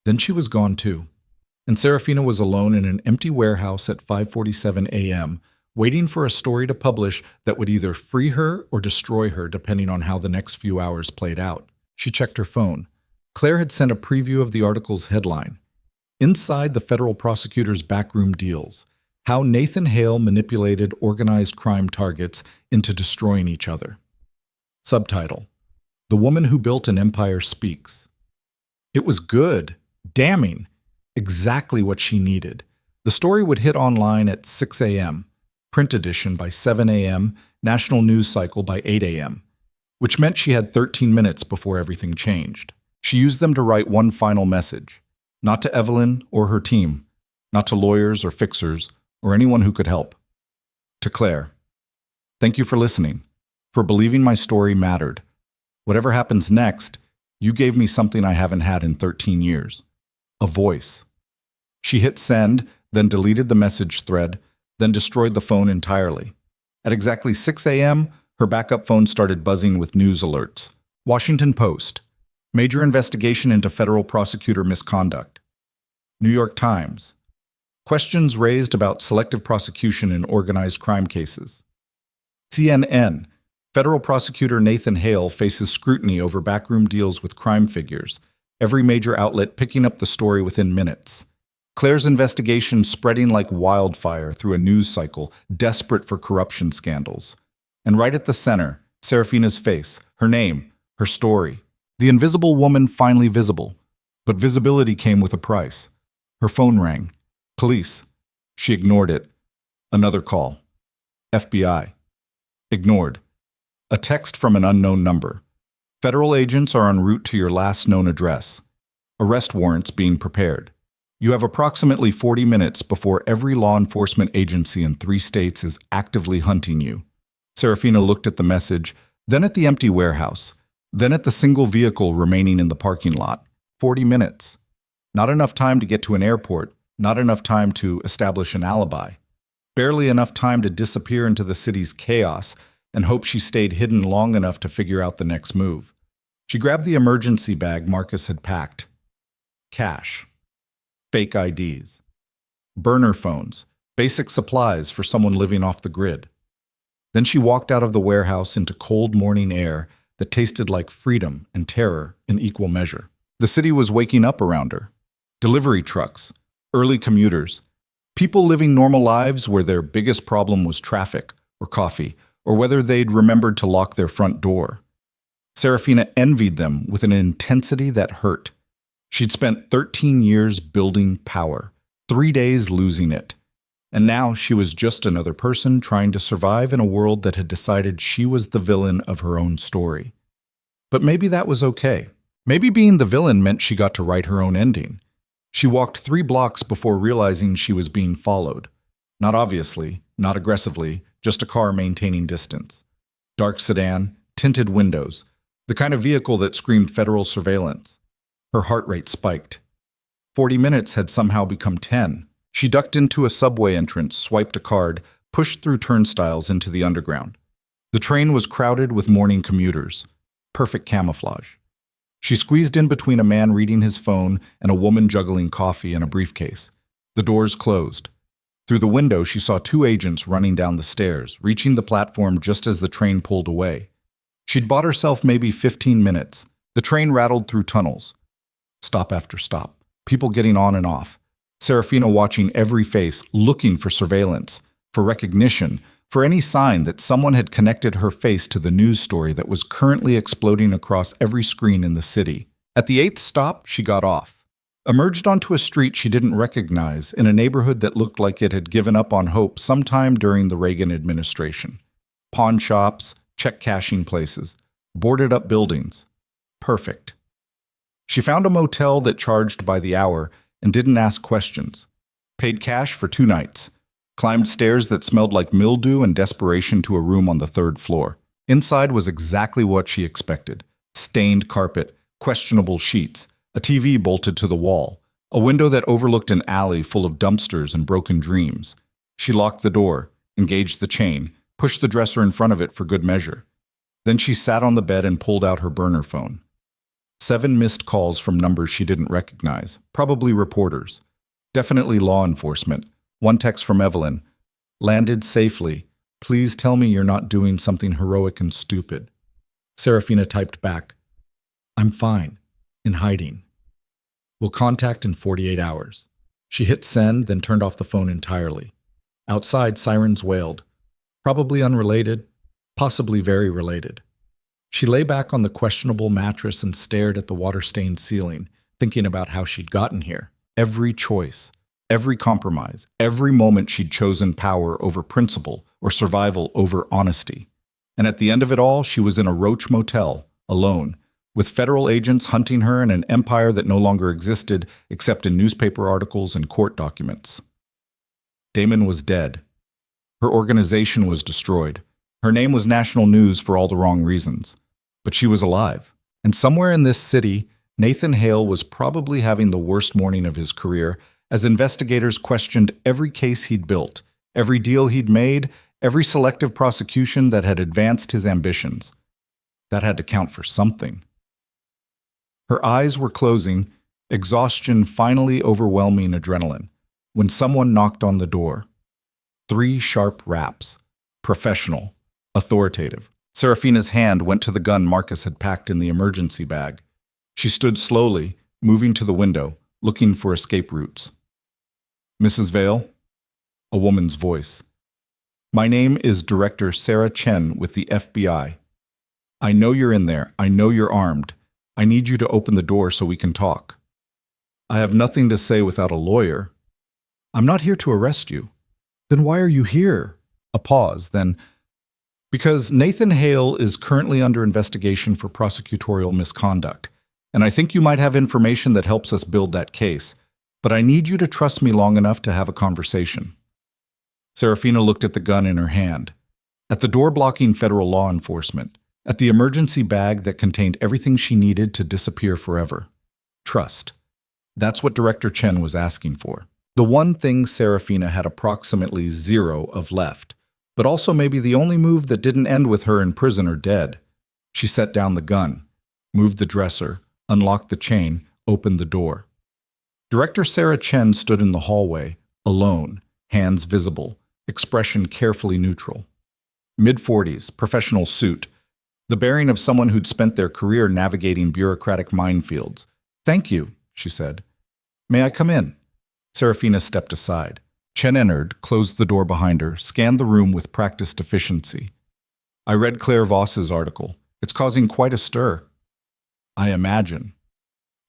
Then she was gone too, and Serafina was alone in an empty warehouse at 5:47 a.m., waiting for a story to publish that would either free her or destroy her depending on how the next few hours played out. She checked her phone. Claire had sent a preview of the article's headline. Inside the federal prosecutor's backroom deals, how Nathan Hale manipulated organized crime targets into destroying each other. Subtitle: The Woman Who Built an Empire Speaks. It was good, damning, exactly what she needed. The story would hit online at 6 a.m., print edition by 7 a.m., national news cycle by 8 a.m., which meant she had 13 minutes before everything changed. She used them to write one final message, not to Evelyn or her team, not to lawyers or fixers or anyone who could help. To Claire, thank you for listening, for believing my story mattered. Whatever happens next, you gave me something I haven't had in 13 years. A voice. She hit send, then deleted the message thread, then destroyed the phone entirely. At exactly 6 a.m., her backup phone started buzzing with news alerts. Washington Post. Major investigation into federal prosecutor misconduct. New York Times. Questions raised about selective prosecution in organized crime cases. CNN. Federal prosecutor Nathan Hale faces scrutiny over backroom deals with crime figures, every major outlet picking up the story within minutes. Claire's investigation spreading like wildfire through a news cycle, desperate for corruption scandals. And right at the center, Serafina's face, her name, her story. The invisible woman finally visible. But visibility came with a price. Her phone rang. Police. She ignored it. Another call. FBI. Ignored. A text from an unknown number. Federal agents are en route to your last known address. Arrest warrants being prepared. You have approximately 40 minutes before every law enforcement agency in 3 states is actively hunting you. Serafina looked at the message, then at the empty warehouse, then at the single vehicle remaining in the parking lot. 40 minutes. Not enough time to get to an airport, not enough time to establish an alibi. Barely enough time to disappear into the city's chaos and hope she stayed hidden long enough to figure out the next move. She grabbed the emergency bag Marcus had packed. Cash. Fake IDs. Burner phones. Basic supplies for someone living off the grid. Then she walked out of the warehouse into cold morning air that tasted like freedom and terror in equal measure. The city was waking up around her. Delivery trucks, early commuters, people living normal lives where their biggest problem was traffic or coffee, or whether they'd remembered to lock their front door. Serafina envied them with an intensity that hurt. She'd spent 13 years building power, 3 days losing it. And now she was just another person trying to survive in a world that had decided she was the villain of her own story. But maybe that was okay. Maybe being the villain meant she got to write her own ending. She walked 3 blocks before realizing she was being followed. Not obviously, not aggressively, just a car maintaining distance. Dark sedan, tinted windows, the kind of vehicle that screamed federal surveillance. Her heart rate spiked. 40 minutes had somehow become 10. She ducked into a subway entrance, swiped a card, pushed through turnstiles into the underground. The train was crowded with morning commuters. Perfect camouflage. She squeezed in between a man reading his phone and a woman juggling coffee in a briefcase. The doors closed. Through the window, she saw 2 agents running down the stairs, reaching the platform just as the train pulled away. She'd bought herself maybe 15 minutes. The train rattled through tunnels. Stop after stop. People getting on and off. Serafina watching every face, looking for surveillance, for recognition, for any sign that someone had connected her face to the news story that was currently exploding across every screen in the city. At the 8th stop, she got off. Emerged onto a street she didn't recognize in a neighborhood that looked like it had given up on hope sometime during the Reagan administration. Pawn shops, check-cashing places, boarded-up buildings. Perfect. She found a motel that charged by the hour and didn't ask questions. Paid cash for 2 nights. Climbed stairs that smelled like mildew and desperation to a room on the 3rd floor. Inside was exactly what she expected. Stained carpet, questionable sheets, a TV bolted to the wall, a window that overlooked an alley full of dumpsters and broken dreams. She locked the door, engaged the chain, pushed the dresser in front of it for good measure. Then she sat on the bed and pulled out her burner phone. 7 missed calls from numbers she didn't recognize, probably reporters. Definitely law enforcement. 1 text from Evelyn. Landed safely. Please tell me you're not doing something heroic and stupid. Serafina typed back. I'm fine. In hiding. We'll contact in 48 hours. She hit send, then turned off the phone entirely. Outside, sirens wailed. Probably unrelated, possibly very related. She lay back on the questionable mattress and stared at the water-stained ceiling, thinking about how she'd gotten here. Every choice, every compromise, every moment she'd chosen power over principle or survival over honesty. And at the end of it all, she was in a roach motel, alone, with federal agents hunting her in an empire that no longer existed except in newspaper articles and court documents. Damon was dead. Her organization was destroyed. Her name was national news for all the wrong reasons. But she was alive. And somewhere in this city, Nathan Hale was probably having the worst morning of his career as investigators questioned every case he'd built, every deal he'd made, every selective prosecution that had advanced his ambitions. That had to count for something. Her eyes were closing, exhaustion finally overwhelming adrenaline, when someone knocked on the door. 3 sharp raps. Professional. Authoritative. Serafina's hand went to the gun Marcus had packed in the emergency bag. She stood slowly, moving to the window, looking for escape routes. Mrs. Vale? A woman's voice. My name is Director Sarah Chen with the FBI. I know you're in there. I know you're armed. I need you to open the door so we can talk. I have nothing to say without a lawyer. I'm not here to arrest you. Then why are you here? A pause, then, because Nathan Hale is currently under investigation for prosecutorial misconduct, and I think you might have information that helps us build that case, but I need you to trust me long enough to have a conversation. Serafina looked at the gun in her hand, at the door blocking federal law enforcement, at the emergency bag that contained everything she needed to disappear forever. Trust. That's what Director Chen was asking for. The one thing Serafina had approximately zero of left, but also maybe the only move that didn't end with her in prison or dead. She set down the gun, moved the dresser, unlocked the chain, opened the door. Director Sarah Chen stood in the hallway, alone, hands visible, expression carefully neutral. Mid-40s, professional suit, the bearing of someone who'd spent their career navigating bureaucratic minefields. Thank you, she said. May I come in? Serafina stepped aside. Chen entered, closed the door behind her, scanned the room with practiced efficiency. I read Claire Voss's article. It's causing quite a stir. I imagine.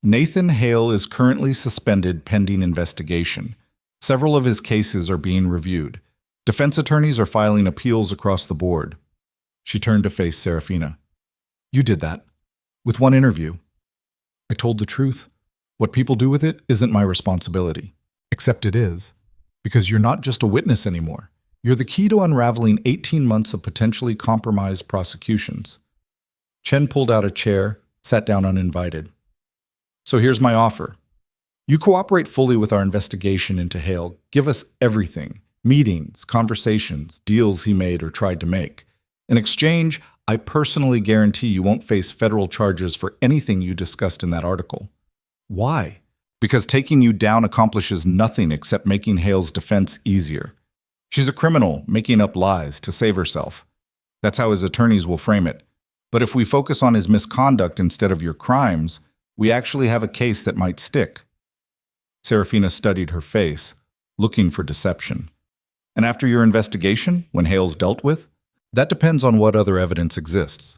Nathan Hale is currently suspended pending investigation. Several of his cases are being reviewed. Defense attorneys are filing appeals across the board. She turned to face Serafina. You did that. With one interview. I told the truth. What people do with it isn't my responsibility. Except it is. Because you're not just a witness anymore. You're the key to unraveling 18 months of potentially compromised prosecutions. Chen pulled out a chair, sat down uninvited. So here's my offer. You cooperate fully with our investigation into Hale. Give us everything. Meetings, conversations, deals he made or tried to make. In exchange, I personally guarantee you won't face federal charges for anything you discussed in that article. Why? Because taking you down accomplishes nothing except making Hale's defense easier. She's a criminal making up lies to save herself. That's how his attorneys will frame it. But if we focus on his misconduct instead of your crimes, we actually have a case that might stick. Serafina studied her face, looking for deception. And after your investigation, when Hale's dealt with, that depends on what other evidence exists,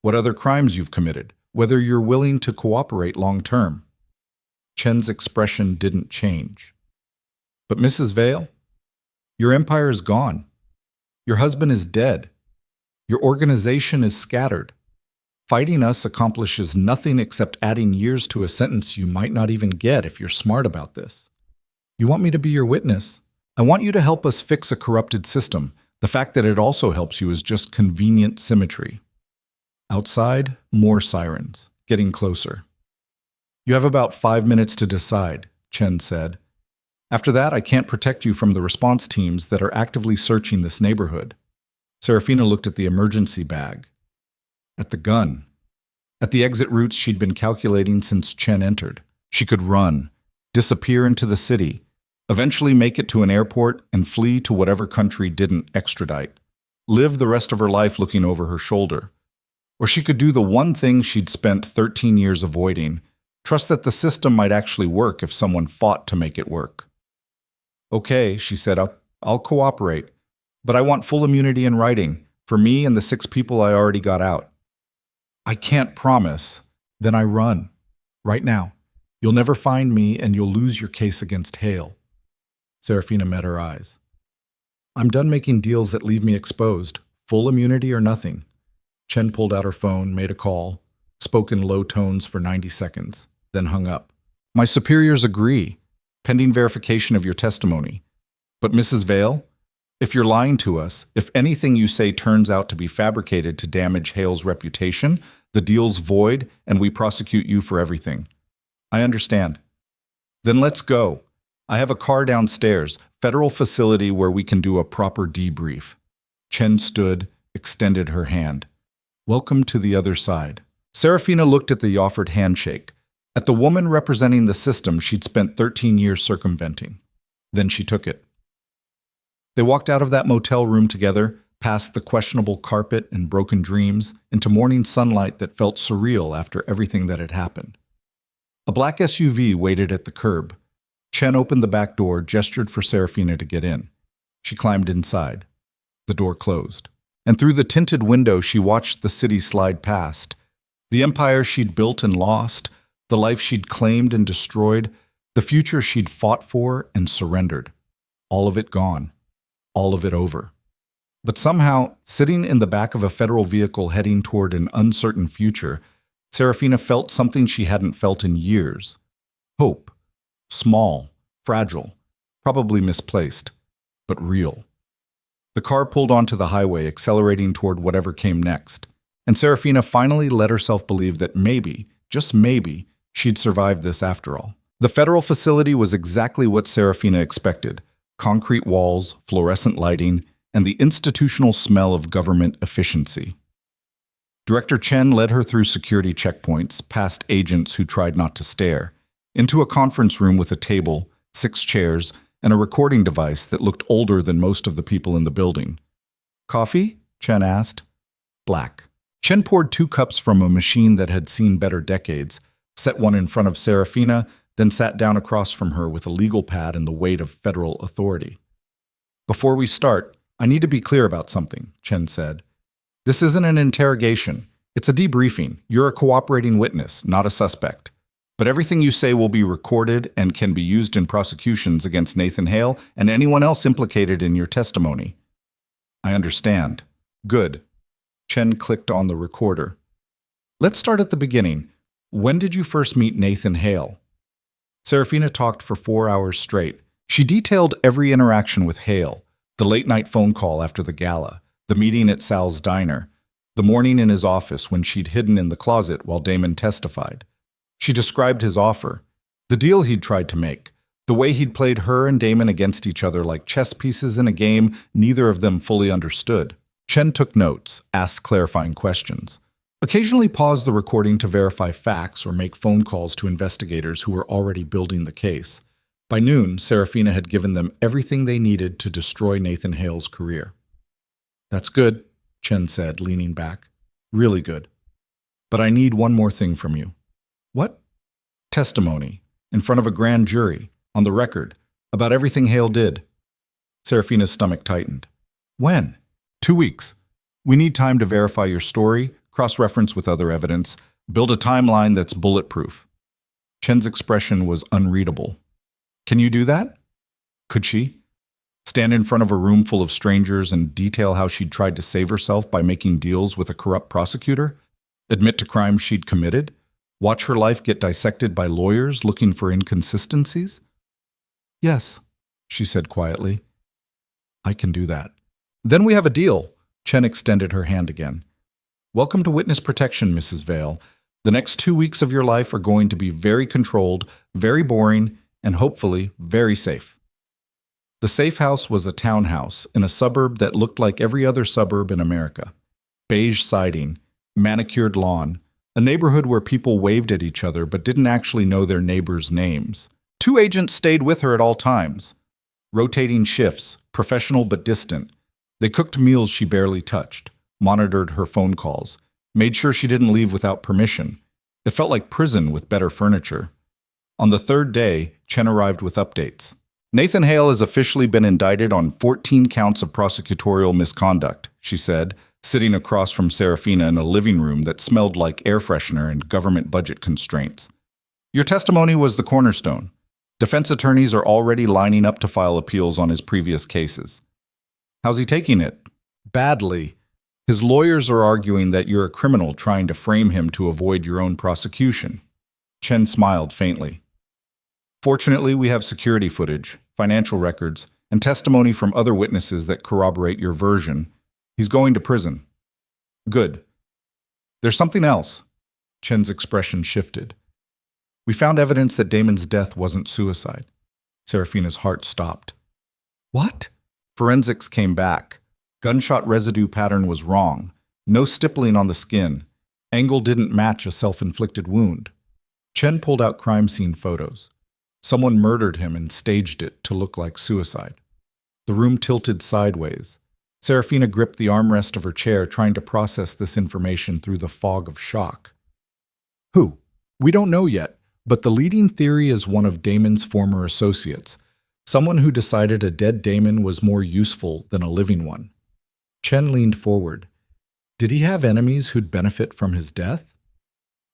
what other crimes you've committed, whether you're willing to cooperate long term. Chen's expression didn't change. But Mrs. Vale, your empire is gone. Your husband is dead. Your organization is scattered. Fighting us accomplishes nothing except adding years to a sentence you might not even get if you're smart about this. You want me to be your witness? I want you to help us fix a corrupted system. The fact that it also helps you is just convenient symmetry. Outside, more sirens, getting closer. You have about 5 minutes to decide, Chen said. After that, I can't protect you from the response teams that are actively searching this neighborhood. Serafina looked at the emergency bag, at the gun, at the exit routes she'd been calculating since Chen entered. She could run, disappear into the city, eventually make it to an airport and flee to whatever country didn't extradite, live the rest of her life looking over her shoulder. Or she could do the one thing she'd spent 13 years avoiding, trust that the system might actually work if someone fought to make it work. Okay, she said, I'll cooperate, but I want full immunity in writing, for me and the 6 people I already got out. I can't promise. Then I run. Right now. You'll never find me and you'll lose your case against Hale. Serafina met her eyes. I'm done making deals that leave me exposed. Full immunity or nothing. Chen pulled out her phone, made a call, spoke in low tones for 90 seconds, then hung up. My superiors agree, pending verification of your testimony. But Mrs. Vale, if you're lying to us, if anything you say turns out to be fabricated to damage Hale's reputation, the deal's void and we prosecute you for everything. I understand. Then let's go. I have a car downstairs, federal facility where we can do a proper debrief. Chen stood, extended her hand. Welcome to the other side. Serafina looked at the offered handshake, at the woman representing the system she'd spent 13 years circumventing. Then she took it. They walked out of that motel room together, past the questionable carpet and broken dreams, into morning sunlight that felt surreal after everything that had happened. A black SUV waited at the curb. Chen opened the back door, gestured for Serafina to get in. She climbed inside. The door closed. And through the tinted window, she watched the city slide past. The empire she'd built and lost, the life she'd claimed and destroyed, the future she'd fought for and surrendered. All of it gone. All of it over. But somehow, sitting in the back of a federal vehicle heading toward an uncertain future, Serafina felt something she hadn't felt in years. Hope. Small, fragile, probably misplaced, but real. The car pulled onto the highway, accelerating toward whatever came next, and Serafina finally let herself believe that maybe, just maybe, she'd survive this after all. The federal facility was exactly what Serafina expected: concrete walls, fluorescent lighting, and the institutional smell of government efficiency. Director Chen led her through security checkpoints, past agents who tried not to stare, into a conference room with a table, 6 chairs, and a recording device that looked older than most of the people in the building. "Coffee?" Chen asked. "Black." Chen poured 2 cups from a machine that had seen better decades, set one in front of Serafina, then sat down across from her with a legal pad and the weight of federal authority. "Before we start, I need to be clear about something," Chen said. "This isn't an interrogation. It's a debriefing. You're a cooperating witness, not a suspect. But everything you say will be recorded and can be used in prosecutions against Nathan Hale and anyone else implicated in your testimony." "I understand." "Good." Chen clicked on the recorder. "Let's start at the beginning. When did you first meet Nathan Hale?" Serafina talked for 4 hours straight. She detailed every interaction with Hale: the late-night phone call after the gala, the meeting at Sal's diner, the morning in his office when she'd hidden in the closet while Damon testified. She described his offer, the deal he'd tried to make, the way he'd played her and Damon against each other like chess pieces in a game neither of them fully understood. Chen took notes, asked clarifying questions, occasionally paused the recording to verify facts or make phone calls to investigators who were already building the case. By noon, Serafina had given them everything they needed to destroy Nathan Hale's career. "That's good," Chen said, leaning back. "Really good. But I need one more thing from you." "What?" "Testimony, in front of a grand jury, on the record, about everything Hale did." Serafina's stomach tightened. "When?" 2 weeks. We need time to verify your story, cross-reference with other evidence, build a timeline that's bulletproof." Chen's expression was unreadable. "Can you do that?" Could she? Stand in front of a room full of strangers and detail how she'd tried to save herself by making deals with a corrupt prosecutor? Admit to crimes she'd committed? Watch her life get dissected by lawyers looking for inconsistencies? "Yes," she said quietly. "I can do that." "Then we have a deal." Chen extended her hand again. "Welcome to witness protection, Mrs. Vale. The next 2 weeks of your life are going to be very controlled, very boring, and hopefully very safe." The safe house was a townhouse in a suburb that looked like every other suburb in America. Beige siding, manicured lawn, a neighborhood where people waved at each other but didn't actually know their neighbors' names. 2 agents stayed with her at all times. Rotating shifts, professional but distant. They cooked meals she barely touched, monitored her phone calls, made sure she didn't leave without permission. It felt like prison with better furniture. On the 3rd day, Chen arrived with updates. "Nathan Hale has officially been indicted on 14 counts of prosecutorial misconduct," she said, sitting across from Serafina in a living room that smelled like air freshener and government budget constraints. "Your testimony was the cornerstone. Defense attorneys are already lining up to file appeals on his previous cases." "How's he taking it?" "Badly. His lawyers are arguing that you're a criminal trying to frame him to avoid your own prosecution." Chen smiled faintly. "Fortunately, we have security footage, financial records, and testimony from other witnesses that corroborate your version. He's going to prison." "Good. There's something else." Chen's expression shifted. "We found evidence that Damon's death wasn't suicide." Serafina's heart stopped. "What?" "Forensics came back. Gunshot residue pattern was wrong. No stippling on the skin. Angle didn't match a self-inflicted wound." Chen pulled out crime scene photos. Someone murdered him and staged it to look like suicide. The room tilted sideways. Serafina gripped the armrest of her chair, trying to process this information through the fog of shock. "Who?" "We don't know yet. But the leading theory is one of Damon's former associates, someone who decided a dead Damon was more useful than a living one. Chen leaned forward. Did he have enemies who'd benefit from his death?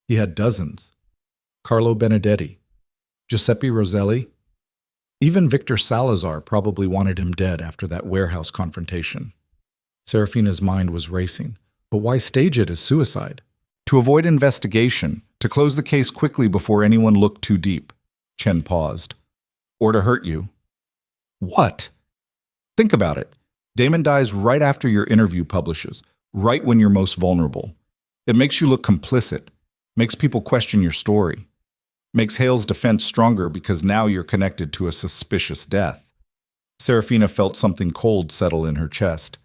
He had dozens. Carlo Benedetti, Giuseppe Roselli. Even Victor Salazar probably wanted him dead after that warehouse confrontation. Serafina's mind was racing. But why stage it as suicide? To avoid investigation, to close the case quickly before anyone looked too deep. Chen paused. Or to hurt you. What? Think about it. Damon dies right after your interview publishes, right when you're most vulnerable. It makes you look complicit, makes people question your story, makes Hale's defense stronger because now you're connected to a suspicious death. Serafina felt something cold settle in her chest.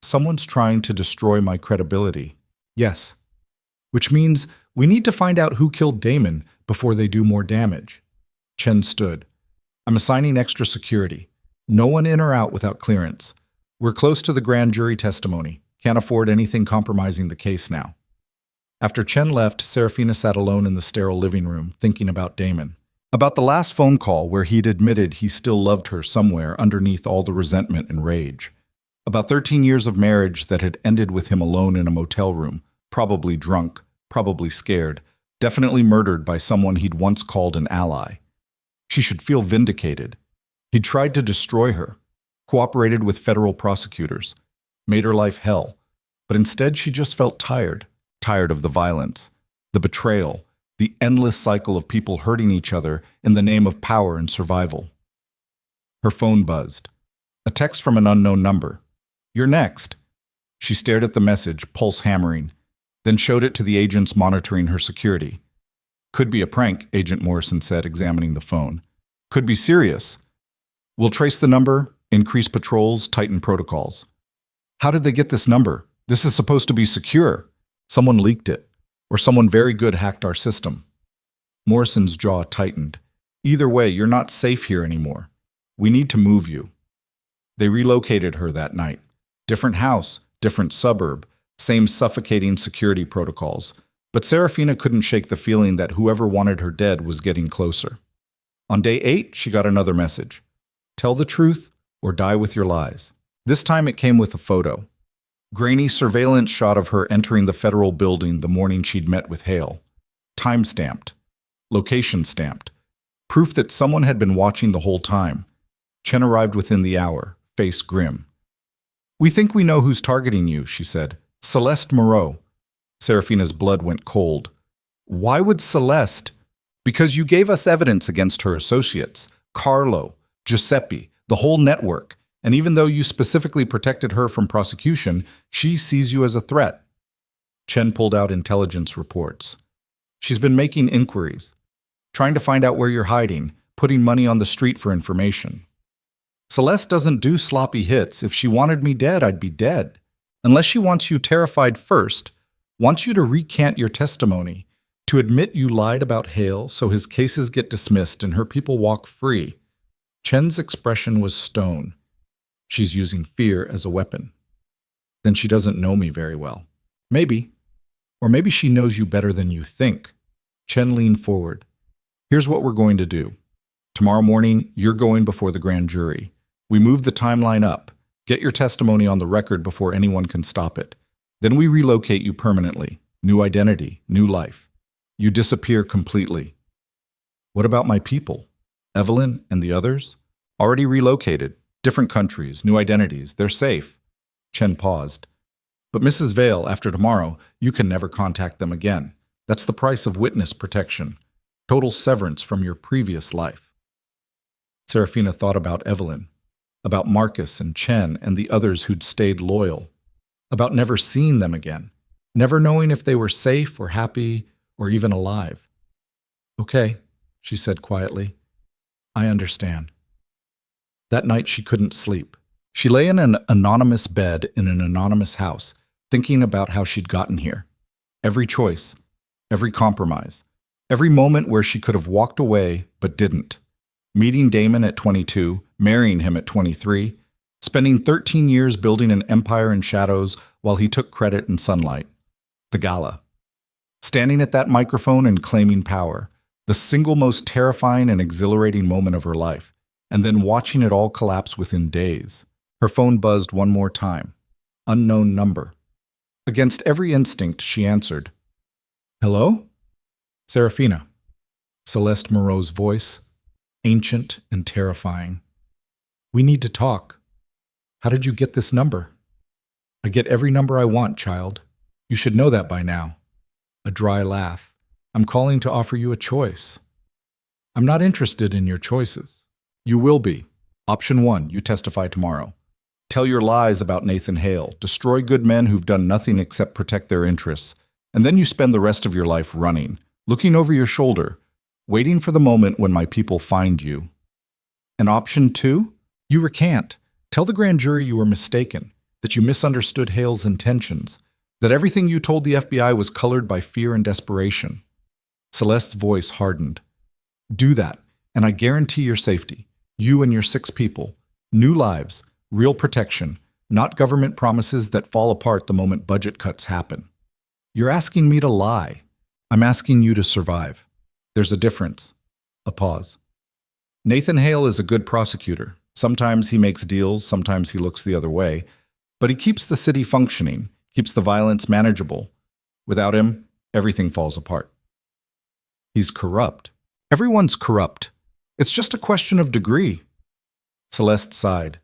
Someone's trying to destroy my credibility. Yes. Which means we need to find out who killed Damon before they do more damage. Chen stood. I'm assigning extra security. No one in or out without clearance. We're close to the grand jury testimony. Can't afford anything compromising the case now. After Chen left, Serafina sat alone in the sterile living room, thinking about Damon. About the last phone call where he'd admitted he still loved her somewhere underneath all the resentment and rage. About 13 years of marriage that had ended with him alone in a motel room, probably drunk, probably scared, definitely murdered by someone he'd once called an ally. She should feel vindicated. He tried to destroy her, cooperated with federal prosecutors, made her life hell, but instead she just felt tired of the violence, the betrayal, the endless cycle of people hurting each other in the name of power and survival. Her phone buzzed. A text from an unknown number. You're next. She stared at the message, pulse hammering, then showed it to the agents monitoring her security. Could be a prank, Agent Morrison said, examining the phone. Could be serious. We'll trace the number, increase patrols, tighten protocols. How did they get this number? This is supposed to be secure. Someone leaked it, or someone very good hacked our system. Morrison's jaw tightened. Either way, you're not safe here anymore. We need to move you. They relocated her that night. Different house, different suburb, same suffocating security protocols. But Serafina couldn't shake the feeling that whoever wanted her dead was getting closer. On day 8, she got another message. Tell the truth or die with your lies. This time it came with a photo. Grainy surveillance shot of her entering the federal building the morning she'd met with Hale. Time stamped. Location stamped. Proof that someone had been watching the whole time. Chen arrived within the hour, face grim. We think we know who's targeting you, she said. Celeste Moreau. Serafina's blood went cold. Why would Celeste? Because you gave us evidence against her associates, Carlo, Giuseppe, the whole network. And even though you specifically protected her from prosecution, she sees you as a threat. Chen pulled out intelligence reports. She's been making inquiries, trying to find out where you're hiding, putting money on the street for information. Celeste doesn't do sloppy hits. If she wanted me dead, I'd be dead. Unless she wants you terrified first, wants you to recant your testimony, to admit you lied about Hale so his cases get dismissed and her people walk free. Chen's expression was stone. She's using fear as a weapon. Then she doesn't know me very well. Maybe. Or maybe she knows you better than you think. Chen leaned forward. Here's what we're going to do. Tomorrow morning, you're going before the grand jury. We move the timeline up. Get your testimony on the record before anyone can stop it. Then we relocate you permanently. New identity, new life. You disappear completely. What about my people? Evelyn and the others? Already relocated. Different countries, new identities. They're safe. Chen paused. But Mrs. Vale, after tomorrow, you can never contact them again. That's the price of witness protection. Total severance from your previous life. Serafina thought about Evelyn, about Marcus and Chen and the others who'd stayed loyal, about never seeing them again, never knowing if they were safe or happy or even alive. Okay, she said quietly. I understand. That night she couldn't sleep. She lay in an anonymous bed in an anonymous house, thinking about how she'd gotten here. Every choice, every compromise, every moment where she could have walked away but didn't. Meeting Damon at 22, marrying him at 23, spending 13 years building an empire in shadows while he took credit in sunlight. The gala. Standing at that microphone and claiming power. The single most terrifying and exhilarating moment of her life, and then watching it all collapse within days. Her phone buzzed one more time. Unknown number. Against every instinct, she answered. Hello? Serafina. Celeste Moreau's voice, ancient and terrifying. We need to talk. How did you get this number? I get every number I want, child. You should know that by now. A dry laugh. I'm calling to offer you a choice. I'm not interested in your choices. You will be. Option 1, you testify tomorrow. Tell your lies about Nathan Hale, destroy good men who've done nothing except protect their interests, and then you spend the rest of your life running, looking over your shoulder, waiting for the moment when my people find you. And option 2, you recant. Tell the grand jury you were mistaken, that you misunderstood Hale's intentions, that everything you told the FBI was colored by fear and desperation. Celeste's voice hardened. Do that, and I guarantee your safety. You and your 6 people. New lives, real protection, not government promises that fall apart the moment budget cuts happen. You're asking me to lie. I'm asking you to survive. There's a difference. A pause. Nathan Hale is a good prosecutor. Sometimes he makes deals, sometimes he looks the other way. But he keeps the city functioning, keeps the violence manageable. Without him, everything falls apart. He's corrupt. Everyone's corrupt. It's just a question of degree. Celeste sighed.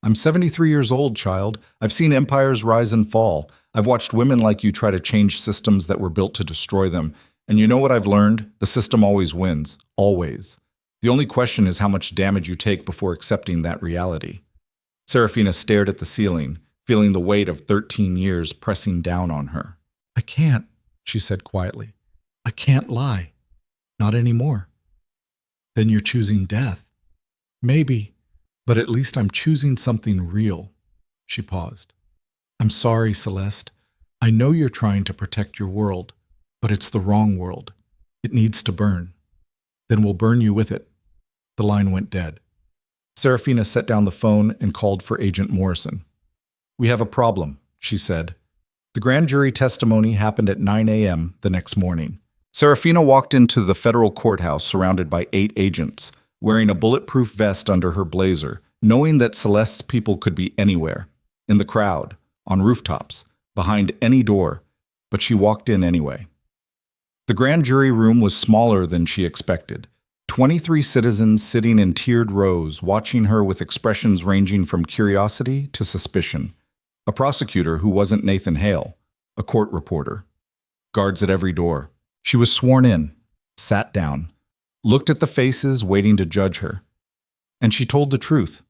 I'm 73 years old, child. I've seen empires rise and fall. I've watched women like you try to change systems that were built to destroy them. And you know what I've learned? The system always wins. Always. The only question is how much damage you take before accepting that reality. Serafina stared at the ceiling, feeling the weight of 13 years pressing down on her. I can't, she said quietly. I can't lie. Not anymore. Then you're choosing death. Maybe, but at least I'm choosing something real. She paused. I'm sorry, Celeste. I know you're trying to protect your world, but it's the wrong world. It needs to burn. Then we'll burn you with it. The line went dead. Serafina set down the phone and called for Agent Morrison. We have a problem, she said. The grand jury testimony happened at 9 a.m. the next morning. Serafina walked into the federal courthouse surrounded by 8 agents, wearing a bulletproof vest under her blazer, knowing that Celeste's people could be anywhere, in the crowd, on rooftops, behind any door, but she walked in anyway. The grand jury room was smaller than she expected. 23 citizens sitting in tiered rows, watching her with expressions ranging from curiosity to suspicion. A prosecutor who wasn't Nathan Hale, a court reporter. Guards at every door. She was sworn in, sat down, looked at the faces waiting to judge her. And she told the truth.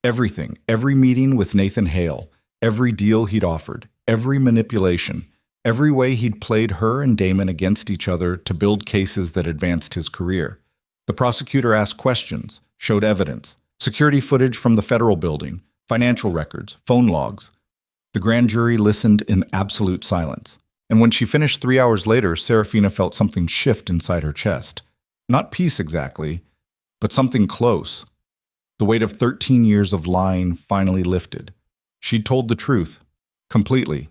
Everything, every meeting with Nathan Hale, every deal he'd offered, every manipulation, every way he'd played her and Damon against each other to build cases that advanced his career. The prosecutor asked questions, showed evidence, security footage from the federal building, financial records, phone logs. The grand jury listened in absolute silence. And when she finished 3 hours later, Serafina felt something shift inside her chest. Not peace exactly, but something close. The weight of 13 years of lying finally lifted. She'd told the truth, completely,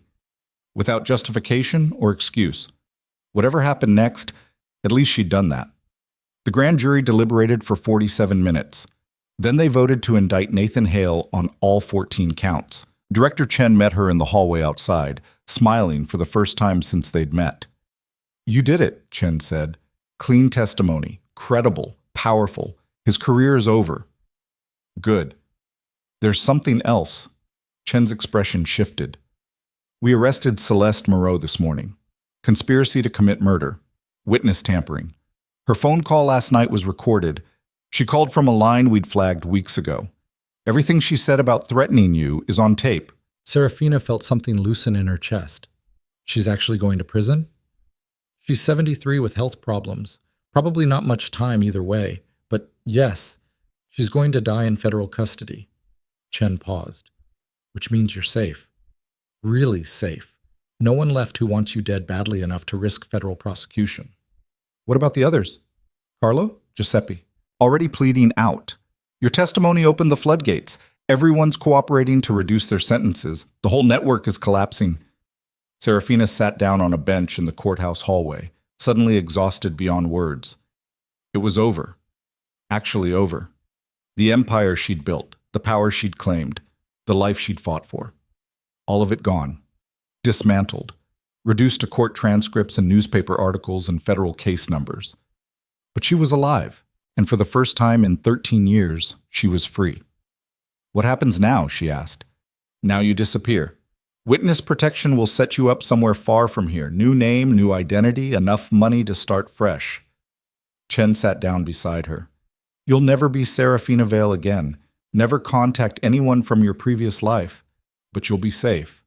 without justification or excuse. Whatever happened next, at least she'd done that. The grand jury deliberated for 47 minutes. Then they voted to indict Nathan Hale on all 14 counts. Director Chen met her in the hallway outside, smiling for the first time since they'd met. You did it, Chen said. Clean testimony, credible, powerful. His career is over. Good. There's something else. Chen's expression shifted. We arrested Celeste Moreau this morning. Conspiracy to commit murder. Witness tampering. Her phone call last night was recorded. She called from a line we'd flagged weeks ago. Everything she said about threatening you is on tape. Serafina felt something loosen in her chest. She's actually going to prison? She's 73 with health problems. Probably not much time either way. But yes, she's going to die in federal custody. Chen paused. Which means you're safe. Really safe. No one left who wants you dead badly enough to risk federal prosecution. What about the others? Carlo? Giuseppe? Already pleading out. Your testimony opened the floodgates. Everyone's cooperating to reduce their sentences. The whole network is collapsing. Serafina sat down on a bench in the courthouse hallway, suddenly exhausted beyond words. It was over. Actually over. The empire she'd built, the power she'd claimed, the life she'd fought for. All of it gone. Dismantled. Reduced to court transcripts and newspaper articles and federal case numbers. But she was alive, and for the first time in 13 years, she was free. What happens now? She asked. Now you disappear. Witness protection will set you up somewhere far from here. New name, new identity, enough money to start fresh. Chen sat down beside her. You'll never be Serafina Vale again. Never contact anyone from your previous life. But you'll be safe.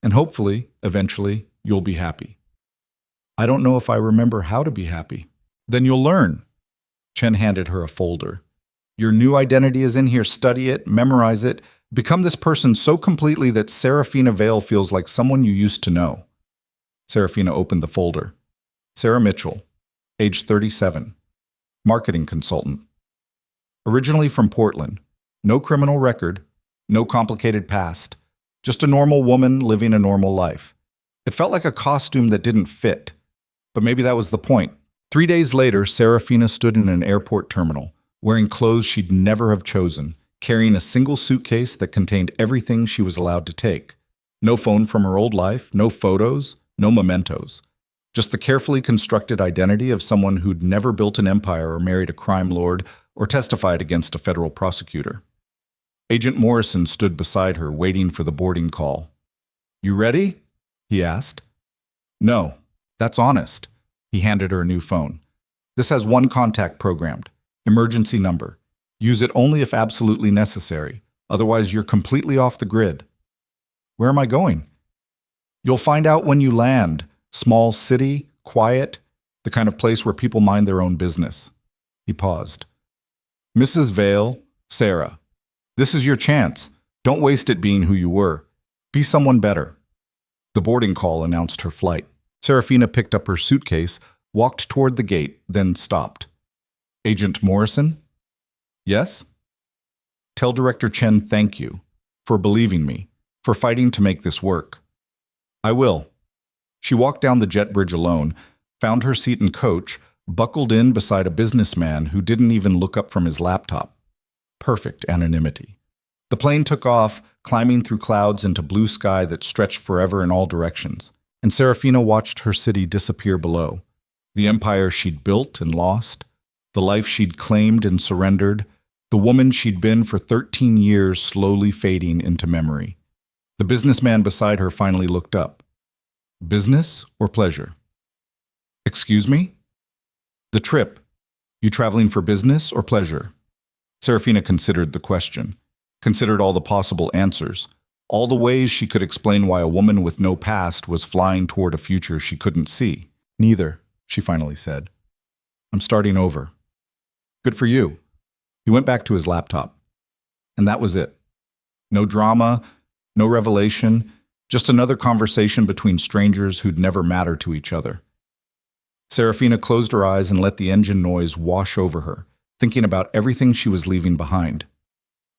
And hopefully, eventually, you'll be happy. I don't know if I remember how to be happy. Then you'll learn. Chen handed her a folder. Your new identity is in here. Study it, memorize it. Become this person so completely that Serafina Vale feels like someone you used to know. Serafina opened the folder. Sarah Mitchell, age 37, marketing consultant. Originally from Portland. No criminal record, no complicated past. Just a normal woman living a normal life. It felt like a costume that didn't fit. But maybe that was the point. 3 days later, Serafina stood in an airport terminal, wearing clothes she'd never have chosen, carrying a single suitcase that contained everything she was allowed to take. No phone from her old life, no photos, no mementos. Just the carefully constructed identity of someone who'd never built an empire or married a crime lord or testified against a federal prosecutor. Agent Morrison stood beside her, waiting for the boarding call. You ready? He asked. No, that's honest. He handed her a new phone. This has one contact programmed. Emergency number. Use it only if absolutely necessary. Otherwise, you're completely off the grid. Where am I going? You'll find out when you land. Small city, quiet, the kind of place where people mind their own business. He paused. Mrs. Vale, Sarah, this is your chance. Don't waste it being who you were. Be someone better. The boarding call announced her flight. Serafina picked up her suitcase, walked toward the gate, then stopped. Agent Morrison? Yes? Tell Director Chen thank you for believing me, for fighting to make this work. I will. She walked down the jet bridge alone, found her seat in coach, buckled in beside a businessman who didn't even look up from his laptop. Perfect anonymity. The plane took off, climbing through clouds into blue sky that stretched forever in all directions, and Serafina watched her city disappear below. The empire she'd built and lost, the life she'd claimed and surrendered, the woman she'd been for 13 years slowly fading into memory. The businessman beside her finally looked up. Business or pleasure? Excuse me? The trip. You traveling for business or pleasure? Serafina considered the question, considered all the possible answers, all the ways she could explain why a woman with no past was flying toward a future she couldn't see. Neither, she finally said. I'm starting over. Good for you. He went back to his laptop. And that was it. No drama, no revelation, just another conversation between strangers who'd never matter to each other. Serafina closed her eyes and let the engine noise wash over her, thinking about everything she was leaving behind.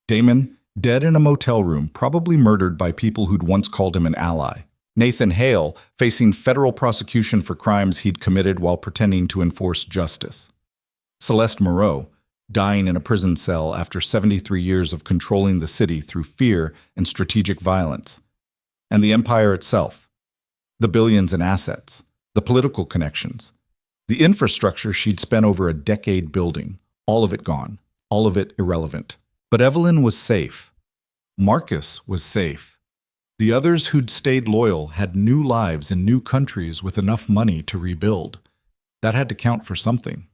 Damon, dead in a motel room, probably murdered by people who'd once called him an ally. Nathan Hale, facing federal prosecution for crimes he'd committed while pretending to enforce justice. Celeste Moreau, dying in a prison cell after 73 years of controlling the city through fear and strategic violence. And the empire itself. The billions in assets, the political connections, the infrastructure she'd spent over a decade building, all of it gone, all of it irrelevant. But Evelyn was safe. Marcus was safe. The others who'd stayed loyal had new lives in new countries with enough money to rebuild. That had to count for something.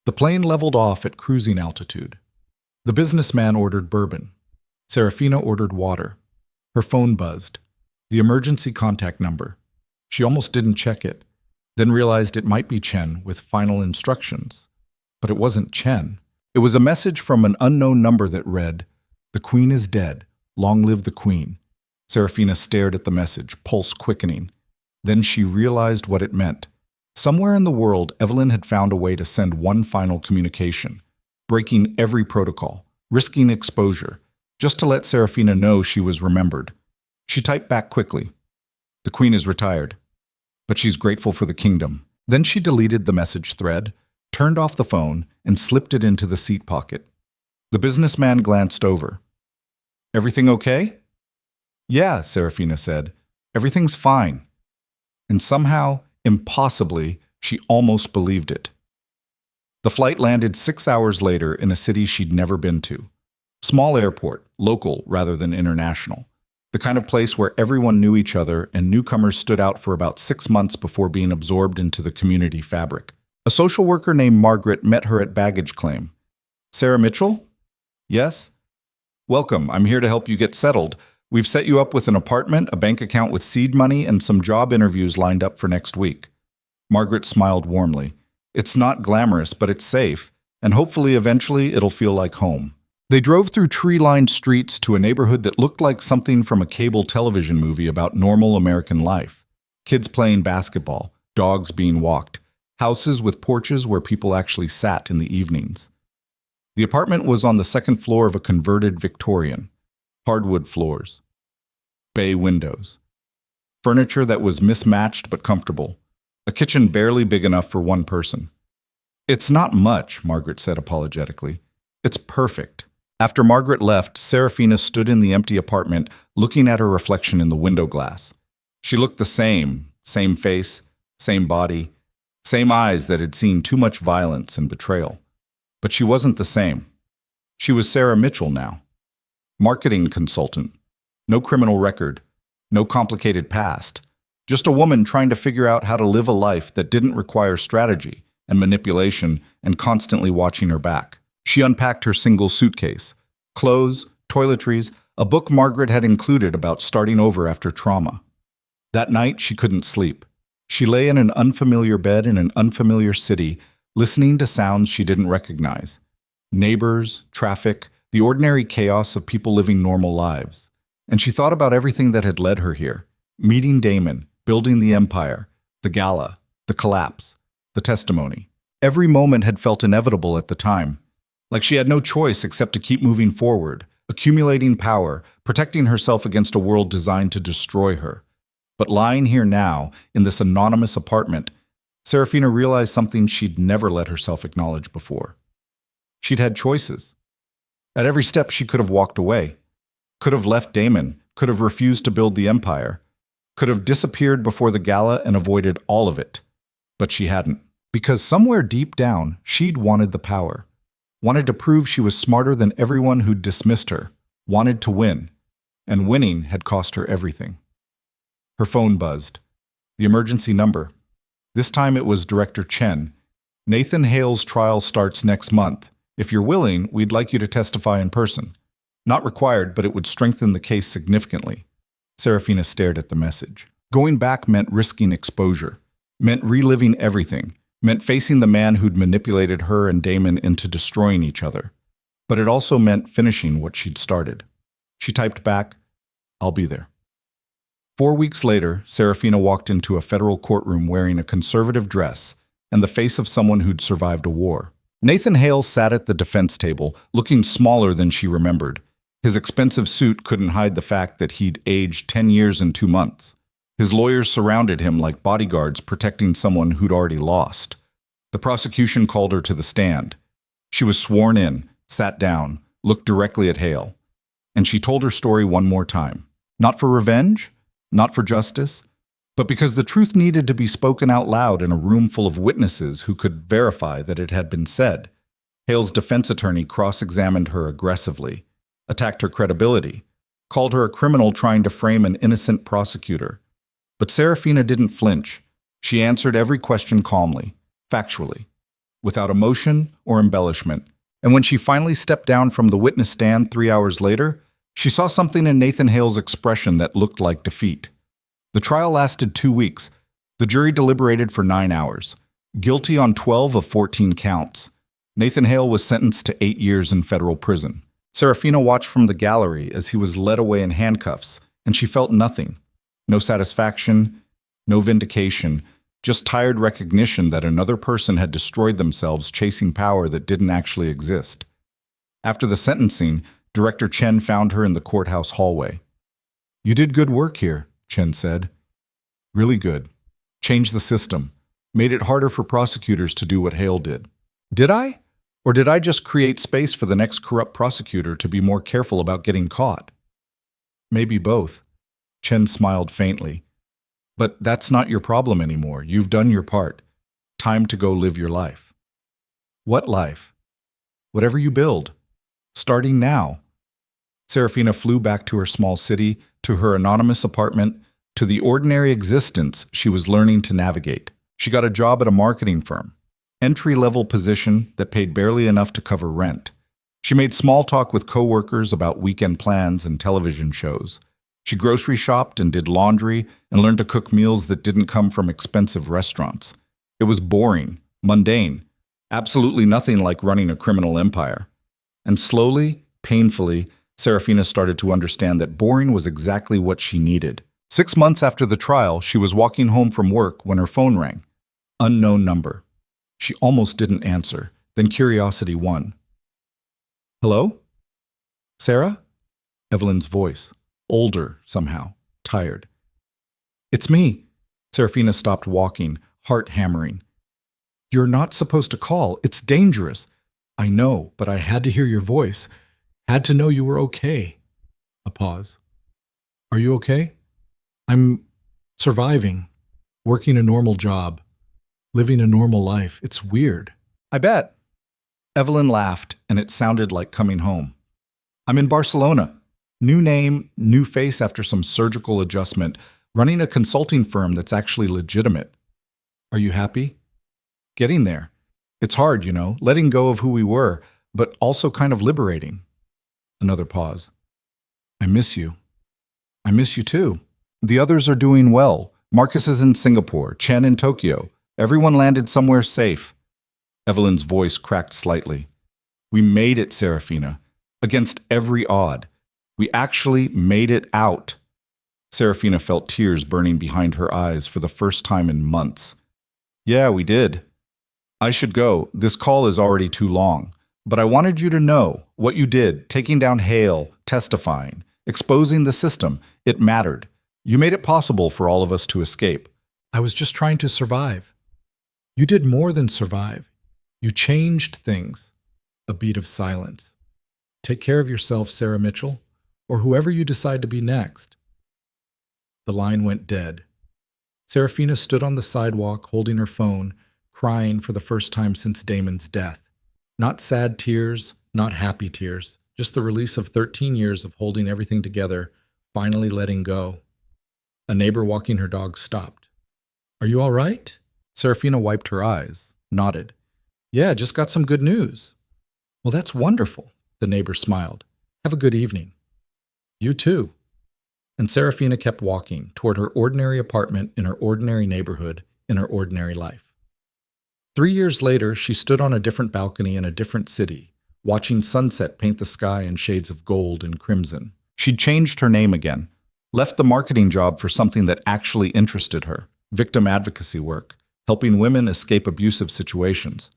The plane leveled off at cruising altitude. The businessman ordered bourbon. Serafina ordered water. Her phone buzzed. The emergency contact number. She almost didn't check it, then realized it might be Chen with final instructions. But it wasn't Chen. It was a message from an unknown number that read, "The Queen is dead. Long live the Queen." Serafina stared at the message, pulse quickening. Then she realized what it meant. Somewhere in the world, Evelyn had found a way to send one final communication, breaking every protocol, risking exposure, just to let Serafina know she was remembered. She typed back quickly. The Queen is retired, but she's grateful for the kingdom. Then she deleted the message thread, turned off the phone, and slipped it into the seat pocket. The businessman glanced over. "Everything okay?" "Yeah," Serafina said. "Everything's fine." And somehow, impossibly, she almost believed it. The flight landed 6 hours later in a city she'd never been to. Small airport, local rather than international. The kind of place where everyone knew each other and newcomers stood out for about 6 months before being absorbed into the community fabric. A social worker named Margaret met her at baggage claim. "Sarah Mitchell?" "Yes." "Welcome, I'm here to help you get settled. We've set you up with an apartment, a bank account with seed money, and some job interviews lined up for next week." Margaret smiled warmly. "It's not glamorous, but it's safe, and hopefully eventually it'll feel like home." They drove through tree-lined streets to a neighborhood that looked like something from a cable television movie about normal American life. Kids playing basketball, dogs being walked, houses with porches where people actually sat in the evenings. The apartment was on the second floor of a converted Victorian. Hardwood floors. Bay windows. Furniture that was mismatched but comfortable. A kitchen barely big enough for one person. "It's not much," Margaret said apologetically. "It's perfect." After Margaret left, Serafina stood in the empty apartment, looking at her reflection in the window glass. She looked the same face, same body, same eyes that had seen too much violence and betrayal. But she wasn't the same. She was Sarah Mitchell now. Marketing consultant. No criminal record. No complicated past. Just a woman trying to figure out how to live a life that didn't require strategy and manipulation and constantly watching her back. She unpacked her single suitcase. Clothes, toiletries, a book Margaret had included about starting over after trauma. That night, she couldn't sleep. She lay in an unfamiliar bed in an unfamiliar city, listening to sounds she didn't recognize. Neighbors, traffic, the ordinary chaos of people living normal lives. And she thought about everything that had led her here. Meeting Damon, building the empire, the gala, the collapse, the testimony. Every moment had felt inevitable at the time. Like she had no choice except to keep moving forward, accumulating power, protecting herself against a world designed to destroy her. But lying here now, in this anonymous apartment, Serafina realized something she'd never let herself acknowledge before. She'd had choices. At every step she could have walked away, could have left Damon, could have refused to build the empire, could have disappeared before the gala and avoided all of it. But she hadn't, because somewhere deep down, she'd wanted the power. Wanted to prove she was smarter than everyone who'd dismissed her, wanted to win, and winning had cost her everything. Her phone buzzed. The emergency number. This time it was Director Chen. "Nathan Hale's trial starts next month. If you're willing, we'd like you to testify in person. Not required, but it would strengthen the case significantly." Serafina stared at the message. Going back meant risking exposure, meant reliving everything, meant facing the man who'd manipulated her and Damon into destroying each other. But it also meant finishing what she'd started. She typed back, "I'll be there." 4 weeks later, Serafina walked into a federal courtroom wearing a conservative dress and the face of someone who'd survived a war. Nathan Hale sat at the defense table, looking smaller than she remembered. His expensive suit couldn't hide the fact that he'd aged 10 years and 2 months. His lawyers surrounded him like bodyguards protecting someone who'd already lost. The prosecution called her to the stand. She was sworn in, sat down, looked directly at Hale. And she told her story one more time. Not for revenge, not for justice, but because the truth needed to be spoken out loud in a room full of witnesses who could verify that it had been said. Hale's defense attorney cross-examined her aggressively, attacked her credibility, called her a criminal trying to frame an innocent prosecutor. But Serafina didn't flinch. She answered every question calmly, factually, without emotion or embellishment. And when she finally stepped down from the witness stand 3 hours later, she saw something in Nathan Hale's expression that looked like defeat. The trial lasted 2 weeks. The jury deliberated for 9 hours. Guilty on 12 of 14 counts. Nathan Hale was sentenced to 8 years in federal prison. Serafina watched from the gallery as he was led away in handcuffs, and she felt nothing. No satisfaction, no vindication, just tired recognition that another person had destroyed themselves chasing power that didn't actually exist. After the sentencing, Director Chen found her in the courthouse hallway. "You did good work here," Chen said. "Really good. Changed the system. Made it harder for prosecutors to do what Hale did." Did I? Or did I just create space for the next corrupt prosecutor to be more careful about getting caught? Maybe both. Chen smiled faintly. But that's not your problem anymore. You've done your part. Time to go live your life. What life? Whatever you build. Starting now. Serafina flew back to her small city, to her anonymous apartment, to the ordinary existence she was learning to navigate. She got a job at a marketing firm. Entry-level position that paid barely enough to cover rent. She made small talk with coworkers about weekend plans and television shows. She grocery shopped and did laundry and learned to cook meals that didn't come from expensive restaurants. It was boring, mundane, absolutely nothing like running a criminal empire. And slowly, painfully, Serafina started to understand that boring was exactly what she needed. 6 months after the trial, she was walking home from work when her phone rang. Unknown number. She almost didn't answer. Then curiosity won. Hello? Sarah? Evelyn's voice. Older, somehow. Tired. It's me. Serafina stopped walking, heart hammering. You're not supposed to call. It's dangerous. I know, but I had to hear your voice. Had to know you were okay. A pause. Are you okay? I'm surviving. Working a normal job. Living a normal life. It's weird. I bet. Evelyn laughed, and it sounded like coming home. I'm in Barcelona. New name, new face after some surgical adjustment, running a consulting firm that's actually legitimate. Are you happy? Getting there. It's hard, letting go of who we were, but also kind of liberating. Another pause. I miss you. I miss you too. The others are doing well. Marcus is in Singapore, Chen in Tokyo. Everyone landed somewhere safe. Evelyn's voice cracked slightly. We made it, Serafina. Against every odd. We actually made it out. Serafina felt tears burning behind her eyes for the first time in months. Yeah, we did. I should go. This call is already too long. But I wanted you to know what you did, taking down Hale, testifying, exposing the system. It mattered. You made it possible for all of us to escape. I was just trying to survive. You did more than survive. You changed things. A beat of silence. Take care of yourself, Sarah Mitchell, or whoever you decide to be next. The line went dead. Serafina stood on the sidewalk holding her phone, crying for the first time since Damon's death. Not sad tears, not happy tears, just the release of 13 years of holding everything together, finally letting go. A neighbor walking her dog stopped. Are you all right? Serafina wiped her eyes, nodded. Yeah, just got some good news. Well, that's wonderful, the neighbor smiled. Have a good evening. You too. And Serafina kept walking toward her ordinary apartment in her ordinary neighborhood, in her ordinary life. 3 years later, she stood on a different balcony in a different city, watching sunset paint the sky in shades of gold and crimson. She'd changed her name again, left the marketing job for something that actually interested her, victim advocacy work, helping women escape abusive situations.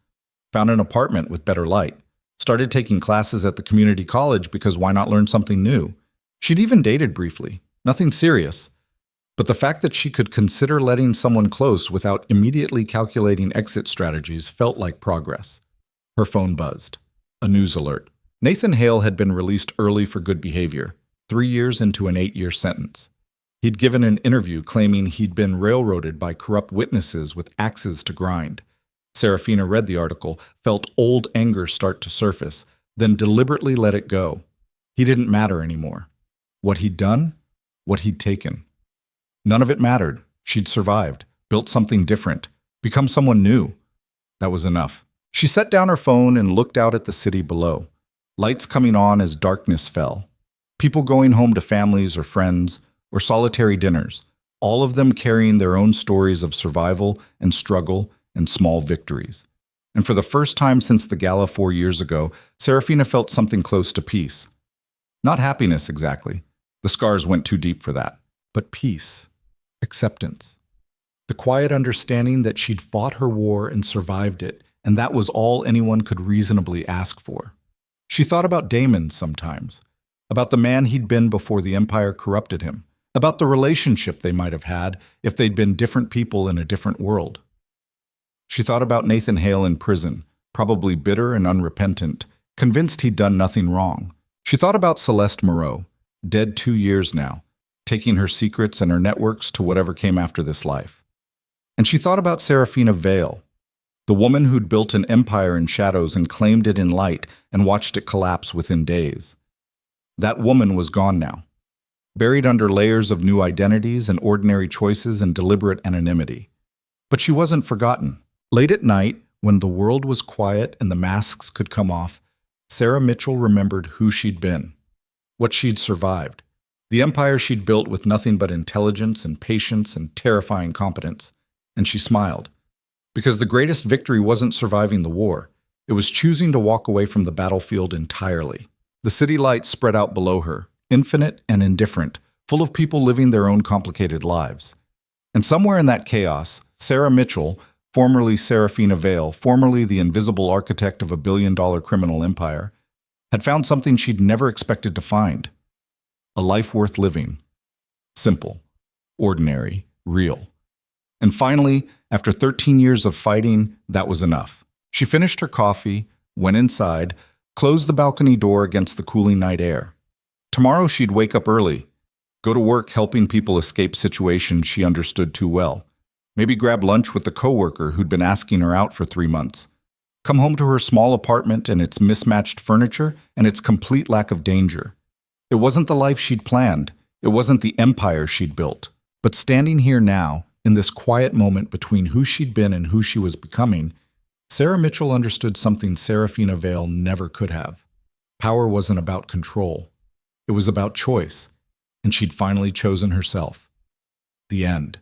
Found an apartment with better light. Started taking classes at the community college because why not learn something new? She'd even dated briefly. Nothing serious. But the fact that she could consider letting someone close without immediately calculating exit strategies felt like progress. Her phone buzzed. A news alert. Nathan Hale had been released early for good behavior, 3 years into an 8-year sentence. He'd given an interview claiming he'd been railroaded by corrupt witnesses with axes to grind. Serafina read the article, felt old anger start to surface, then deliberately let it go. He didn't matter anymore. What he'd done? What he'd taken. None of it mattered. She'd survived, built something different, become someone new. That was enough. She set down her phone and looked out at the city below. Lights coming on as darkness fell. People going home to families or friends, or solitary dinners, all of them carrying their own stories of survival and struggle and small victories. And for the first time since the gala 4 years ago, Serafina felt something close to peace. Not happiness exactly. The scars went too deep for that. But peace. Acceptance. The quiet understanding that she'd fought her war and survived it, and that was all anyone could reasonably ask for. She thought about Damon sometimes, about the man he'd been before the empire corrupted him, about the relationship they might have had if they'd been different people in a different world. She thought about Nathan Hale in prison, probably bitter and unrepentant, convinced he'd done nothing wrong. She thought about Celeste Moreau, dead 2 years now, taking her secrets and her networks to whatever came after this life. And she thought about Serafina Vale, the woman who'd built an empire in shadows and claimed it in light and watched it collapse within days. That woman was gone now, buried under layers of new identities and ordinary choices and deliberate anonymity. But she wasn't forgotten. Late at night, when the world was quiet and the masks could come off, Sarah Mitchell remembered who she'd been, what she'd survived, the empire she'd built with nothing but intelligence and patience and terrifying competence. And she smiled. Because the greatest victory wasn't surviving the war, it was choosing to walk away from the battlefield entirely. The city lights spread out below her, infinite and indifferent, full of people living their own complicated lives. And somewhere in that chaos, Sarah Mitchell, formerly Serafina Vale, formerly the invisible architect of a billion-dollar criminal empire, had found something she'd never expected to find. A life worth living. Simple, ordinary, real. And finally, after 13 years of fighting, that was enough. She finished her coffee, went inside, closed the balcony door against the cooling night air. Tomorrow she'd wake up early, go to work helping people escape situations she understood too well. Maybe grab lunch with the coworker who'd been asking her out for 3 months. Come home to her small apartment and its mismatched furniture and its complete lack of danger. It wasn't the life she'd planned. It wasn't the empire she'd built. But standing here now, in this quiet moment between who she'd been and who she was becoming, Sarah Mitchell understood something Serafina Vale never could have. Power wasn't about control. It was about choice, and she'd finally chosen herself. The end.